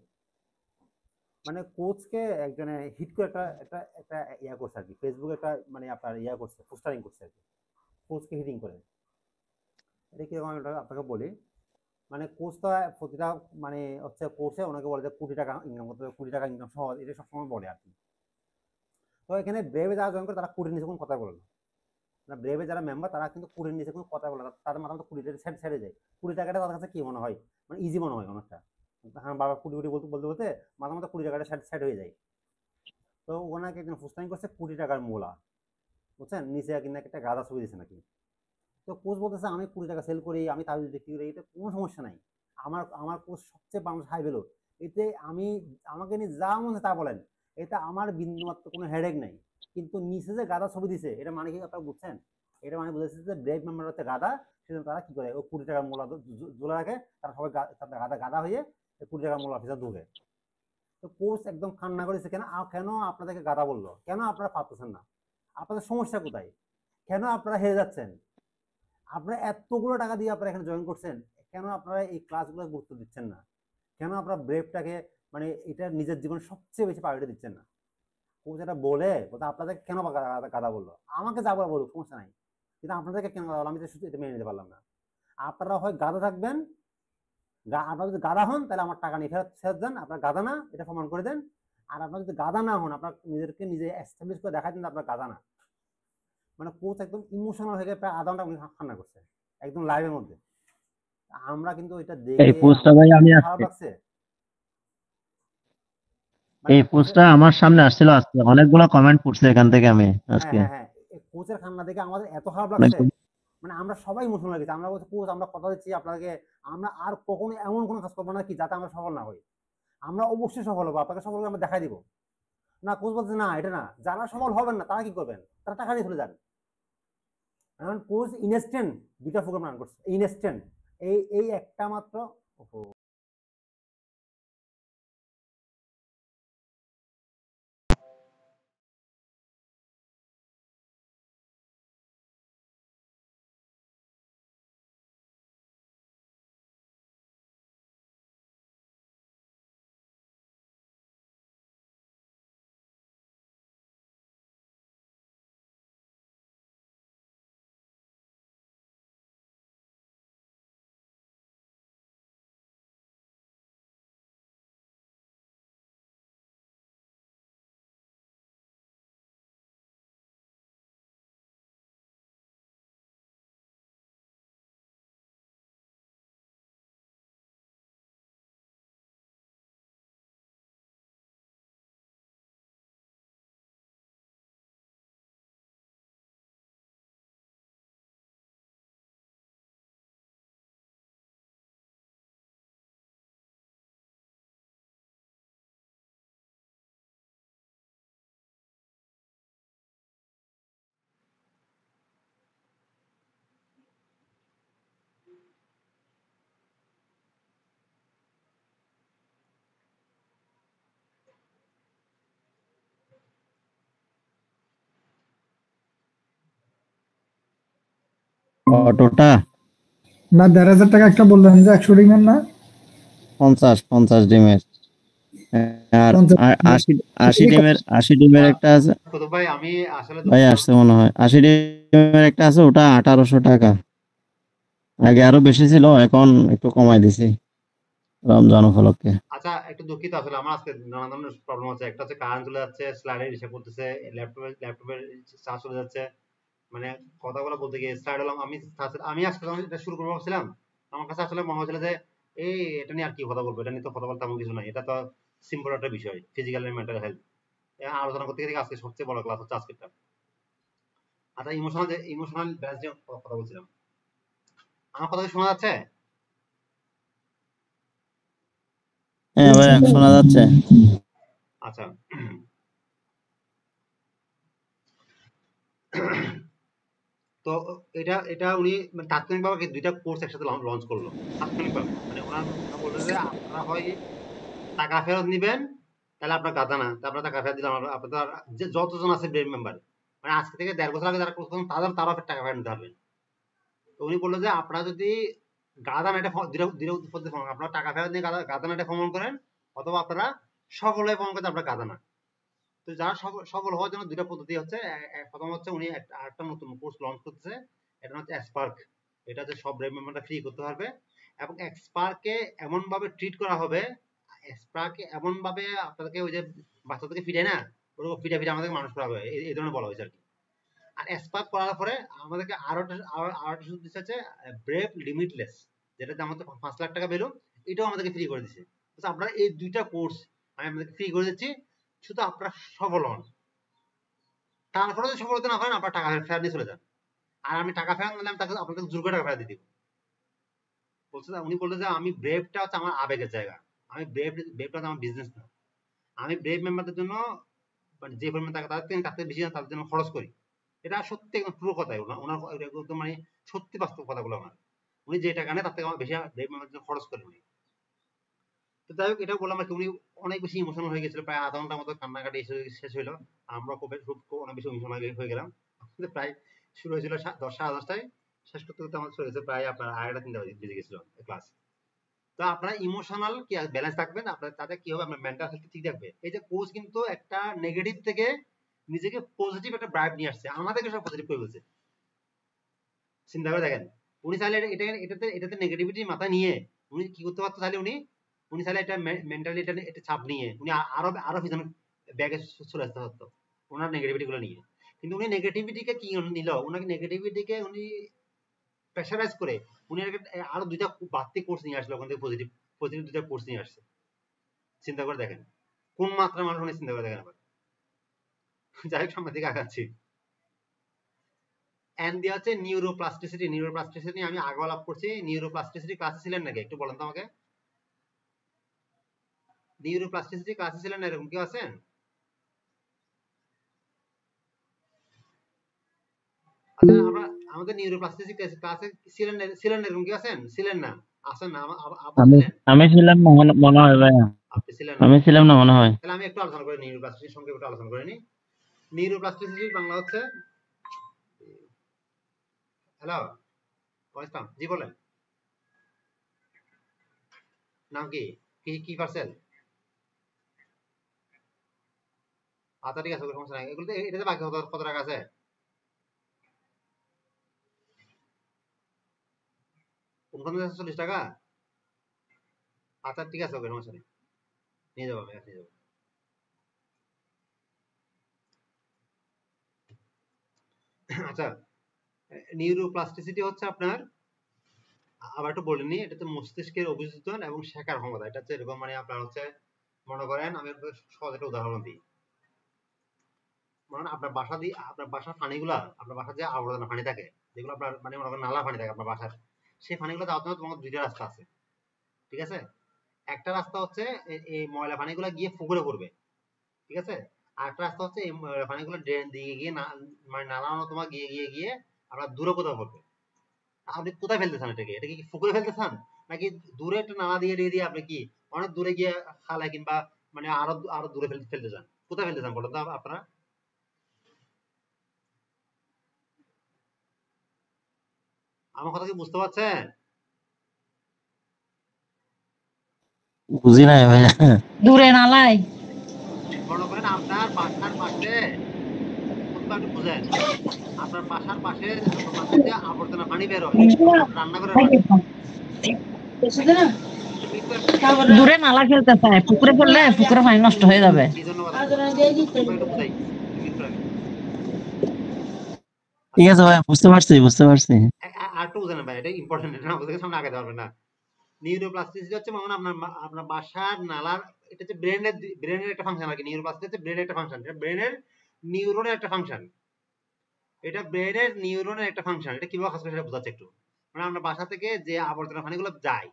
মানে কোচকে একজনে হিট করে একটা একটা একটা ইয়া করছে আর কি, ফেসবুকে একটা মানে আপনার ইয়া করছে, পোস্টারিং করছে আর কি, কোচকে হিটিং করে। এটা কিরকম আমি আপনাকে বলি, মানে কোচটা প্রতিটা মানে হচ্ছে কোর্সে ওনাকে বলে যে কোটি টাকা ইনকাম করতে হবে, কোটি টাকা ইনকাম সহজ, এটা সবসময় বলে আর কি। তো এখানে ব্রেভে যারা জয়েন করে তারা কোটির নিচে কোনো কথা বলে না, ব্রেভে যারা মেম্বার তারা কিন্তু কোটির নিচে কোনো কথা বলে না, তাদের মাথা মতো কোটি টাকা ছেড়ে যায়। কোটি টাকাটা তাদের কাছে কি মনে হয়, মানে ইজি মনে হয় অনেকটা। হ্যাঁ বাবা কোটি কোটি বলতে বলতে বলতে মাথা মতো কোটি টাকাটা সেট হয়ে যায়। তো ওনাকে একজন পোস্টারিং করছে কোটি টাকার মূলা, বুঝছেন, নিচে কিন্তু একটা গাদা ছবি দিয়েছে নাকি। তো কোচ বলতেছে আমি 20 টাকা সেল করি, আমি তাবিজ বিক্রি করি, এটা কোনো সমস্যা নাই, আমার আমার কোচ সবচেয়ে বাংলাদেশ হাই ভ্যালু, এতে আমি আমাকে নিয়ে যা মনে তা বলেন, এটা আমার বিন্দুমাত্র কোনো হেডেক নাই। কিন্তু নিচে যে গাদা ছবি দিছে এটা মানে কি আপনারা বুঝছেন? এটা মানে বুঝেছে যে ব্রেক মেম্বার হচ্ছে গাদা, সেজন্য তারা কি করে ওই 20 টাকার মূলা ঝুলে রাখে, তারা সবাই গাদা গাদা হয়ে 20 টাকার মূলা অফিসে ঢুকে। তো কোচ একদম কান্না করেছে, কেন কেন আপনাদেরকে গাদা বললো, কেন আপনারা পারতেছেন না, আপনাদের সমস্যা কোথায়, কেন আপনারা হেরে যাচ্ছেন, আপনারা এতগুলো টাকা দিয়ে আপনারা এখানে জয়েন করছেন, কেন আপনারা এই ক্লাসগুলো গুরুত্ব দিচ্ছেন না, কেন আপনারা ব্রেভটাকে মানে এটা নিজের জীবনে সবচেয়ে বেশি প্রায়োরিটি দিচ্ছেন না? কোচ এটা বলে আপনাদের কেন গাদা বললো, আমাকে যা বলা বলুক সমস্যা নাই, কিন্তু আপনাদেরকে কেন গাদা বললো আমি তো শুধু এটা মেনে নিতে পারলাম না। আপনারা হয় গাদা থাকবেন, আপনারা যদি গাদা হন তাহলে আমার টাকা নিয়ে ফেরত দেন, আপনার গাদা না এটা প্রমাণ করে দেন। আর আপনারা যদি গাদা না হন, আপনার নিজেদেরকে নিজে এস্টাবলিশ করে দেখাই দেন আপনার গাদা না। মানে কোচ একদম ইমোশনাল হয়ে প্রায় আধা ঘন্টা উনি কান্না করছে একদম লাইভের মধ্যে। আমরা কিন্তু এটা এই দেখে পোস্টটা ভাই আমি খারাপ লাগছে। এই পোস্টটা আমার সামনে আসছিল আজকে, অনেকগুলো কমেন্ট পড়ছে এখান থেকে আমি হ্যাঁ আজকে। হ্যাঁ হ্যাঁ, কোচের কান্না দেখে আমাদের এত খারাপ লাগছে, মানে আমরা সবাই ইমোশনাল গেছি। আমরা বলছি কোচ আমরা কথা দিচ্ছি আপনাকে, আমরা আর কখনো এমন কোনো কাজ করবো না কি যাতে আমরা সফল না হই, আমরা অবশ্যই সফল হবো, আপনাকে সফল আমরা দেখাই দিব। না কোচ বলছে না এটা না, যারা সফল হবেন না তারা কি করবেন, তারা টাকা দিয়ে চলে যান। এখন কোচ ইনস্ট্যান্ট দুইটা প্রোগ্রাম রান করছে, ইনস্ট্যান্ট এই একটা মাত্র। অটোটা না ১,৫০০ টাকা একটা বললেন যে ১০০ ডিমের না 50 ডিমের, আর 80 ডিমের একটা আছে ভাই আমি আসলে ভাই, আসছে মনে হয় 80 ডিমের একটা আছে, ওটা 1800 টাকা। আগে আরো বেশি ছিল, এখন একটু কমাই দিছি রমজান উপলক্ষে। আচ্ছা একটু দুঃখিত, আসলে আমার আজকে নানা ধরনের প্রবলেম আছে। একটা হচ্ছে কারেন্ট চলে যাচ্ছে, স্লাইডে হিসাব করতেছে, ল্যাপটপের চার্জ চলে যাচ্ছে, মানে কথাগুলো বলতে গিয়ে স্লাইড হলাম আমি আজকে যখন এটা শুরু করবো ভাবছিলাম, আমার কাছে আসলে মনে হচ্ছিল যে এই এটা নিয়ে আর কি কথা বলবো, এটা নিয়ে তো কথা বলতে তেমন কিছু নাই, এটা তো সিম্পল একটা বিষয়, ফিজিক্যাল এন্ড মেন্টাল হেলথ আলোচনা করতে গিয়ে আজকে সবচেয়ে বড় ক্লাস হচ্ছে আজকেরটা। আচ্ছা ইমোশনাল ব্যালেন্স নিয়ে কথা বলছিলাম, আমার কথা কি শোনা যাচ্ছে? হ্যাঁ ভাই শোনা যাচ্ছে। আচ্ছা তো এটা এটা উনি মানে তাৎক্ষণিকভাবে দুইটা কোর্স একসাথে লঞ্চ করলো তাৎক্ষণিকভাবে, মানে ওনারা বললো যে আপনারা হয় টাকা ফেরত নিবেন, তাহলে আপনার গাদা না, আপনার টাকা ফেরত দিলে আপনার যে যতজন আছে ব্রেড মেম্বার, মানে আজকে থেকে 1.5 বছর আগে যারা করতেন তারাও টাকা ফেরত নিতে পারবেন। তো উনি বললো যে আপনারা যদি গাদা নাটে আপনারা টাকা ফেরত নিয়ে গাদা নাটে ভ্রমণ করেন, অথবা আপনারা সফল হয়ে ভ্রমণ করতে আপনার গাদা না। তো যারা সফল হওয়ার জন্য দুইটা পদ্ধতি হচ্ছে, প্রথম হচ্ছে উনি একটা নতুন কোর্স লঞ্চ করতেছে, এটা হচ্ছে এক্সপার্ক। এটা হচ্ছে সব ব্রেড মেম্বাররা ফ্রি করতে পারবে, এবং এক্সপার্ককে এমন ভাবে ট্রিট করা হবে, এক্সপার্ককে এমন ভাবে আপনাদেরকে ওই যে বাচ্চাদেরকে ফিরে না ওরকম ফিরে আমাদেরকে মানুষ করা হবে, এই ধরনের বলা হয়েছে আর কি। আর এক্সপার্ক করার পরে আমাদেরকে আরোটা সুযোগ দিচ্ছে হচ্ছে ব্রেভ লিমিটলেস, যেটা দাম হচ্ছে 5 লাখ টাকা ভ্যালু, এটাও আমাদেরকে ফ্রি করে দিচ্ছে। আপনারা এই দুইটা কোর্স আমি আপনাদেরকে ফ্রি করে দিচ্ছি, শুধু আপনারা সফল হন। তারপরে যদি সফল হতে না পারেন আপনার টাকা ফেরত নিয়ে চলে যান, আর আমি টাকা ফেরত নিলে আমি তাকে আপনাদের জোর করে টাকা ফেরত দিয়ে দিব। বলছে উনি বললেন যে আমি ব্রেভটা হচ্ছে আমার আবেগের জায়গা, আমি ব্রেভটা হচ্ছে আমার বিজনেস না। আমি ব্রেভ মেম্বারদের জন্য মানে যে পরিমাণ টাকা তাদের থেকে বেশি তাদের জন্য খরচ করি। এটা সত্যি একদম পুরো কথাই ওনার একদম মানে সত্যি বাস্তব কথাগুলো আমার। উনি যে টাকা নেয় তার থেকে আমার বেশি ব্রেভ মেম্বারদের জন্য খরচ করেন উনি। তো যাই হোক এটাও বললাম আর কি, উনি অনেক বেশি ইমোশনাল হয়ে গেছিল, প্রায় আধা ঘন্টার মতো কান্নাকাটি শেষ হইলো। আমরা খুব অনেক বেশি ইমোশনাল হয়ে গেলাম। প্রায় শুরু হয়েছিল 10:30 শেষ করতে করতে আমাদের চলে গেছে প্রায় আপনার 2:30-3টা বেজে গেছিল ক্লাস। তো আপনারা ইমোশনাল কি ব্যালেন্স থাকবেন, আপনার তাতে কি হবে, আপনার মেন্টাল হেলথ ঠিক থাকবে। এই যে কোচ কিন্তু একটা নেগেটিভ থেকে নিজেকে পজিটিভ একটা ব্রাইব নিয়ে আসছে, আমাদেরকে সব পজিটিভ করে বলছে। চিন্তা করে দেখেন, উনি চাইলে এটাতে নেগেটিভিটি মাথায় নিয়ে উনি কি করতে পারতো, চাইলে উনি চাইলে এটা মেন্টালি এটা চাপ নিয়ে উনি আরো পিছনে ব্যাগে চলে আসতে পারতো ওনার নেগেটিভিটি গুলো নিয়ে। কিন্তু উনি নেগেটিভিটিকে কি নিল, উনাকে নেগেটিভিটিকে উনি প্রেশারাইজ করে উনি আরো দুইটা বাড়তি কোর্স নিয়ে আসলো, ওখান থেকে পজিটিভ দুইটা কোর্স নিয়ে আসছে। চিন্তা করে দেখেন কোন মাত্রার মানুষ উনি চিন্তা করে দেখেন আবার। যাই হোক সামনের দিকে আগাচ্ছি। এন্ড দেওয়া হচ্ছে নিউরোপ্লাস্টিসিটি আমি আগে আলাপ করছি। নিউরোপ্লাস্টিসিটি ক্লাসে ছিলেন নাকি একটু বলেন তো আমাকে, নিউরোপ্লাস্টিসিটি ক্লাসে ছিলেন না এরকম কেউ আছেন? আচ্ছা আমরা আমাদের নিউরোপ্লাস্টিসিটি ক্লাসে ছিলেন এরকম কেউ আছেন? ছিলেন না? আছেন না? আমি ছিলাম না মনে হয় ভাই, আপনি ছিলেন না? আমি ছিলাম না মনে হয়। তাহলে আমি একটু আলোচনা করি নিউরোপ্লাস্টিসিটির সংক্ষেপে একটু আলোচনা করে নিই। নিউরোপ্লাস্টিসিটির বাংলা হচ্ছে, হ্যালো ইসলাম জি বলেন, নাম কি কি পার্সেল? আচ্ছা ঠিক আছে সমস্যা নাই, এগুলো এটাতে বাকি কত টাকা আছে? কোনখানে 40 টাকা? আচ্ছা ঠিক আছে ওকে সমস্যা নেই, নিয়ে যাবো নিয়ে যাবো। আচ্ছা নিউরোপ্লাস্টিসিটি হচ্ছে আপনার, আবার একটু বলে নিই, এটা হচ্ছে মস্তিষ্কের অভিযোজন এবং শেখার ক্ষমতা। এটা হচ্ছে এরকম মানে আপনার হচ্ছে মনে করেন আমি সহজ একটা উদাহরণ দিই, মনে আপনার বাসার পানিগুলা, আপনার বাসার যে আবর্জনা পানি থাকে যেগুলো আপনার মানে মনে করেন নালা পানি থাকে আপনার বাসার, সেই পানিগুলো যাওয়ার জন্য তোমার দুইটা রাস্তা আছে, ঠিক আছে? একটা রাস্তা হচ্ছে এই ময়লা পানিগুলো গিয়ে পুকুরে পড়বে, ঠিক আছে? আর একটা রাস্তা হচ্ছে এই ময়লা পানিগুলো ড্রেন দিয়ে গিয়ে মানে নালা তোমার গিয়ে গিয়ে গিয়ে আপনার দূরে কোথাও পড়বে। আপনি কোথায় ফেলতে চান এটাকে? এটা কি পুকুরে ফেলতে চান, নাকি দূরে একটা নালা দিয়ে দিয়ে আপনি কি অনেক দূরে গিয়ে খালায় কিংবা মানে আরো দূরে ফেলতে চান? কোথায় ফেলতে চান বলেন তো আপনারা? আমার কথা কি বুঝতে পারছেন? বুঝি নাই ভাই। দূরে নালাই মনে করেন আপনার বাসার পাশে, একটু বুঝেন, আপনার বাসার পাশে যে আবর্জনা পানি বের হয় রান্না করে দূরে নালা ফেলতে চায়, পুকুরে ফেললে পুকুরে পানি নষ্ট হয়ে যাবে। কি জন্য ঠিক আছে ভাই, বুঝতে পারছি। আর একটু বুঝেন ভাই, এটা ইম্পর্টেন্ট, এটা আমাদের সামনে আগাতে পারবেন না। নিউরোপ্লাস্টিসিটি হচ্ছে মানে আপনার বাসার নালার, এটা হচ্ছে ব্রেনের একটা ফাংশন আর কি। নিউরোপ্লাস্টিসিটি হচ্ছে ব্রেনের একটা ফাংশন, এটা ব্রেনের নিউরনের একটা ফাংশন, এটা ব্রেনের নিউরনের একটা ফাংশন। এটা কিভাবে কাজ করে সেটা বোঝাচ্ছে একটু। মানে আমরা বাসা থেকে যে আবর্জনা পানিগুলো যায়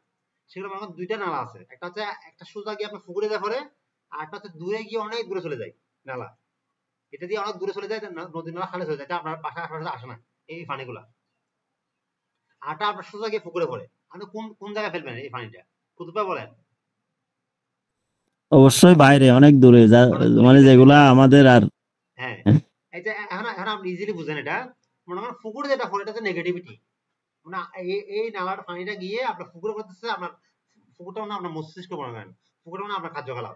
সেগুলো মনে করেন দুইটা নালা আছে, একটা হচ্ছে একটা সোজা গিয়ে আপনার পুকুরে যায় পরে, আর একটা হচ্ছে দূরে গিয়ে অনেক দূরে চলে যায় নালা, এটা দিয়ে অনেক দূরে চলে যায়, নদী নালা খালে চলে যায়, আপনার বাসার আশেপাশে আসে না, এই পানিগুলা, আটা আপনার সোজা গিয়ে পুকুরে পড়ে, আপনি কোন কোন জায়গায় ফেলবেন এই পানিটা? কুতুবা বলেন। অবশ্যই বাইরে, অনেক দূরে, মানে যেগুলা আমাদের আর হ্যাঁ, এই যে এখন এখন আপনি ইজিলি বুঝেন এটা। মনে করেন পুকুরে যেটা পড়ে এটা হচ্ছে নেগেটিভিটি, মানে এই নালার পানিটা গিয়ে আপনার পুকুরে পড়তেছে, আপনার পুকুরটা মানে আপনার মস্তিষ্ক মনে করেন, পুকুরটা মানে আপনার কার্যকলাপ,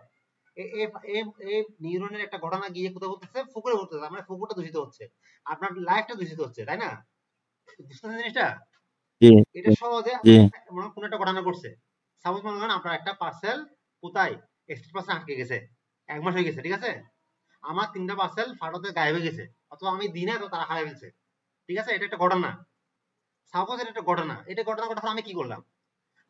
এই নিউরনের একটা ঘটনা গিয়ে কোথাও ঘটতেছে, পুকুরে ঘটতেছে, মানে পুকুরটা দূষিত হচ্ছে, আপনার লাইফটা দূষিত হচ্ছে, তাই না? বুঝতেছেন জিনিসটা? জি এটা সহজে জি মনে কোন একটা ঘটনা ঘটছে, সাপোজ মনে করেন আপনার একটা পার্সেল কোথায় এক্সপ্রেস পার্সেল আটকে গেছে, 1 মাস হয়ে গেছে, ঠিক আছে? আমার 3টা পার্সেল ফাটাতে গায়েব হয়ে গেছে, অথবা আমি দিনে তো তারা হারিয়ে ফেলছে, ঠিক আছে? এটা একটা ঘটনা, সাপোজ এটা একটা ঘটনা। এটা ঘটনা ঘটার আমি কি করলাম?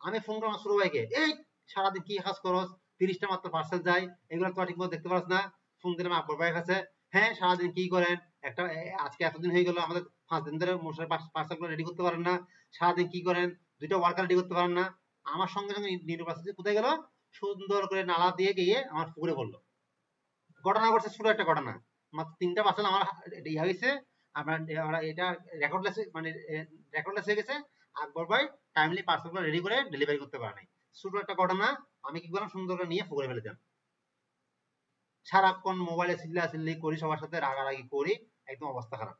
আমি ফোন করলাম শুরু ভাইকে, এই সারাদিন কি কাজ করস, 30টা মাত্র পার্সেল যায়, এগুলো তো ঠিক মতো দেখতে পারছ না? ফোন দিলাম আকবর ভাইয়ের কাছে, হ্যাঁ সারাদিন কি করেন, একটা আজকে এতদিন হয়ে গেল আমাদের 5 দিন ধরে মশার পার্সেলগুলো রেডি করতে পারেন না, সারাদিন কি করেন, 2টা ওয়ার্কার রেডি করতে পারেন না। আমার সঙ্গে সঙ্গে নিউরোপ্লাস্টিসি কোথায় গেল, সুন্দর করে নালা দিয়ে গিয়ে আমার পুকুরে পড়লো। ঘটনা ঘটছে, ছোট একটা ঘটনা, মাত্র 3টা পার্সেল আমার ইয়ে হয়েছে, আপনার এটা রেকর্ডলেস, মানে রেকর্ডলেস হয়ে গেছে, আকবর ভাই টাইমলি পার্সেলগুলো রেডি করে ডেলিভারি করতে পারে নাই। ছোট একটা ঘটনা, আমি কি করলাম, সুন্দর করে নিয়ে পুকুরে ফেলে দিলাম। সারাক্ষণ মোবাইলে চিল্লাচিল্লি করি, সবার সাথে রাগারাগি করি, একদম অবস্থা খারাপ।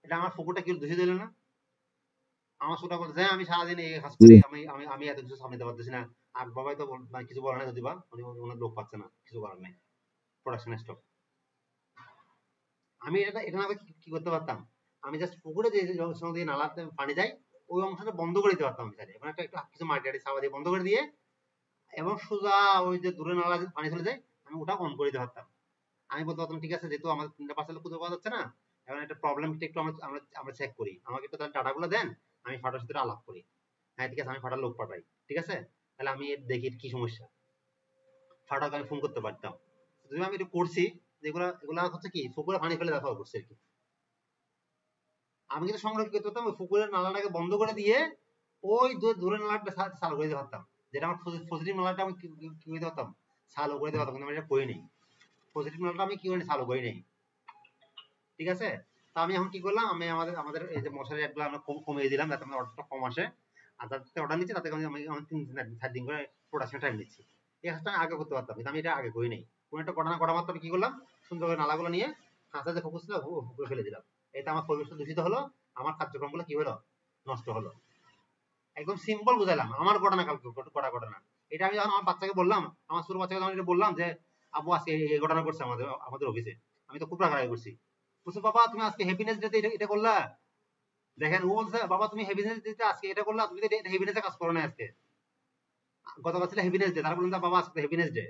এটা আমার পুকুরটা কি দূষিত হলো না? আমার ছোট বলতে যে আমি সারাদিন এই কাজ করি, আমি আমি আমি এত কিছু সামনে দিতে পারতেছি না, আর বাবাই তো কিছু বলে না, দিবা উনি ওনার লোক পাচ্ছে না, কিছু করার নেই, প্রোডাকশন স্টপ। আমি এটা এটা না কি করতে পারতাম, আমি জাস্ট পুকুরে যে সময় দিয়ে নালাতে পানি যায় ওই অংশটা বন্ধ করে দিতে পারতাম, মানে একটা কিছু মাটি সাবা দিয়ে বন্ধ করে দিয়ে, এবং সোজা ওই যে দূরে নালা পানি চলে যায় আমি ওটা অন করে দিতে পারতাম। আমি বলতে পারতাম ঠিক আছে, যেহেতু আমাদের 3টা পার্সেল খুঁজে পাওয়া যাচ্ছে না, এখন একটা প্রবলেমটা একটু আমরা আমরা আমরা চেক করি, আমাকে একটু তাহলে ডাটাগুলো দেন, আমি ফাটার সাথে আলাপ করি। হ্যাঁ ঠিক আছে, আমি ফাটার লোক পাঠাই, ঠিক আছে, তাহলে আমি দেখি কি সমস্যা, ফাটাকে আমি ফোন করতে পারতাম। যদি আমি এটা করছি, যেগুলা এগুলা হচ্ছে কি পুকুরে পানি ফেলে দেখা করছে আর কি, আমি কিন্তু সংগ্রহ করতে পারতাম, ওই পুকুরের নালাটাকে বন্ধ করে দিয়ে ওই দূরের নালাটা চালু করে দিতে পারতাম, যেটা আমার পজিটিভ নালাটা আমি কি করতে পারতাম, চালু করে দিতে পারতাম, কিন্তু আমি এটা করি নাই। পজিটিভ নালাটা আমি কি করি, চালু করি নাই, ঠিক আছে? তা আমি এখন কি করলাম, আমি আমাদের আমাদের এই যে মশারি রেটগুলো আমরা কমিয়ে দিলাম, যাতে আমাদের অর্ডারটা কম আসে, আর যাতে অর্ডার নিচ্ছি তাতে আমি 3-4 দিন করে প্রোডাকশন টাইম নিচ্ছি। এই কাজটা আমি আগে করতে পারতাম, কিন্তু আমি এটা আগে করি নাই। কোনো একটা ঘটনা ঘটা মাত্র আমি কি করলাম, সুন্দর করে নালাগুলো নিয়ে কাঁচা যে ফোকাস ছিল পুকুরে ফেলে দিলাম, এতে আমার পরিবেশটা দূষিত হলো, আমার কার্যক্রমগুলো কি হলো, নষ্ট হলো। একদম সিম্পল বুঝাইলাম, আমার ঘটনা কালকে ঘটনা। এটা আমি যখন আমার বাচ্চাকে বললাম, আমার ছোট বাচ্চাকে যখন এটা বললাম যে আব্বু আজকে এই ঘটনা করছে আমাদের আমাদের অফিসে, আমি তো খুব রাগারাগি করছি। বলছে বাবা তুমি আজকে হ্যাপিনেস ডেতে এটা করলা, দেখেন ও বলছে বাবা তুমি হ্যাপিনেস ডেতে আজকে এটা করলা, তুমি তো হ্যাপিনেসে কাজ করো না আজকে, গতকাল ছিল হ্যাপিনেস ডে, তারপর বললাম বাবা আজকে হ্যাপিনেস ডে।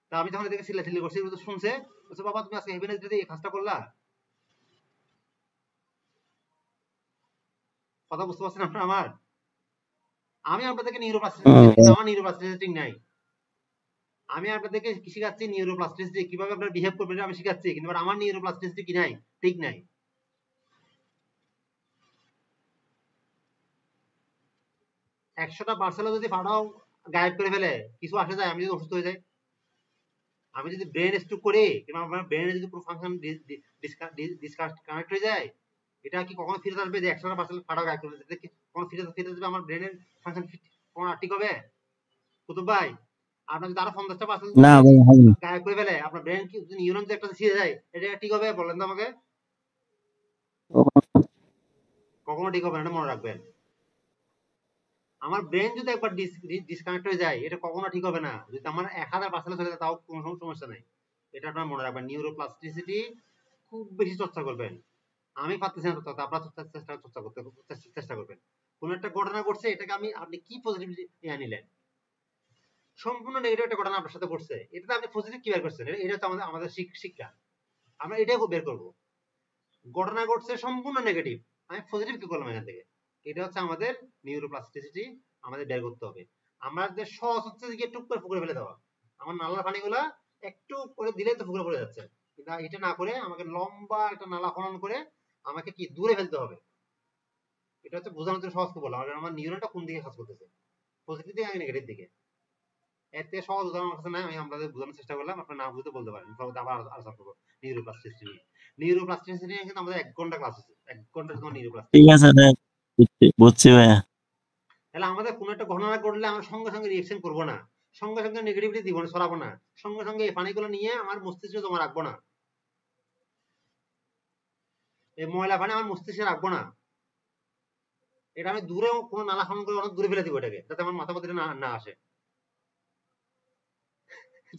তা আমি যখন এদিকে চিল্লাচিল্লি করছি, ও তো শুনছে, বলছে বাবা তুমি আজকে হ্যাপিনেস ডেতে এই কাজটা করলা। কথা বুঝতে পারছেন আপনারা আমার? আমি আপনাদেরকে নিউরোপ্লাস্টিসিটি, আমার নিউরোপ্লাস্টিসিটি নাই, আমি আপনাদেরকে শিখাচ্ছি নিউরোপ্লাস্টিসিটি কিভাবে আপনারা বিহেভ করবেন আমি শিখাচ্ছি, কিন্তু আমার নিউরোপ্লাস্টিসিটি কি নাই, ঠিক নাই। 100টা পার্সেল যদি পাঠাও গায়েব করে ফেলে কিছু আসে যায়, আমি যদি অসুস্থ হয়ে যাই, আমি যদি ব্রেন স্ট্রোক করি, কিংবা আমার ব্রেনে যদি পুরো ফাংশন ডিসকানেক্ট হয়ে যায়, এটা কি কখনো ফিরে আসবে যে 100টা পার্সেল পাঠাও গায়েব করে ফেলে, কখনো ফিরে আসবে আমার ব্রেনের ফাংশন কখনো ঠিক হবে? কুতুব ভাই আপনার যদি আরো 50টা পার্সেল না ভাই, হবে না। গায়েব করে ফেলে, আপনার ব্রেন কি নিউরন যে একটা ছিঁড়ে যায়, এটা ঠিক হবে বলেন তো আমাকে? কখনো ঠিক হবে না, এটা মনে রাখবেন। আমার ব্রেন যদি একবার ডিসকানেক্ট হয়ে যায়, এটা কখনো ঠিক হবে না। যদি আমার 1000 পার্সেন্ট চলে যায় তাও কোনো সমস্যা নেই, এটা আপনারা মনে রাখবেন। নিউরোপ্লাস্টিসিটি খুব বেশি চর্চা করবেন, আমি পারতেছি না চর্চা, আপনারা চর্চা করতে চেষ্টা করবেন। কোন একটা ঘটনা ঘটছে, এটাকে আপনি কি পজিটিভলি নিলেন, সম্পূর্ণ নেগেটিভ একটা ঘটনা আপনার সাথে ঘটছে, এটাতে আপনি পজিটিভ কি বের করছেন, এটা হচ্ছে আমাদের শিক্ষা, আমরা এটাই বের করবো। ঘটনা ঘটছে সম্পূর্ণ নেগেটিভ, আমি পজিটিভ কি করলাম এখান থেকে, এটা হচ্ছে আমাদের নিউরোপ্লাস্টিসিটি, আমাদের বের করতে হবে। আমাদের সহজ হচ্ছে যে টুক করে পুকুরে ফেলে দেওয়া, আমার নালার পানিগুলা একটু করে দিলে তো পুকুরে পড়ে যাচ্ছে, কিন্তু এটা না করে আমাকে লম্বা একটা নালা খনন করে আমাকে কি দূরে ফেলতে হবে। এটা হচ্ছে বোঝানোর জন্য সহজ করে বললাম, আমার নিউরনটা কোন দিকে কাজ করতেছে, পজিটিভ দিকে নাকি নেগেটিভ দিকে। এর থেকে সহজ উদাহরণ আমার কাছে নাই, আমি আপনাদের বোঝানোর চেষ্টা করলাম, আপনার না বুঝতে বলতে পারেন, আবার আলোচনা করবো। নিউরোপ্লাস্টিসিটি নিয়ে কিন্তু আমাদের 1 ঘন্টা ক্লাস আছে, 1 ঘন্টা তোমার নিউরোপ্লাস্টিসিটি। ঠিক আছে রে, বুঝছি ভাইয়া। তাহলে আমাদের কোনো একটা ঘটনা ঘটলে আমরা সঙ্গে সঙ্গে রিঅ্যাকশন করব না, সঙ্গে সঙ্গে নেগেটিভিটি দিব না, ছড়াবো না, সঙ্গে সঙ্গে এই পানিগুলো নিয়ে আমার মস্তিষ্কে জমা রাখবো না, এই ময়লা পানি আমার মস্তিষ্কে রাখবো না, এটা আমি দূরে কোনো নালা খনন করে অনেক দূরে ফেলে দিব এটাকে, যাতে আমার মাথা মধ্যে না আসে।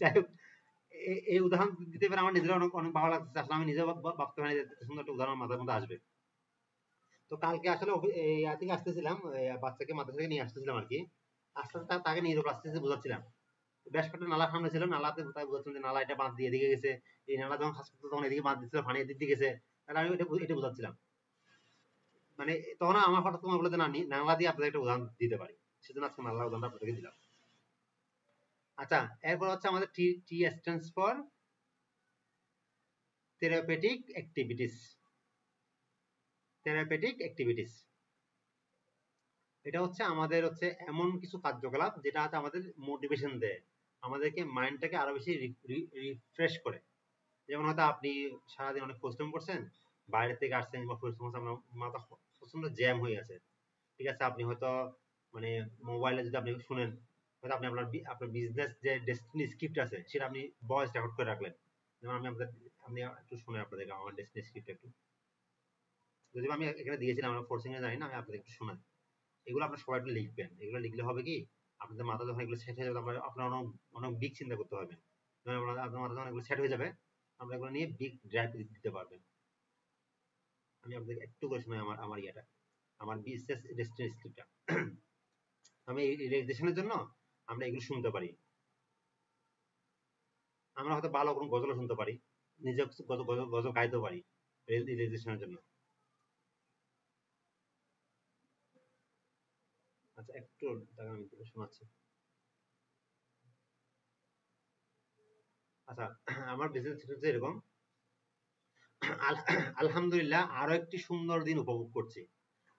যাই হোক, এই উদাহরণ দিতে পারে আমার নিজের অনেক ভালো লাগছে, আসলে আমি নিজেও ভাবতে পারি সুন্দর একটা উদাহরণ মাথার মধ্যে আসবে। তো কালকে আসলে থেকে আসতেছিলাম, বাচ্চাকে মাদ্রাসা থেকে নিয়ে আসতেছিলাম আর কি, আস্তে আস্তে তাকে নিউরোপ্লাস্টিসিটি বোঝাচ্ছিলাম। বেশ কয়েকটা নালা সামনে ছিল, নালাতে তাই বোঝাচ্ছিলাম যে নালা এটা বাঁধ দিয়ে এদিকে গেছে, এই নালা যখন কাজ করতো তখন এদিকে বাঁধ দিচ্ছিল, পানি এদিক দিয়ে গেছে, তাহলে আমি এটা বোঝাচ্ছিলাম। মানে তখন আমার হঠাৎ তোমার বলে যে না, নালা দিয়ে আপনাদের একটা উদাহরণ দিতে পারি, সেজন্য আজকে নালার উদাহরণটা আপনাদেরকে দিলাম। আচ্ছা, এরপর হচ্ছে আমাদের T stands for therapeutic activities. Therapeutic activities এটা হচ্ছে আমাদের হচ্ছে এমন কিছু কার্যকলাপ যেটা হচ্ছে আমাদের মোটিভেশন দেয়, আমাদেরকে মাইন্ডটাকে আরো বেশি রিফ্রেশ করে। যেমন হয়তো আপনি সারাদিন অনেক পরিশ্রম করছেন, বাইরে থেকে আসছেন বা পরিশ্রম করছেন, আপনার মাথা প্রচন্ড জ্যাম হয়ে আছে, ঠিক আছে, আপনি হয়তো মানে মোবাইলে যদি আপনি শুনেন, হয়তো আপনি আপনার বিজনেস যে ডেস্টিনি স্ক্রিপ্ট আছে সেটা আপনি ভয়েস রেকর্ড করে রাখলেন। যেমন আমি একটু শুনে আপনাদেরকে আমার ডেস্টিনি স্ক্রিপ্ট একটু, যদি আমি এখানে দিয়েছিলাম, আমরা ফোর্সিং এ জানি না, আমি আপনাদের একটু শোনাই। এগুলো আপনার সবাই একটু লিখবেন, এগুলো লিখলে হবে কি আপনাদের মাথা যখন এগুলো সেট হয়ে যাবে, আপনার অনেক বিগ চিন্তা করতে হবে, আপনার মাথা যখন এগুলো সেট হয়ে যাবে, আমরা এগুলো নিয়ে বিগ ড্রাইভ দিতে পারবেন। আমি আপনাদের একটু করে শোনাই আমার ইয়েটা, আমার বিজনেস ডেস্টিনি স্ক্রিপ্টটা। আমি এই রিয়েলাইজেশনের জন্য আমরা এগুলো শুনতে পারি, আমরা হয়তো ভালো কোনো গজলও শুনতে পারি, নিজে গজল গাইতে পারি রিয়েলাইজেশনের জন্য। আচ্ছা, একটু আমি শোনাচ্ছি। আচ্ছা, আমার বিজনেস হচ্ছে এরকম, আলহামদুলিল্লাহ আরো একটি সুন্দর দিন উপভোগ করছি,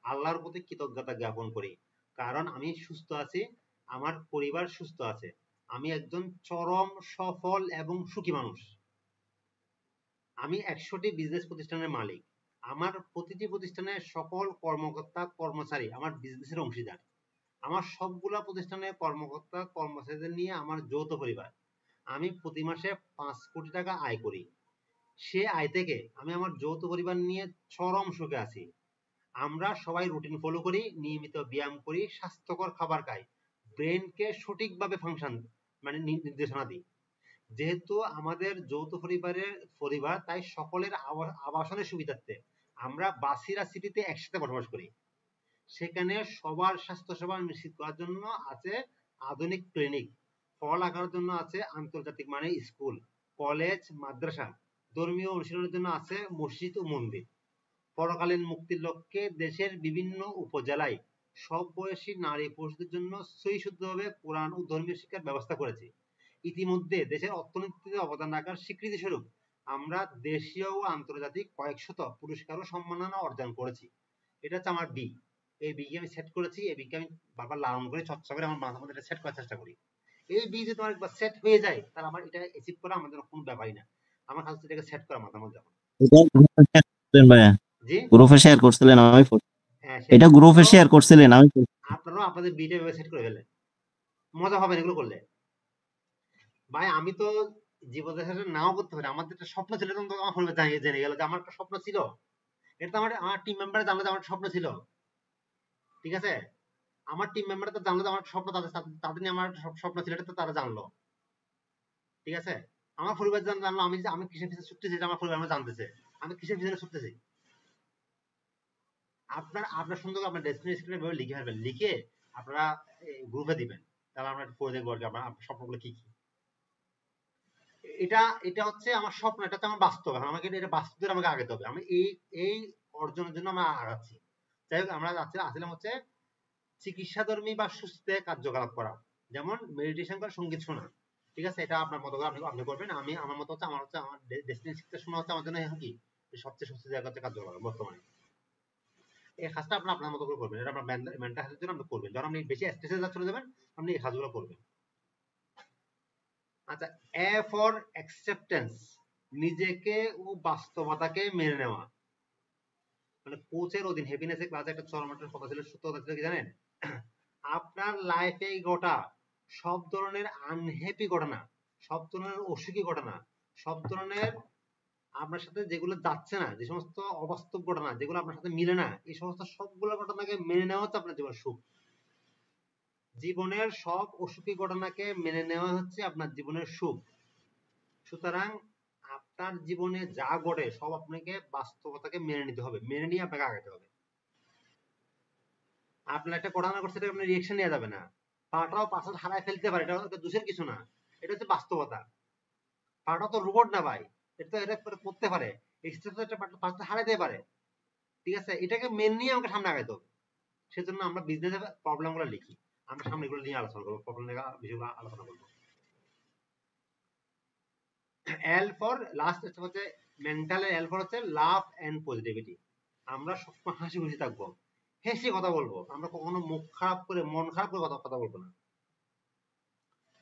আল্লাহর প্রতি কৃতজ্ঞতা জ্ঞাপন করি, কারণ আমি সুস্থ আছি, আমার পরিবার সুস্থ আছে, আমি একজন চরম সফল এবং সুখী মানুষ। আমি 100টি বিজনেস প্রতিষ্ঠানের মালিক, আমার প্রতিটি প্রতিষ্ঠানের সকল কর্মকর্তা কর্মচারী আমার বিজনেসের অংশীদার, আমার সবগুলা প্রতিষ্ঠানের কর্মকর্তা কর্মচারীদের নিয়ে আমার যৌথ পরিবার, আমি প্রতি মাসে 5 কোটি টাকা আয় করি, সে আয় থেকে আমি আমার যৌথ পরিবার নিয়ে চরম সুখে আছি, আমরা সবাই রুটিন ফলো করি, নিয়মিত ব্যায়াম করি, স্বাস্থ্যকর খাবার খাই, ব্রেনকে সঠিকভাবে ফাংশন মানে নির্দেশনা দিই, যেহেতু আমাদের যৌথ পরিবার তাই সকলের আবাসনের সুবিধার্থে আমরা বাসিরা সিটিতে একসাথে বসবাস করি, সেখানে সবার স্বাস্থ্য সেবা নিশ্চিত করার জন্য আছে আধুনিক ক্লিনিক, পড়ালেখার জন্য আছে আন্তর্জাতিক মানের স্কুল, কলেজ, মাদ্রাসা, ধর্মীয় অনুশীলনের জন্য আছে মসজিদ ও মন্দির, পরকালীন মুক্তির লক্ষ্যে দেশের বিভিন্ন উপজেলায় সব বয়সী নারী পুরুষদের জন্য সহিশুদ্ধভাবে কোরআন ও ধর্মীয় শিক্ষার ব্যবস্থা করেছি। ইতিমধ্যে দেশের অর্থনীতিতে অবদান রাখার স্বীকৃতি স্বরূপ আমরা দেশীয় ও আন্তর্জাতিক কয়েকশত পুরস্কার ও সম্মাননা অর্জন করেছি। এটা হচ্ছে আমার বি, এই বিকে আমি সেট করেছি, এই বিকে আমি বারবার লালন করে চর্চা করে আমার মাথার মধ্যে সেট করার চেষ্টা করি। এই বি যদি তোমার একবার সেট হয়ে যায়, তাহলে আমার এটা অ্যাচিভ করা আমাদের কোনো ব্যাপারই না, আমার কাছে এটাকে সেট করা মাথার মধ্যে। ভাইয়া জি, গ্রুপে শেয়ার করছিলেন, আমি হ্যাঁ, এটা গ্রুপে শেয়ার করছিলেন, আমি আপনারাও আপনাদের বিটা সেট করে ফেলেন, মজা হবে এগুলো করলে। ভাই আমি তো জীবনে নাও করতে পারি, আমাদের একটা স্বপ্ন ছিল, তখন তো আমার পরিবার জেনে গেল যে আমার একটা স্বপ্ন ছিল, এটা তো আমার টিম মেম্বার জানলো যে আমার স্বপ্ন ছিল, ঠিক আছে, আমার টিম মেম্বার তো জানলো যে আমার স্বপ্ন, তাদের নিয়ে আমার স্বপ্ন ছিল, এটা তো তারা জানলো, ঠিক আছে, আমার পরিবার জানলো আমি কিসের পিছনে ছুটতেছি, আমার পরিবার আমার জানতেছে আমি কিসের পিছনে ছুটতেছি। আপনার সুন্দর আপনার ডেস্টিনেশন ভাবে লিখে ফেলবেন, লিখে আপনারা গ্রুপে দিবেন, তাহলে আমরা পড়ে দেখবো আর কি আপনার স্বপ্নগুলো কি কি। এটা হচ্ছে আমার স্বপ্ন, এটা হচ্ছে আমার বাস্তব, এখন আমাকে এটা বাস্তবের আমাকে আগাতে হবে, আমি এই অর্জনের জন্য আমরা আগাচ্ছি। যাই হোক, আমরা আসলাম হচ্ছে চিকিৎসাধর্মী বা সুস্থ কার্যকলাপ করা, যেমন মেডিটেশন করা, সঙ্গীত শোনা, ঠিক আছে, এটা আপনার মতো করে আপনি করবেন, আমি আমার মতো হচ্ছে আমার ডেস্টিনেশন শিখতে শোনা হচ্ছে আমার জন্য এখন কি সবচেয়ে সুস্থ জায়গা হচ্ছে কার্যকলাপ বর্তমানে। এই কাজটা আপনার মতো করে করবেন, এটা আপনার মেন্টাল হেলথের জন্য আপনি করবেন, যখন আপনি বেশি স্ট্রেসে চলে যাবেন আপনি এই কাজগুলো করবেন। আচ্ছা, এ ফর অ্যাকসেপ্টেন্স, নিজেকে ও বাস্তবতাকে মেনে নেওয়া। মানে কোচের অধীন হ্যাপিনেসের ক্লাসে একটা চরম একটা কথা ছিল, সত্য কথা ছিল কি জানেন? আপনার লাইফে ঘটা সব ধরনের আনহ্যাপি ঘটনা, সব ধরনের অসুখী ঘটনা, সব ধরনের আপনার সাথে যেগুলো যাচ্ছে না, যে সমস্ত অবাস্তব ঘটনা যেগুলো আপনার সাথে মিলে না, এই সমস্ত সবগুলো ঘটনাকে মেনে নেওয়া হচ্ছে আপনার জীবনের সুখ। জীবনের সব অসুখী ঘটনাকে মেনে নেওয়া হচ্ছে আপনার জীবনের সুখ। সুতরাং আপনার জীবনে যা ঘটে সব আপনাকে বাস্তবতাকে মেনে নিতে হবে, মেনে নিয়ে আপনাকে আগাতে হবে। আপনার একটা ঘটনা করছে, এটা আপনার রিয়েকশন নেওয়া যাবে না। পাটাও পাসওয়ার্ড হারায় ফেলতে পারে, এটা দোষের কিছু না, এটা হচ্ছে বাস্তবতা। পাটা তো রোবট না ভাই, এটা করতে পারে, একটা পাসওয়ার্ড হারাইতে পারে, ঠিক আছে? এটাকে মেনে নিয়ে আমাকে সামনে আগাইতে হবে। সেজন্য আমরা বিজনেসের প্রবলেম গুলো লিখি, আমরা সামনে এগুলো নিয়ে আলোচনা করবো, প্রবলেম বিষয়গুলো আলোচনা করবো। এল ফর লাস্ট হচ্ছে মেন্টাল, এল ফর হচ্ছে লাভ এন্ড পজিটিভিটি। আমরা সবসময় হাসি খুশি থাকবো, হেসে কথা বলবো, আমরা কখনো মুখ খারাপ করে মন খারাপ করে কথা বলবো না,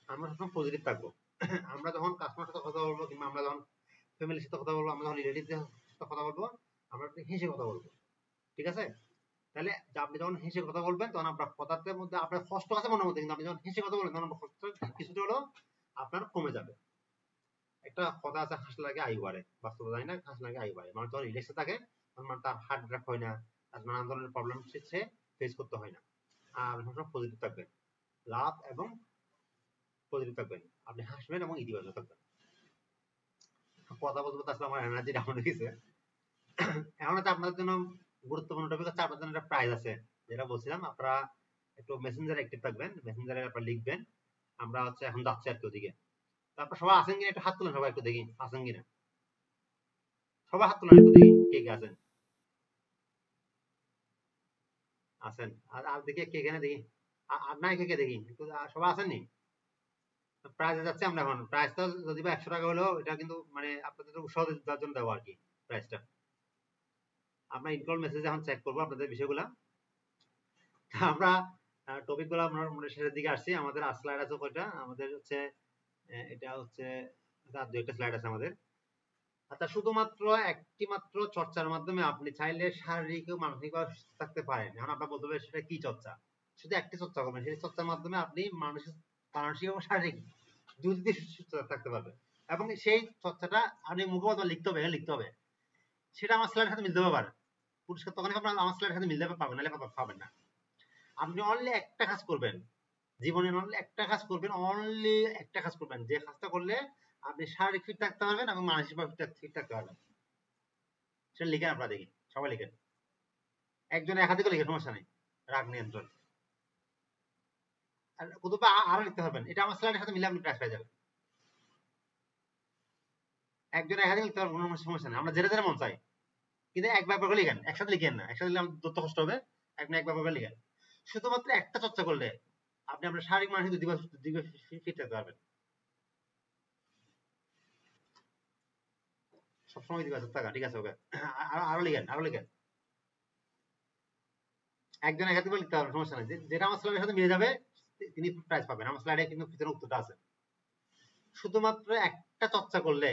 আমরা সবসময় পজিটিভ থাকবো। আমরা যখন কাস্টমার সাথে কথা বলবো, কিংবা আমরা যখন ফ্যামিলির সাথে কথা বলবো, আমরা যখন রিলেটিভদের সাথে কথা বলবো, আমরা হেসে কথা বলবো, ঠিক আছে? তাহলে আপনি যখন হেসে কথা বলবেন তখন আপনার কথার মধ্যে আপনার কষ্ট আছে মনের মধ্যে, কিন্তু আপনি যখন হেসে কথা বলবেন তখন আপনার কষ্ট কিছুটা হলেও আপনার কমে যাবে। একটা কথা আছে, হাসলে লাগে আয়ু বাড়ে, বাস্তব জানি না, হাসলে লাগে আয়ু বাড়ে। মানুষ যখন রিল্যাক্সে থাকে তখন তার হার্ট ব্রেক হয় না, তার নানান ধরনের প্রবলেম সে ফেস করতে হয় না। আর সবসময় পজিটিভ থাকবেন, লাভ এবং পজিটিভ থাকবেন, আপনি হাসবেন এবং ইতিবাচক থাকবেন। কথা বলতে বলতে আসলে আমার এনার্জি ডাউন হয়ে গেছে। এখন হচ্ছে আপনাদের জন্য গুরুত্বপূর্ণ টপিক হচ্ছে আপনাদের জন্য একটা প্রাইজ আছে, যেটা বলছিলাম আপনারা একটু মেসেঞ্জারে অ্যাক্টিভ থাকবেন, মেসেঞ্জারে আপনারা লিখবেন। আমরা হচ্ছে এখন যাচ্ছি আর কি ওদিকে। তারপর সবাই আছেন কিনা একটু হাত তুলেন, সবাই একটু দেখি আছেন কিনা, সবাই হাত তুলেন একটু দেখি কে কে আছেন। আছেন আর দেখি কে কেন দেখি, আর নাই কে কে দেখি একটু, সবাই আছেন নি? প্রাইজে যাচ্ছে আমরা এখন। প্রাইসটা যদি বা 100 টাকা হলেও এটা কিন্তু মানে আপনাদের উৎসাহ দেওয়ার জন্য দেবো আর কি প্রাইসটা। আমরা ইনকল মেসেজে এখন চেক করবো আপনাদের বিষয়গুলা। আমরা টপিক গুলো আমরা শেষের দিকে আসছি। আমাদের আর স্লাইড আছে কয়টা? আমাদের হচ্ছে এটা হচ্ছে আর দুইটা স্লাইড আছে আমাদের। আচ্ছা, শুধুমাত্র একটি মাত্র চর্চার মাধ্যমে আপনি চাইলে শারীরিক ও মানসিক সুস্থ থাকতে পারেন। এখন আপনার বলতে হবে সেটা কি চর্চা? শুধু একটি চর্চা করবেন, সেই চর্চার মাধ্যমে আপনি মানসিক ও শারীরিক দুই দিকে সুস্থ থাকতে পারবেন। এবং সেই চর্চাটা আপনি মুখে লিখতে হবে, লিখতে হবে। সেটা আমার স্লাইডের সাথে মিলতে পারে, পুরস্কার তখনই আপনার আমার স্লাইডের সাথে মিলতে পারবেন, নাহলে পাবেন না। আপনি অনলি একটা কাজ করবেন জীবনে, অনলি একটা কাজ করবেন, অনলি একটা কাজ করবেন, যে কাজটা করলে আপনি শারীরিক ফিট থাকতে পারবেন এবং মানসিকভাবে ফিট থাকতে পারবেন। সেটা লিখেন, আপনারা দেখি সবাই লিখেন, একজনে একাধিক লিখে, সমস্যা নেই, রাগ নিয়ন্ত্রণ। আর কতটা আরো লিখতে পারবেন, এটা আমার স্লাইডের সাথে মিলে আপনি প্রাইজ পেয়ে যাবেন। একজনে একাধিক লিখতে পারবেন, কোনো সমস্যা নেই, আমরা যেটা যেটা মন চাই। কিন্তু একবার করে লিখেন, একসাথে লিখেন না, একসাথে লিখলে দত্ত কষ্ট হবে। আপনি একবার করে লিখেন। শুধুমাত্র একটা চর্চা করলে আপনি আপনার শারীরিক মানসিক দুদিকে ফিট থাকতে পারবেন। সবসময় ইতিবাচক থাকা, ঠিক আছে? ওকে, আরো লিখেন, আরো লিখেন। একজন একাধিক লিখতে পারবেন, সমস্যা নেই। যেটা আমার স্লাইডের সাথে মিলে যাবে তিনি প্রাইজ পাবেন। আমার স্লাইডে কিন্তু পিছনে উত্তরটা আছে। শুধুমাত্র একটা চর্চা করলে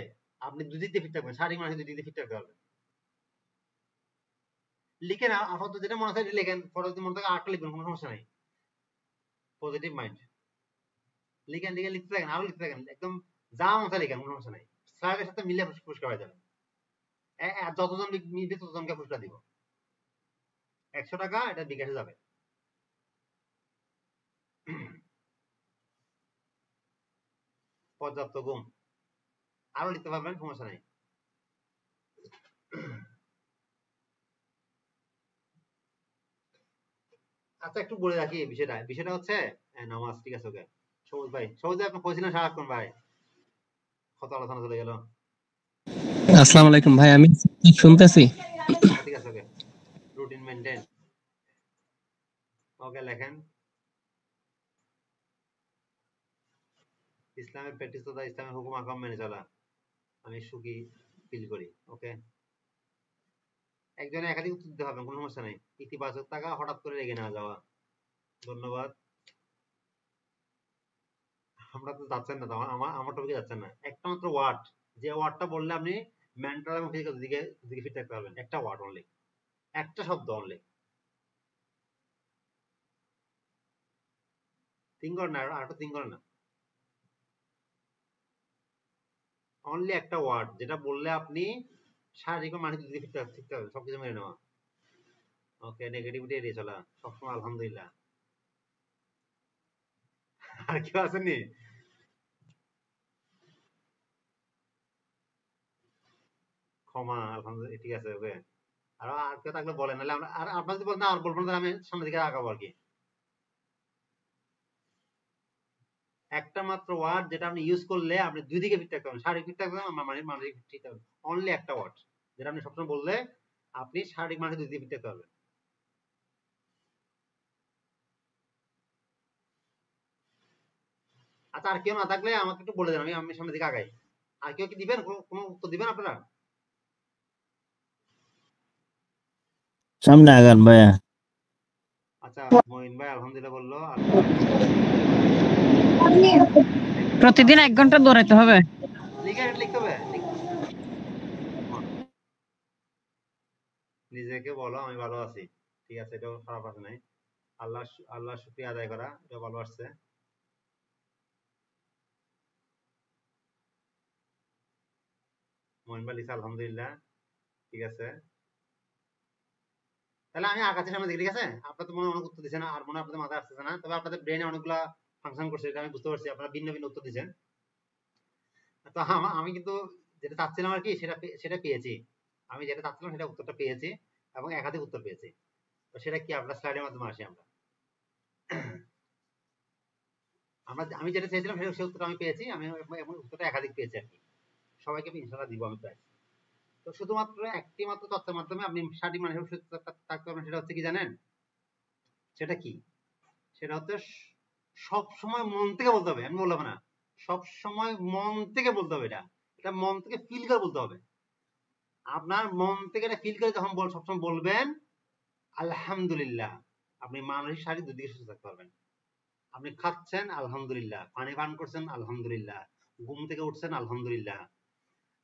আপনি দুই দিক দিয়ে ফিট থাকবেন, শারীরিক মানসিক দুই দিক দিয়ে ফিট থাকতে পারবেন। লিখেন, আপাতত যেটা মনে হয় লিখেন, পরবর্তী মনে থাকে আরেকটা লিখবেন, কোনো সমস্যা নেই। পজিটিভ মাইন্ড লিখেন, লিখতে থাকেন, আরো লিখতে থাকেন, একদম যা মনে লিখেন, কোনো সমস্যা নেই। স্লাইডের সাথে মিলে পুরস্কার হয়ে যাবে। যতজন মিলবে ততজনকে পুরস্কার দিব। 100 টাকা এটা বিকাশে যাবে। পর্যাপ্ত ঘুম, আরো লিখতে পারবেন, সমস্যা নেই। আচ্ছা, একটু বলে রাখি বিষয়টা হচ্ছে নামাজ, ঠিক আছে? ওকে, সবুজ ভাই, সবুজ ভাই আপনি কইছিলেন সারাক্ষণ ভাই, কত আলোচনা চলে গেল। আসসালামু আলাইকুম ভাই, আমি শুনতেছি। ঠিক আছে, ওকে, রুটিন মেইনটেইন। ওকে, লেখেন ইসলামের প্র্যাকটিস তথা ইসলামের হুকুম আহকাম মেনে চলা আমি সুখী ফিল করি। ওকে, একজনে একাধিক উত্তর দিতে হবে, কোনো সমস্যা নেই। ইতিবাচক থাকা, হঠাৎ করে রেগে না যাওয়া। ধন্যবাদ। আমরা তো যাচ্ছেন না, আমার টপিকে যাচ্ছেন না, একটা মাত্র ওয়ার্ড যে ওয়ার্ডটা বললে আপনি মেন্টাল এবং ফিজিক্যাল দিকে দিকে ফিট থাকতে পারবেন, একটা ওয়ার্ড অনলি, একটা শব্দ অনলি। থিঙ্ক করেন না, আর একটা থিঙ্ক করেন না, অনলি একটা ওয়ার্ড যেটা বললে আপনি শারীরিক ও মানসিক দিকে ফিট থাকতে পারবেন, সবকিছু মেনে নেওয়া। ওকে, নেগেটিভিটি এড়িয়ে চলা সবসময়, আলহামদুলিল্লাহ। আর কেউ আসেননি? ক্ষমা, আলহামদুলিল্লাহ, ঠিক আছে, ওকে। আর কেউ থাকলে বলেন, নাহলে আমরা, আর আপনার যদি বলেন না আর বলবো না, আমি সামনের দিকে আগাবো আর কি। একটা মাত্র ওয়ার্ড যেটা আপনি ইউজ করলে আপনি দুই দিকে ফিট থাকতে পারবেন, শারীরিক ফিট থাকতে পারবেন, মানসিক ফিট থাকতে পারবেন। অনলি একটা ওয়ার্ড যেটা আপনি সবসময় বললে আপনি শারীরিক মানসিক দুই দিকে ফিট থাকতে পারবেন। আচ্ছা, আর কেউ না থাকলে আমাকে একটু বলে দেন, আমি সামনের দিকে আগাই। আর কেউ কি দিবেন, কোনো উত্তর দিবেন আপনারা? সামনে আগান ভাইয়া। আচ্ছা, মঈন ভাই আলহামদুলিল্লাহ বললো। আর প্রতিদিন 1 ঘন্টা দৌড়াইতে হবে। লিখতে হবে, নিজেকে বলো আমি ভালো আছি, ঠিক আছে, এটাও খারাপ আছে নাই। আল্লাহ শুকরিয়া আদায় করা, এটা ভালো আসছে। মঈন ভাই লিখছে আলহামদুলিল্লাহ, ঠিক আছে। তাহলে আমি আগাচ্ছি সামনে দিকে, ঠিক আছে। আপনার তো মনে অনেক উত্তর দিচ্ছেন, আর মনে আপনাদের মাথায় আসতেছে না, তবে আপনাদের ব্রেনে অনেকগুলা ফাংশন করছে, এটা আমি বুঝতে পারছি, আপনারা ভিন্ন ভিন্ন উত্তর দিচ্ছেন। তো আমি কিন্তু যেটা চাচ্ছিলাম আর কি সেটা পেয়েছি, আমি যেটা চাচ্ছিলাম সেটা উত্তরটা পেয়েছি, এবং একাধিক উত্তর পেয়েছি। তো সেটা কি, আপনার স্লাইডের মাধ্যমে আসি আমরা। আমি যেটা চেয়েছিলাম সেই উত্তরটা আমি পেয়েছি, আমি উত্তরটা একাধিক পেয়েছি আর কি। সবাইকে ইনশাআল্লাহ দিব আমি প্রায়। তো শুধুমাত্র একটি মাত্র তথ্যের মাধ্যমে আপনি শারীরিক মানসিক সুস্থ থাকতে পারবেন, সেটা হচ্ছে কি জানেন? সেটা কি? সেটা হচ্ছে সব সময় মন থেকে বলতে হবে, আমি বললাম না, সব সময় মন থেকে বলতে হবে, এটা মন থেকে ফিল করে বলতে হবে। আপনার মন থেকে এটা ফিল করে যখন সবসময় বলবেন আলহামদুলিল্লাহ, আপনি মানসিক শারীরিক দুই দিকে সুস্থ থাকতে পারবেন। আপনি খাচ্ছেন আলহামদুলিল্লাহ, পানি পান করছেন আলহামদুলিল্লাহ, ঘুম থেকে উঠছেন আলহামদুলিল্লাহ,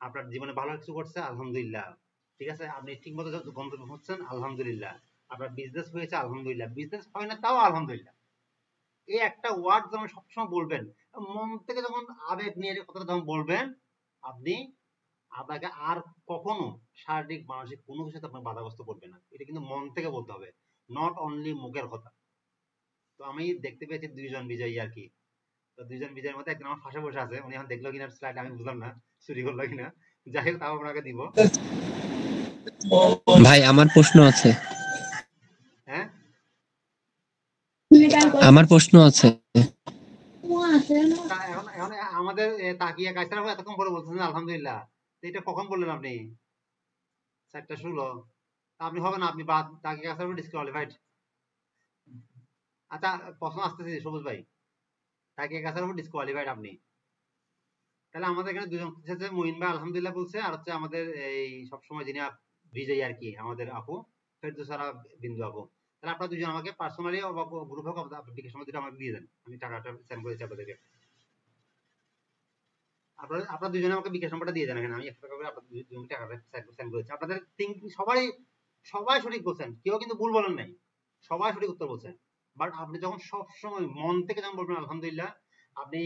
আপনার জীবনে ভালো কিছু করছে আলহামদুলিল্লাহ, ঠিক আছে, আপনি ঠিক মতো গন্তব্য হচ্ছেন আলহামদুলিল্লাহ, আপনার বিজনেস হয়েছে আলহামদুলিল্লাহ, বিজনেস হয় না তাও আলহামদুলিল্লাহ। এই একটা ওয়ার্ড যখন সবসময় বলবেন, মন থেকে যখন আবেগ নিয়ে কথাটা যখন বলবেন, আপনাকে আর কখনো শারীরিক মানসিক কোনো কিছুতে আপনার বাধাগ্রস্ত করবে না। এটা কিন্তু মন থেকে বলতে হবে, নট অনলি মুখের কথা। তো আমি দেখতে পেয়েছি দুইজন বিজয়ী আর কি। তো দুইজন বিজয়ের মধ্যে একজন আমার পাশে বসে আছে, উনি এখন দেখলো কিনা স্লাইড আমি বুঝলাম না, চুরি করলো কিনা, যাই হোক তাও আপনাকে দিব। ভাই আমার প্রশ্ন আছে। হ্যাঁ, আমার প্রশ্ন আছে। এখন আমাদের তাকিয়া কাইসার এতক্ষণ পরে বলতেছেন আলহামদুলিল্লাহ, এটা কখন বললেন আপনি? 4:16। আপনি হবে না, আপনি তাকিয়া কাইসার ডিসকোয়ালিফাইড। আচ্ছা, প্রশ্ন আসতেছে সবুজ ভাই, তাকিয়া কাইসার ডিসকোয়ালিফাইড আপনি। তাহলে আমাদের এখানে দুজন আছে, মুইন ভাই আলহামদুলিল্লাহ বলছে, আর হচ্ছে আমাদের এই সবসময় যিনি বিজয়ী আর কি, আমাদের আপু ফেরদৌসারা বিন্দু আপু। তাহলে আপনারা দুজন আমাকে পার্সোনালি বা গ্রুপে বিকাশ সময় দুটো আমাকে দিয়ে দেন, আমি টাকাটা সেন্ড করেছি আপনাদেরকে। আপনারা দুজনে আমাকে বিকাশ নম্বরটা দিয়ে দেন, এখানে আমি 1 টাকা করে আপনাদের দুজনকে টাকাটা সেন্ড করেছি। আপনাদের থিঙ্কিং সবাই সঠিক বলছেন, কেউ কিন্তু ভুল বলেন নাই, সবাই সঠিক উত্তর বলছেন। বাট আপনি যখন সবসময় মন থেকে যখন বলবেন আলহামদুলিল্লাহ, আপনি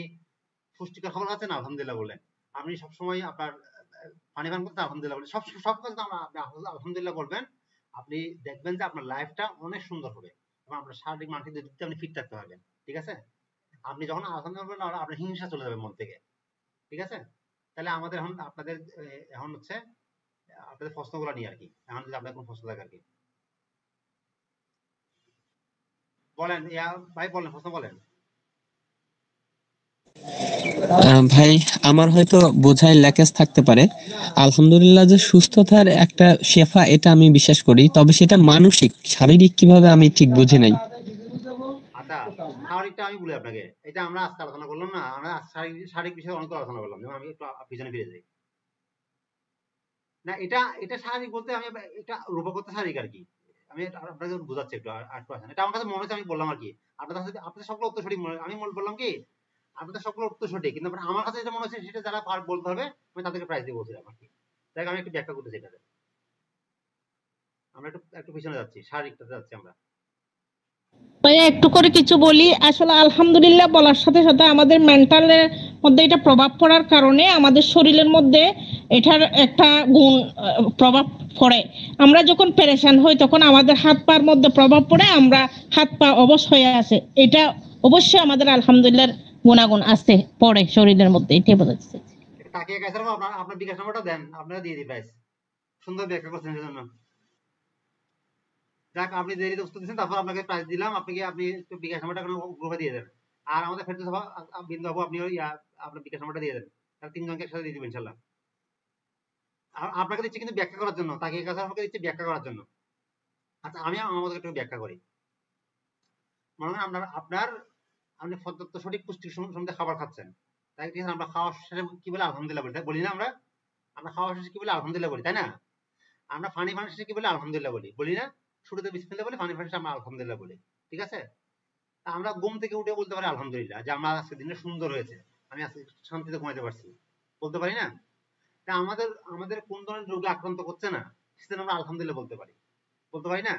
পুষ্টিকর খাবার খাচ্ছেন আলহামদুলিল্লাহ বলেন, আপনি সবসময় আপনার পানি পান করতে আলহামদুলিল্লাহ বলেন, সব কাজে আপনি আলহামদুলিল্লাহ বলবেন, আপনি দেখবেন যে আপনার লাইফটা অনেক সুন্দর হবে, এবং আপনার শারীরিক মানসিক দিক থেকে আপনি ফিট থাকতে পারবেন, ঠিক আছে। আপনি যখন আলহামদুলিল্লাহ বলবেন, আপনার হিংসা চলে যাবে মন থেকে, ঠিক আছে। তাহলে আমাদের এখন আপনাদের এখন হচ্ছে আপনাদের প্রশ্নগুলো নিয়ে আর কি, এখন যদি আপনার কোনো প্রশ্ন থাকে আর কি বলেন, ভাই বলেন, প্রশ্ন বলেন। ভাই আমার হয়তো বোঝায় ল্যাকেজ থাকতে পারে। আলহামদুলিল্লাহ যে সুস্থতার একটা শেফা, এটা আমি বিশ্বাস করি, তবে সেটা মানসিক, শারীরিক কিভাবে আমি ঠিক বুঝি নাই। আচ্ছা, শারীরিকটা আমি বলি আপনাকে, এটা আমরা আজকে আলোচনা করলাম না, আমরা শারীরিক বিষয়ে অনেক আলোচনা করলাম, যেমন আমি একটু পিছনে ফিরে যাই না, এটা শারীরিক বলতে আমি এটা রূপগত শারীরিক আর কি, আমি আপনাকে বোঝাচ্ছি একটু, এটা আমার কাছে মনে হচ্ছে আমি বললাম আর কি, আপনাদের সবগুলো উত্তর সঠিক মনে, আমি বললাম কি আপনাদের সকল উত্তর সঠিক, কিন্তু আমার কাছে যেটা মনে হচ্ছে সেটা যারা বলতে হবে আমি তাদেরকে প্রাইজ দিয়ে বলছিলাম আর কি। দেখ আমি একটু ব্যাখ্যা করতেছি এটাতে। আমরা একটু পিছনে যাচ্ছি, শারীরিকটাতে যাচ্ছি আমরা। ভাইয়া একটু করে কিছু বলি। আসলে আলহামদুলিল্লাহ বলার সাথে সাথে আমাদের মেন্টালের মধ্যে এটা প্রভাব পড়ার কারণে আমাদের শরীরের মধ্যে এটার একটা গুণ প্রভাব পড়ে। আমরা যখন পেরেশান হই তখন আমাদের হাত পার মধ্যে প্রভাব পড়ে, আমরা হাত পা অবশ হয়ে আসে। এটা অবশ্যই আমাদের আলহামদুলিল্লাহ গুণাগুণ আছে পড়ে শরীরের মধ্যে, এটাই বোঝাচ্ছে। তাকিয়ে গেছে আপনার বিকাশ নাম্বারটা দেন, আপনারা দিয়ে দিই প্রাইস। সুন্দর ব্যাখ্যা করছেন সেজন্য। যাক আপনি দেরিতে উত্তর দিচ্ছেন, তারপর আপনাকে প্রাইজ দিলাম, আপনি একটু বিকাশ নাম্বারটা গ্রুপে দিয়ে দেন। আর আমাদের ফেরদৌস বিন্দু আপু আপনি আপনার বিকাশ নাম্বারটা দিয়ে দেন, তাহলে তিনজনকে একসাথে দিয়ে দিবেন ইনশাল্লাহ। আপনাকে দিচ্ছি কিন্তু ব্যাখ্যা করার জন্য, তাকিয়ে কাছে আমাকে দিচ্ছি ব্যাখ্যা করার জন্য। আচ্ছা আমি আমাদের একটু ব্যাখ্যা করি। মনে করেন আপনি পর্যাপ্ত সঠিক পুষ্টির সম্বন্ধে খাবার খাচ্ছেন, তাই ঠিক আছে। আমরা খাওয়ার শেষে কি বলে আলহামদুলিল্লাহ বলি, তাই বলি না? আমরা খাওয়ার শেষে কি বলে আলহামদুলিল্লাহ বলি, তাই না? আমরা পানি শেষে কি বলে আলহামদুলিল্লাহ বলি না? শুরুতে বিসমিল্লাহ বলি, পানি শেষে আমরা আলহামদুলিল্লাহ বলি, ঠিক আছে? আমরা ঘুম থেকে উঠে বলতে পারি আলহামদুলিল্লাহ যে আমার আজকে দিনটা সুন্দর হয়েছে, আমি আজকে শান্তিতে ঘুমাইতে পারছি, বলতে পারি না? তা আমাদের কোন ধরনের রোগে আক্রান্ত করছে না সেটা আমরা আলহামদুলিল্লাহ বলতে পারি না?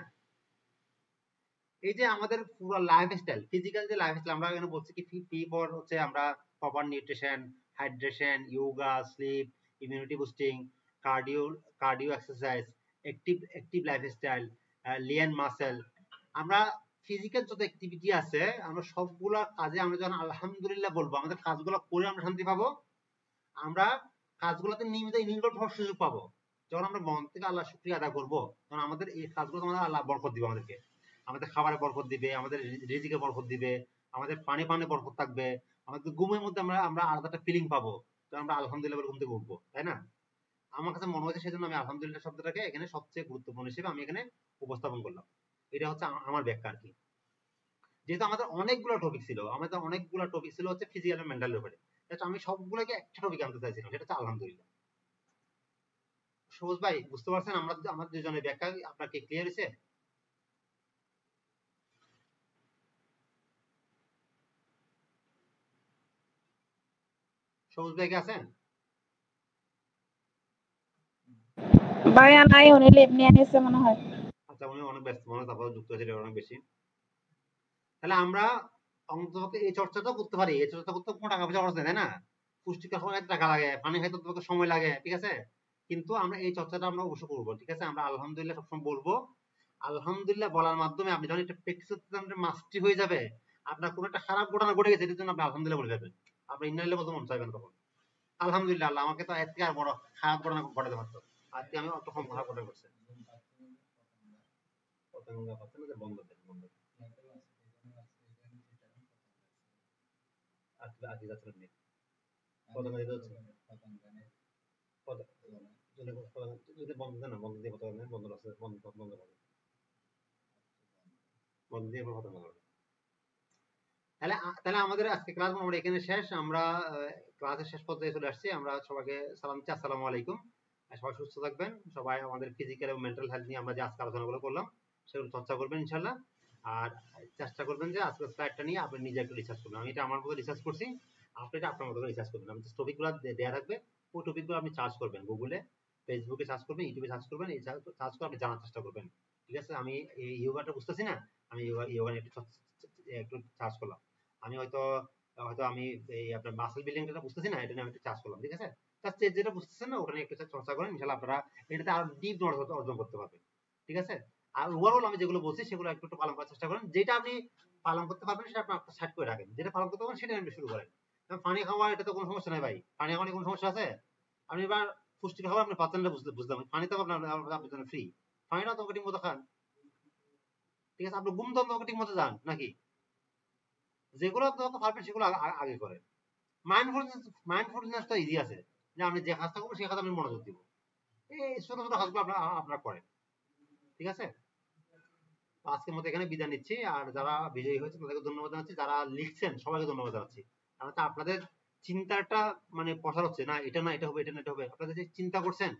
এই যে আমাদের পুরো লাইফস্টাইল, ফিজিক্যাল যে লাইফস্টাইল, আমরা এখানে বলছি কি পি ফর হচ্ছে আমরা proper nutrition, hydration, yoga, sleep, immunity boosting, cardio exercise, active lifestyle, lean muscle. আমরা ফিজিক্যাল যত অ্যাক্টিভিটি আছে আমরা সবগুলা কাজে আমরা যখন আলহামদুলিল্লাহ বলবো, আমাদের কাজগুলো করে আমরা শান্তি পাবো, আমরা কাজগুলোতে নিয়মিত ইনভলভ হওয়ার সুযোগ পাবো। যখন আমরা মন থেকে আল্লাহ শুকরিয়া আদায় করবো, তখন আমাদের এই কাজগুলো আল্লাহ বরকত দিবে আমাদেরকে, আমাদের খাবারে বরকত দিবে, আমাদের রিজিকে বরকত দিবে, আমাদের পানি বরকত থাকবে, আমাদের ঘুমের মধ্যে আমরা আলাদা একটা ফিলিং পাবো, তো আমরা আলহামদুলিল্লাহ বলে ঘুম থেকে উঠবো, তাই না? আমার কাছে মনে হয়েছে সেজন্য আমি আলহামদুলিল্লাহ শব্দটাকে এখানে সবচেয়ে গুরুত্বপূর্ণ হিসেবে আমি এখানে উপস্থাপন করলাম। এটা হচ্ছে আমার ব্যাখ্যা আর কি। যেহেতু আমাদের অনেকগুলো টপিক ছিল হচ্ছে ফিজিক্যাল আর মেন্টালের উপরে, আমি সবগুলোকে একটা টপিকে আনতে চাইছিলাম, সেটা হচ্ছে আলহামদুলিল্লাহ। সবুজ ভাই বুঝতে পারছেন আমাদের দুজনের ব্যাখ্যা আপনার কি ক্লিয়ার হয়েছে? সবুজ ভাই কি আছেন? ভাইয়া নাই, উনি লিভ নিয়ে নিছে মনে হয়। আচ্ছা উনি অনেক ব্যস্ত মনে হয়, তারপর যুক্ত হয়েছে অনেক বেশি। তাহলে আমরা অন্তত এই চর্চাটা করতে পারি, এই চর্চা করতে কোনো টাকা পয়সা খরচ নেই, তাই না? পুষ্টিকর খাবার টাকা লাগে, পানি খাইতে তোমাকে সময় লাগে, ঠিক আছে? কিন্তু আমরা এই চর্চাটা আমরা অবশ্যই করবো, ঠিক আছে? আমরা আলহামদুলিল্লাহ সবসময় বলবো। আলহামদুলিল্লাহ বলার মাধ্যমে আপনি যখন একটা প্র্যাকটিস করতে মাস্টারি হয়ে যাবে, আপনার কোনো একটা খারাপ ঘটনা ঘটে গেছে এটার জন্য আপনি আলহামদুলিল্লাহ বলে যাবেন, আপনি ইন্নালিল্লাহ বলতে মন চাইবেন তখন। আলহামদুলিল্লাহ আল্লাহ আমাকে তো এর থেকে আর বড় খারাপ ঘটনা ঘটাতে পারতো, আজকে আমি অত কম খারাপ ঘটনা করছি। বন্ধ বন্ধ আজকে যাচ্ছিলাম নেই বন্ধ দিয়ে বন্ধ দিয়ে বন্ধ দিয়ে খতম করবো। তাহলে আমাদের আজকে ক্লাস আমরা এখানে শেষ। আমরা ক্লাসের শেষ পর্যায়ে চলে আসছি। আমরা সবাইকে সালাম দিচ্ছি, আসসালামু আলাইকুম। সবাই সুস্থ থাকবেন, সবাই আমাদের ফিজিক্যাল এবং মেন্টাল হেলথ নিয়ে আমরা যে আজকে আলোচনাগুলো করলাম সেগুলো চর্চা করবেন ইনশাল্লাহ। আর চেষ্টা করবেন যে আজকের স্লাইডটা নিয়ে আপনি নিজে একটু রিসার্চ করবেন। আমি এটা আমার মতো রিসার্চ করছি, আপনি এটা আপনার মতো রিসার্চ করবেন। আমি টপিকগুলো দেওয়া থাকবে, ওই টপিকগুলো আপনি সার্চ করবেন, গুগলে, ফেসবুকে সার্চ করবেন, ইউটিউবে সার্চ করবেন, এই সার্চ করে আপনি জানার চেষ্টা করবেন, ঠিক আছে? আমি এই যোগাটা বুঝতেছি না, আমি যোগা একটু সার্চ করলাম। আমি হয়তো আমি এই আপনার মাসল বিল্ডিংটা বুঝতেছি না, এটা নিয়ে আমি একটু চার্জ করলাম, ঠিক আছে? তার যেটা বুঝতেছেন না ওটা নিয়ে একটু চর্চা করেন, ইনশাআল্লাহ আপনারা এটাতে আরো ডিপ নলেজ অর্জন করতে পারবেন, ঠিক আছে? আর ওভারঅল আমি যেগুলো বলছি সেগুলো একটু পালন করার চেষ্টা করেন। যেটা আপনি পালন করতে পারবেন সেটা আপনি সাইড করে রাখেন, যেটা পালন করতে পারবেন সেটা আপনি শুরু করেন। পানি খাওয়া এটা তো কোনো সমস্যা নাই ভাই, পানি খাওয়া নিয়ে কোনো সমস্যা আছে? আপনি এবার পুষ্টিকর খাবার আপনি পাচ্ছেন না বুঝলাম, পানি তো আপনার জন্য ফ্রি, পানিটা তো ঠিক মতো খান, ঠিক আছে? আপনি ঘুম তো ঠিক মতো যান নাকি? যেগুলো আপনি পারবেন সেগুলো আগে করেন। মাইন্ডফুলনেস তো ইজি আছে, যে আপনি যে কাজটা করবেন সেই কাজে আপনি মনোযোগ দিব, এই ছোট ছোট কাজগুলো আপনারা করেন, ঠিক আছে? আজকের মতো এখানে বিদায় নিচ্ছি। আর যারা বিজয়ী হয়েছে তাদেরকে ধন্যবাদ জানাচ্ছি, যারা লিখছেন সবাইকে ধন্যবাদ জানাচ্ছি। কারণ আপনাদের চিন্তাটা মানে প্রসার হচ্ছে না, এটা না এটা হবে, এটা না এটা হবে। আপনাদের যে চিন্তা করছেন,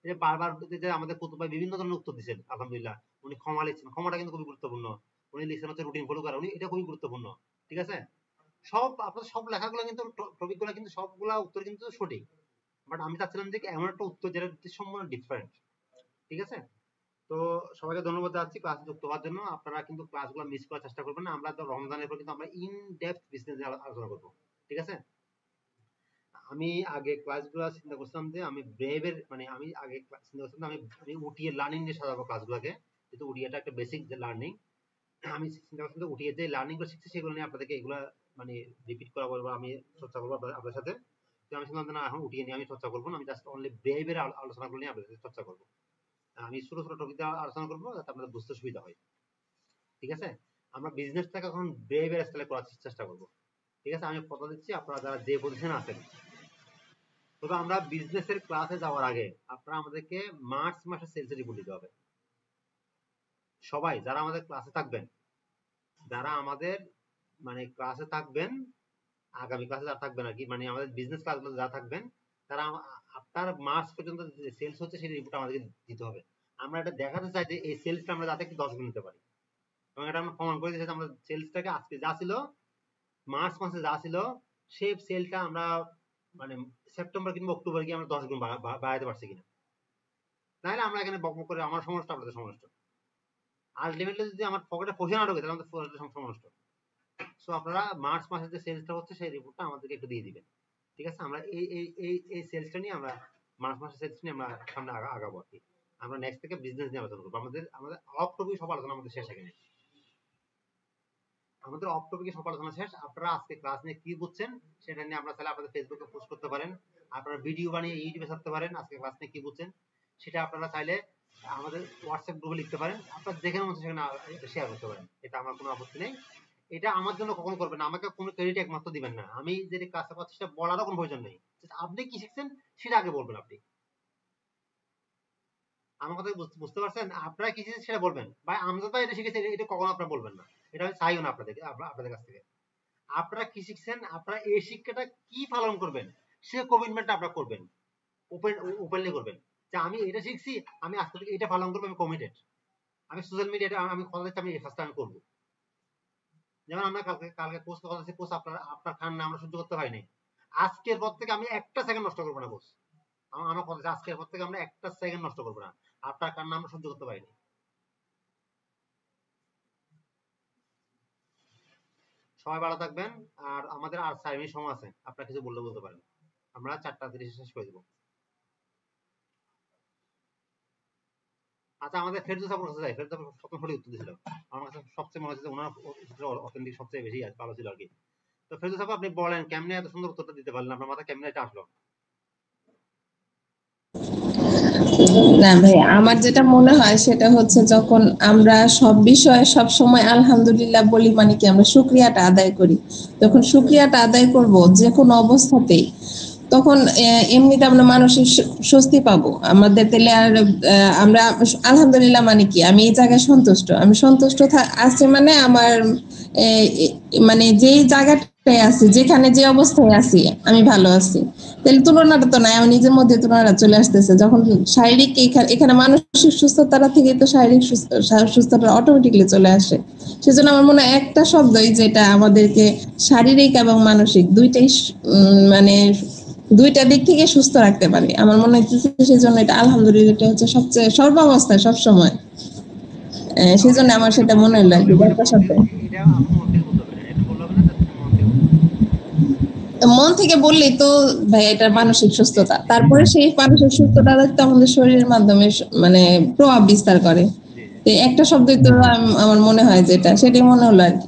যে বারবার যে আমাদের কুতুব ভাই বিভিন্ন ধরনের উত্তর দিচ্ছেন, আলহামদুলিল্লাহ। উনি ক্ষমা লিখছেন, ক্ষমাটা কিন্তু খুবই গুরুত্বপূর্ণ। উনি লিখছেন হচ্ছে রুটিন ফলো করা, উনি এটা খুবই গুরুত্বপূর্ণ, ঠিক আছে? সব আপনাদের সব লেখাগুলো কিন্তু টপিকগুলো কিন্তু সবগুলা উত্তর কিন্তু সঠিক, বাট আমি চাচ্ছিলাম যে এমন একটা উত্তর যেটা সম্পূর্ণ ডিফারেন্ট। ঠিক আছে, তো সবাইকে ধন্যবাদ জানাচ্ছি ক্লাসে যুক্ত হওয়ার জন্য। আপনারা কিন্তু ক্লাসগুলো মিস করার চেষ্টা করবেন না। আমরা তো রমজানের পর কিন্তু আমরা ইন ডেপথ বিজনেস নিয়ে আলোচনা করবো। ঠিক আছে, আমি আগে ক্লাসগুলো চিন্তা করছিলাম যে আমি ব্রেভের মানে আমি আগে চিন্তা করছিলাম আমি উটিয়ে লার্নিং নিয়ে সাজাবো ক্লাসগুলোকে, যেহেতু উটিয়াটা একটা বেসিক লার্নিং। আমি চিন্তা করছিলাম যে উটিয়ে যে লার্নিং গুলো শিখছি সেগুলো নিয়ে আপনাদেরকে এগুলা মানে রিপিট করা বলবো, আমি চর্চা করবো আপনাদের সাথে। তো আমি চিন্তা না এখন উটিয়ে নিয়ে আমি চর্চা করবো না, আমি জাস্ট অনলি ব্রেভের আলোচনাগুলো নিয়ে আপনাদের সাথে চর্চা করবো। আমি ছোট ছোট টপিক দিয়ে আলোচনা করবো যাতে আপনাদের বুঝতে সুবিধা হয়। ঠিক আছে, আমরা বিজনেসটাকে এখন ব্রেভের স্টাইলে করার চেষ্টা করবো। ঠিক আছে, আমি কথা দিচ্ছি আপনারা যারা যে পজিশনে আছেন, তবে আমরা বিজনেসের ক্লাসে যাওয়ার আগে আপনারা আমাদেরকে মার্চ মাসের সেলস রিপোর্ট দিতে হবে। সবাই যারা আমাদের ক্লাসে থাকবেন, যারা আমাদের মানে ক্লাসে থাকবেন, আগামী ক্লাসে যারা থাকবেন আর কি, মানে আমাদের বিজনেস ক্লাসগুলো যারা থাকবেন, তারা আপনার মার্চ পর্যন্ত যে সেলস হচ্ছে সেই রিপোর্ট আমাদেরকে দিতে হবে। আমরা এটা দেখাতে চাই যে এই সেলসটা আমরা যাতে একটু 10 গুণ নিতে পারি, এবং এটা আমরা প্রমাণ করে দিয়েছি আমরা সেলসটাকে আজকে যা ছিল মার্চ মাসে যা ছিল সেই সেলটা আমরা মানে সেপ্টেম্বর কিংবা অক্টোবর গিয়ে আমরা 10 গুণ বাড়াতে পারছি কিনা। তাহলে আমরা এখানে বকবক করে আমার সমস্যা আপনাদের সমস্যা, আলটিমেটলি যদি আমার পকেটে পয়সা না ঢোকে তাহলে আমাদের সমস্যা। সো আপনারা মার্চ মাসের যে সেলসটা হচ্ছে সেই রিপোর্টটা আমাদেরকে একটু দিয়ে দিবেন। ঠিক আছে, আমরা এই এই এই এই সেলসটা নিয়ে আমরা মার্চ মাসের সেলস নিয়ে আমরা সামনে আগাবো আর কি। আমরা নেক্সট থেকে বিজনেস নিয়ে আলোচনা করবো। আমাদের অফ টপিক সব আলোচনা আমাদের শেষ এখানে, আমাদের অফ টপিকে সব আলোচনা শেষ। আপনারা আজকে ক্লাস নিয়ে কি বুঝছেন সেটা নিয়ে আপনারা তাহলে আপনাদের ফেসবুকে পোস্ট করতে পারেন, আপনারা ভিডিও বানিয়ে ইউটিউবে ছাড়তে পারেন। আজকে ক্লাস নিয়ে কি বুঝছেন সেটা আপনারা চাইলে আমাদের হোয়াটসঅ্যাপ গ্রুপে লিখতে পারেন, আপনারা যেখানে মন সেখানে শেয়ার করতে পারেন, এটা আমার কোনো আপত্তি নেই। এটা আমার জন্য কখনো করবেন না, আমাকে কোনো ক্রেডিট একমাত্র দিবেন না। আমি যে ক্লাসে পাচ্ছি সেটা বলারও কোনো প্রয়োজন নেই, আপনি কি শিখছেন সেটা আগে বলবেন। আপনি আমার কথা বুঝতে পারছেন? আপনারা কি শিখছেন সেটা বলবেন। ভাই আমজাদ ভাই এটা শিখেছে, এটা কখনো আপনারা বলবেন না, এটা আমি চাইও না আপনাদের কাছ থেকে। আপনারা কি শিখছেন, আপনারা এই শিক্ষাটা কি পালন করবেন সে কমিটমেন্টটা আপনারা করবেন, ওপেনলি করবেন যে আমি এটা শিখছি, আমি আজকে থেকে এটা পালন করবো, আমি কমিটেড। আমি সোশ্যাল মিডিয়াতে আমি কথা দিচ্ছি আমি এই কাজটা আমি করবো। যেমন আমরা কালকে পোস্ট কথা দিচ্ছি, পোস্ট আপনার খান না আমরা সহ্য করতে পারিনি। আজকের পর থেকে আমি একটা সেকেন্ড নষ্ট করবো না পোস্ট, আমার কথা আজকের পর থেকে আমরা একটা সেকেন্ড নষ্ট করবো না, আপনার কান্না আমরা সহ্য করতে পারিনি। সবাই ভালো থাকবেন, আর আমাদের আর 4 মিনিট সময় আছে, আপনারা কিছু বলতে পারেন, আমরা 4:30 শেষ করে দেবো। আচ্ছা, আমাদের ফেরদৌস আপুর কাছে যাই। ফেরদৌস আপু প্রথম ফটো উত্তর দিয়েছিল, আমার কাছে সবচেয়ে মনে হচ্ছে ওনার অথেন্টিক সবচেয়ে বেশি ভালো ছিল আর কি। তো ফেরদৌস আপু আপনি বলেন কেমনে এত সুন্দর উত্তরটা দিতে পারলেন, আপনার মাথায় কেমনে এটা আসলো? না ভাই, আমার যেটা মনে হয় সেটা হচ্ছে যখন আমরা সব বিষয়ে সব সময় আলহামদুলিল্লাহ বলি, মানে কি আমরা শুকরিয়াটা আদায় করি, তখন শুকরিয়াটা আদায় করব যে কোনো অবস্থাতেই, তখন এমনিতে আমরা মানসিক স্বস্তি পাবো আমাদের। তাহলে আর আমরা আলহামদুলিল্লাহ মানে কি আমি এই জায়গায় সন্তুষ্ট, আমি সন্তুষ্ট আছি মানে আমার মানে যেই জায়গাটায় আছি, যেখানে যে অবস্থায় আছি আমি ভালো আছি, তাহলে তুলনাটা তো নাই, আমার নিজের মধ্যে তুলনাটা চলে আসতেছে। যখন শারীরিক এখানে মানসিক সুস্থতা থেকে তো শারীরিক সুস্থতা অটোমেটিকলি চলে আসে। সেজন্য আমার মনে হয় একটা শব্দই যেটা আমাদেরকে শারীরিক এবং মানসিক দুইটাই মানে দুইটা দিক থেকে সুস্থ রাখতে পারে আমার মনে হচ্ছে। সেই জন্য এটা আলহামদুলিল্লাহ এটা হচ্ছে সবচেয়ে সর্বাবস্থায় সবসময়, সেই জন্য আমার সেটা মনে হলো একটা শব্দ। মন থেকে বললেই তো ভাই এটা মানসিক সুস্থতা, তারপরে সেই মানসিক সুস্থতা তো আমাদের শরীরের মাধ্যমে মানে প্রভাব বিস্তার করে। একটা শব্দই তো আমার মনে হয় যেটা, সেটাই মনে হলো আর কি।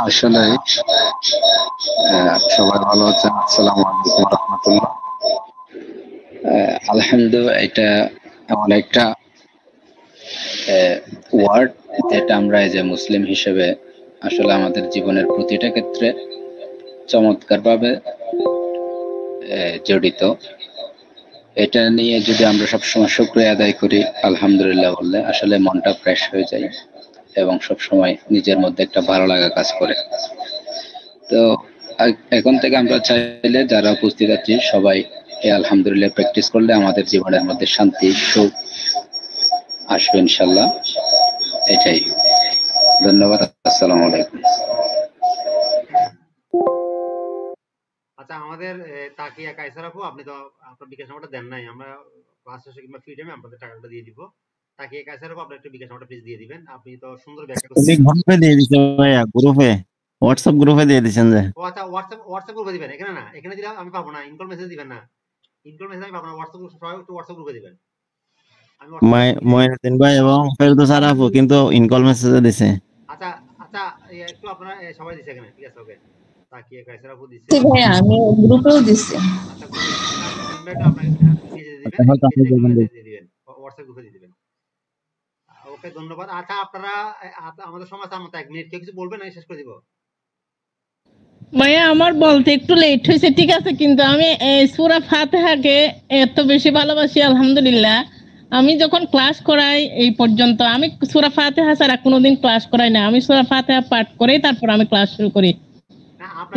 আসলে সবাই ভালো আছেন? আসসালামু আলাইকুম ওয়া রাহমাতুল্লাহ। আলহামদুলিল্লাহ, এটা এমন একটা ওয়ার্ড যেটা আমরা যে মুসলিম হিসেবে আসলে আমাদের জীবনের প্রতিটা ক্ষেত্রে চমৎকারভাবে জড়িত। এটা নিয়ে যদি আমরা সবসময় শুকরিয়া আদায় করি, আলহামদুলিল্লাহ বললে আসলে মনটা ফ্রেশ হয়ে যায় এবং সবসময় নিজের মধ্যে একটা ভালো লাগা কাজ করে। তো এখন থেকে আমরা চাইলে যারা উপস্থিত আছি সবাই এই আলহামদুলিল্লাহ প্র্যাকটিস করলে আমাদের জীবনের মধ্যে শান্তি সুখ আসবে ইনশাল্লাহ। এটাই, ধন্যবাদ। আসসালামু আলাইকুম। আচ্ছা, আমাদের তাকিয়া কায়সার আপু, আপনি তো আপনার বিকাশ নাম্বারটা দেন নাই, আমরা ক্লাস শেষে কিংবা ফ্রি টাইমে আপনাদের টাকাটা দিয়ে দিব। তাকিয়া কায়সার আপু, আপনি একটু বিকাশ নাম্বারটা প্লিজ দিয়ে দিবেন। আপনি তো সুন্দর ব্যাখ্যা করছেন। গ্রুপে দিয়ে দিছে ভাইয়া, গ্রুপে হোয়াটসঅ্যাপ গ্রুপে দিয়ে দিছেন যে। ও আচ্ছা, হোয়াটসঅ্যাপ গ্রুপে দিবেন, এখানে না, এখানে দিলে আমি পাবো না, ইনকল মেসেজ দিবেন না, ইনকল মেসেজ আমি পাবো না, হোয়াটসঅ্যাপ গ্রুপ সবাই একটু হোয়াটসঅ্যাপ গ্রুপে দিবেন। মঈনুদ্দিন ভাই এবং ফেরদৌস আপু কিন্তু ইনকল মেসেজে দিছে। আচ্ছা আচ্ছা, একটু আপনারা সবাই দিছে এখানে, ঠিক আছে, ওকে। তাকিয়া কায়সার আপু দিছে। ঠিক ভাই, আমি গ্রুপেও দিছি। আচ্ছা, ইনভাইট আপনাকে দিয়ে দিবেন, হোয়াটসঅ্যাপ গ্রুপে দিয়ে দিবেন। ওকে, ধন্যবাদ। আচ্ছা, আপনারা আমাদের সময় আছে মতো 1 মিনিট, কেউ কিছু বলবেন না, শেষ করে দিব। ভাইয়া আমার বলতে একটু লেট হয়েছে, ঠিক আছে, কিন্তু আমি সূরা ফাতিহাকে এত বেশি ভালোবাসি আলহামদুলিল্লাহ। আমি যখন ক্লাস করাই এই পর্যন্ত আমি সূরা ফাতিহা ছাড়া কোনোদিন ক্লাস করাই না। আমি সূরা ফাতিহা পাঠ করে তারপর আমি ক্লাস শুরু করি,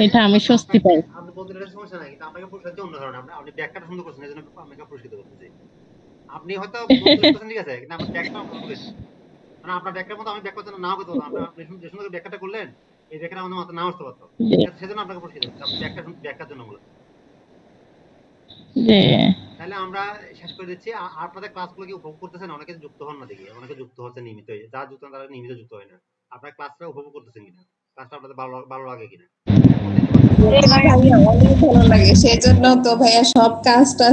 এটা আমি স্বস্তি পাই। আপনি বলতে গেলে সমস্যা নাই, কিন্তু আপনাকে পুরস্কার দিতে অন্য ধরনের, আপনি ব্যাখ্যাটা সুন্দর করছেন, এজন্য আপনাকে পুরস্কৃত করতেছি। আপনি হয়তো বলতেছেন ঠিক আছে, কিন্তু আপনার ব্যাখ্যাটা অন্য করেছেন, মানে আপনার ব্যাখ্যার মতো আমি ব্যাখ্যা নাও করতে পারতাম, আপনি যে সুন্দর ব্যাখ্যাটা করলেন, এই ব্যাখ্যাটা আমাদের মাথা নাও আসতে পারতো, সেজন্য আপনাকে পুরস্কৃত করছি, আপনি ব্যাখ্যার জন্য মূলত। তাহলে আমরা শেষ করে দিচ্ছি। আপনাদের ক্লাসগুলো কি উপভোগ করতেছেন? অনেকে যুক্ত হন না, দেখি অনেকে যুক্ত হচ্ছে নিয়মিত, যারা যুক্ত হন তারা নিয়মিত যুক্ত হয় না। আপনার ক্লাসটা উপভোগ করতেছেন কিনা, ক্লাসটা আপনাদের ভালো লাগে কিনা? অনেক ভালো লাগে, সেই জন্য তো ভাইয়া সব কাজটা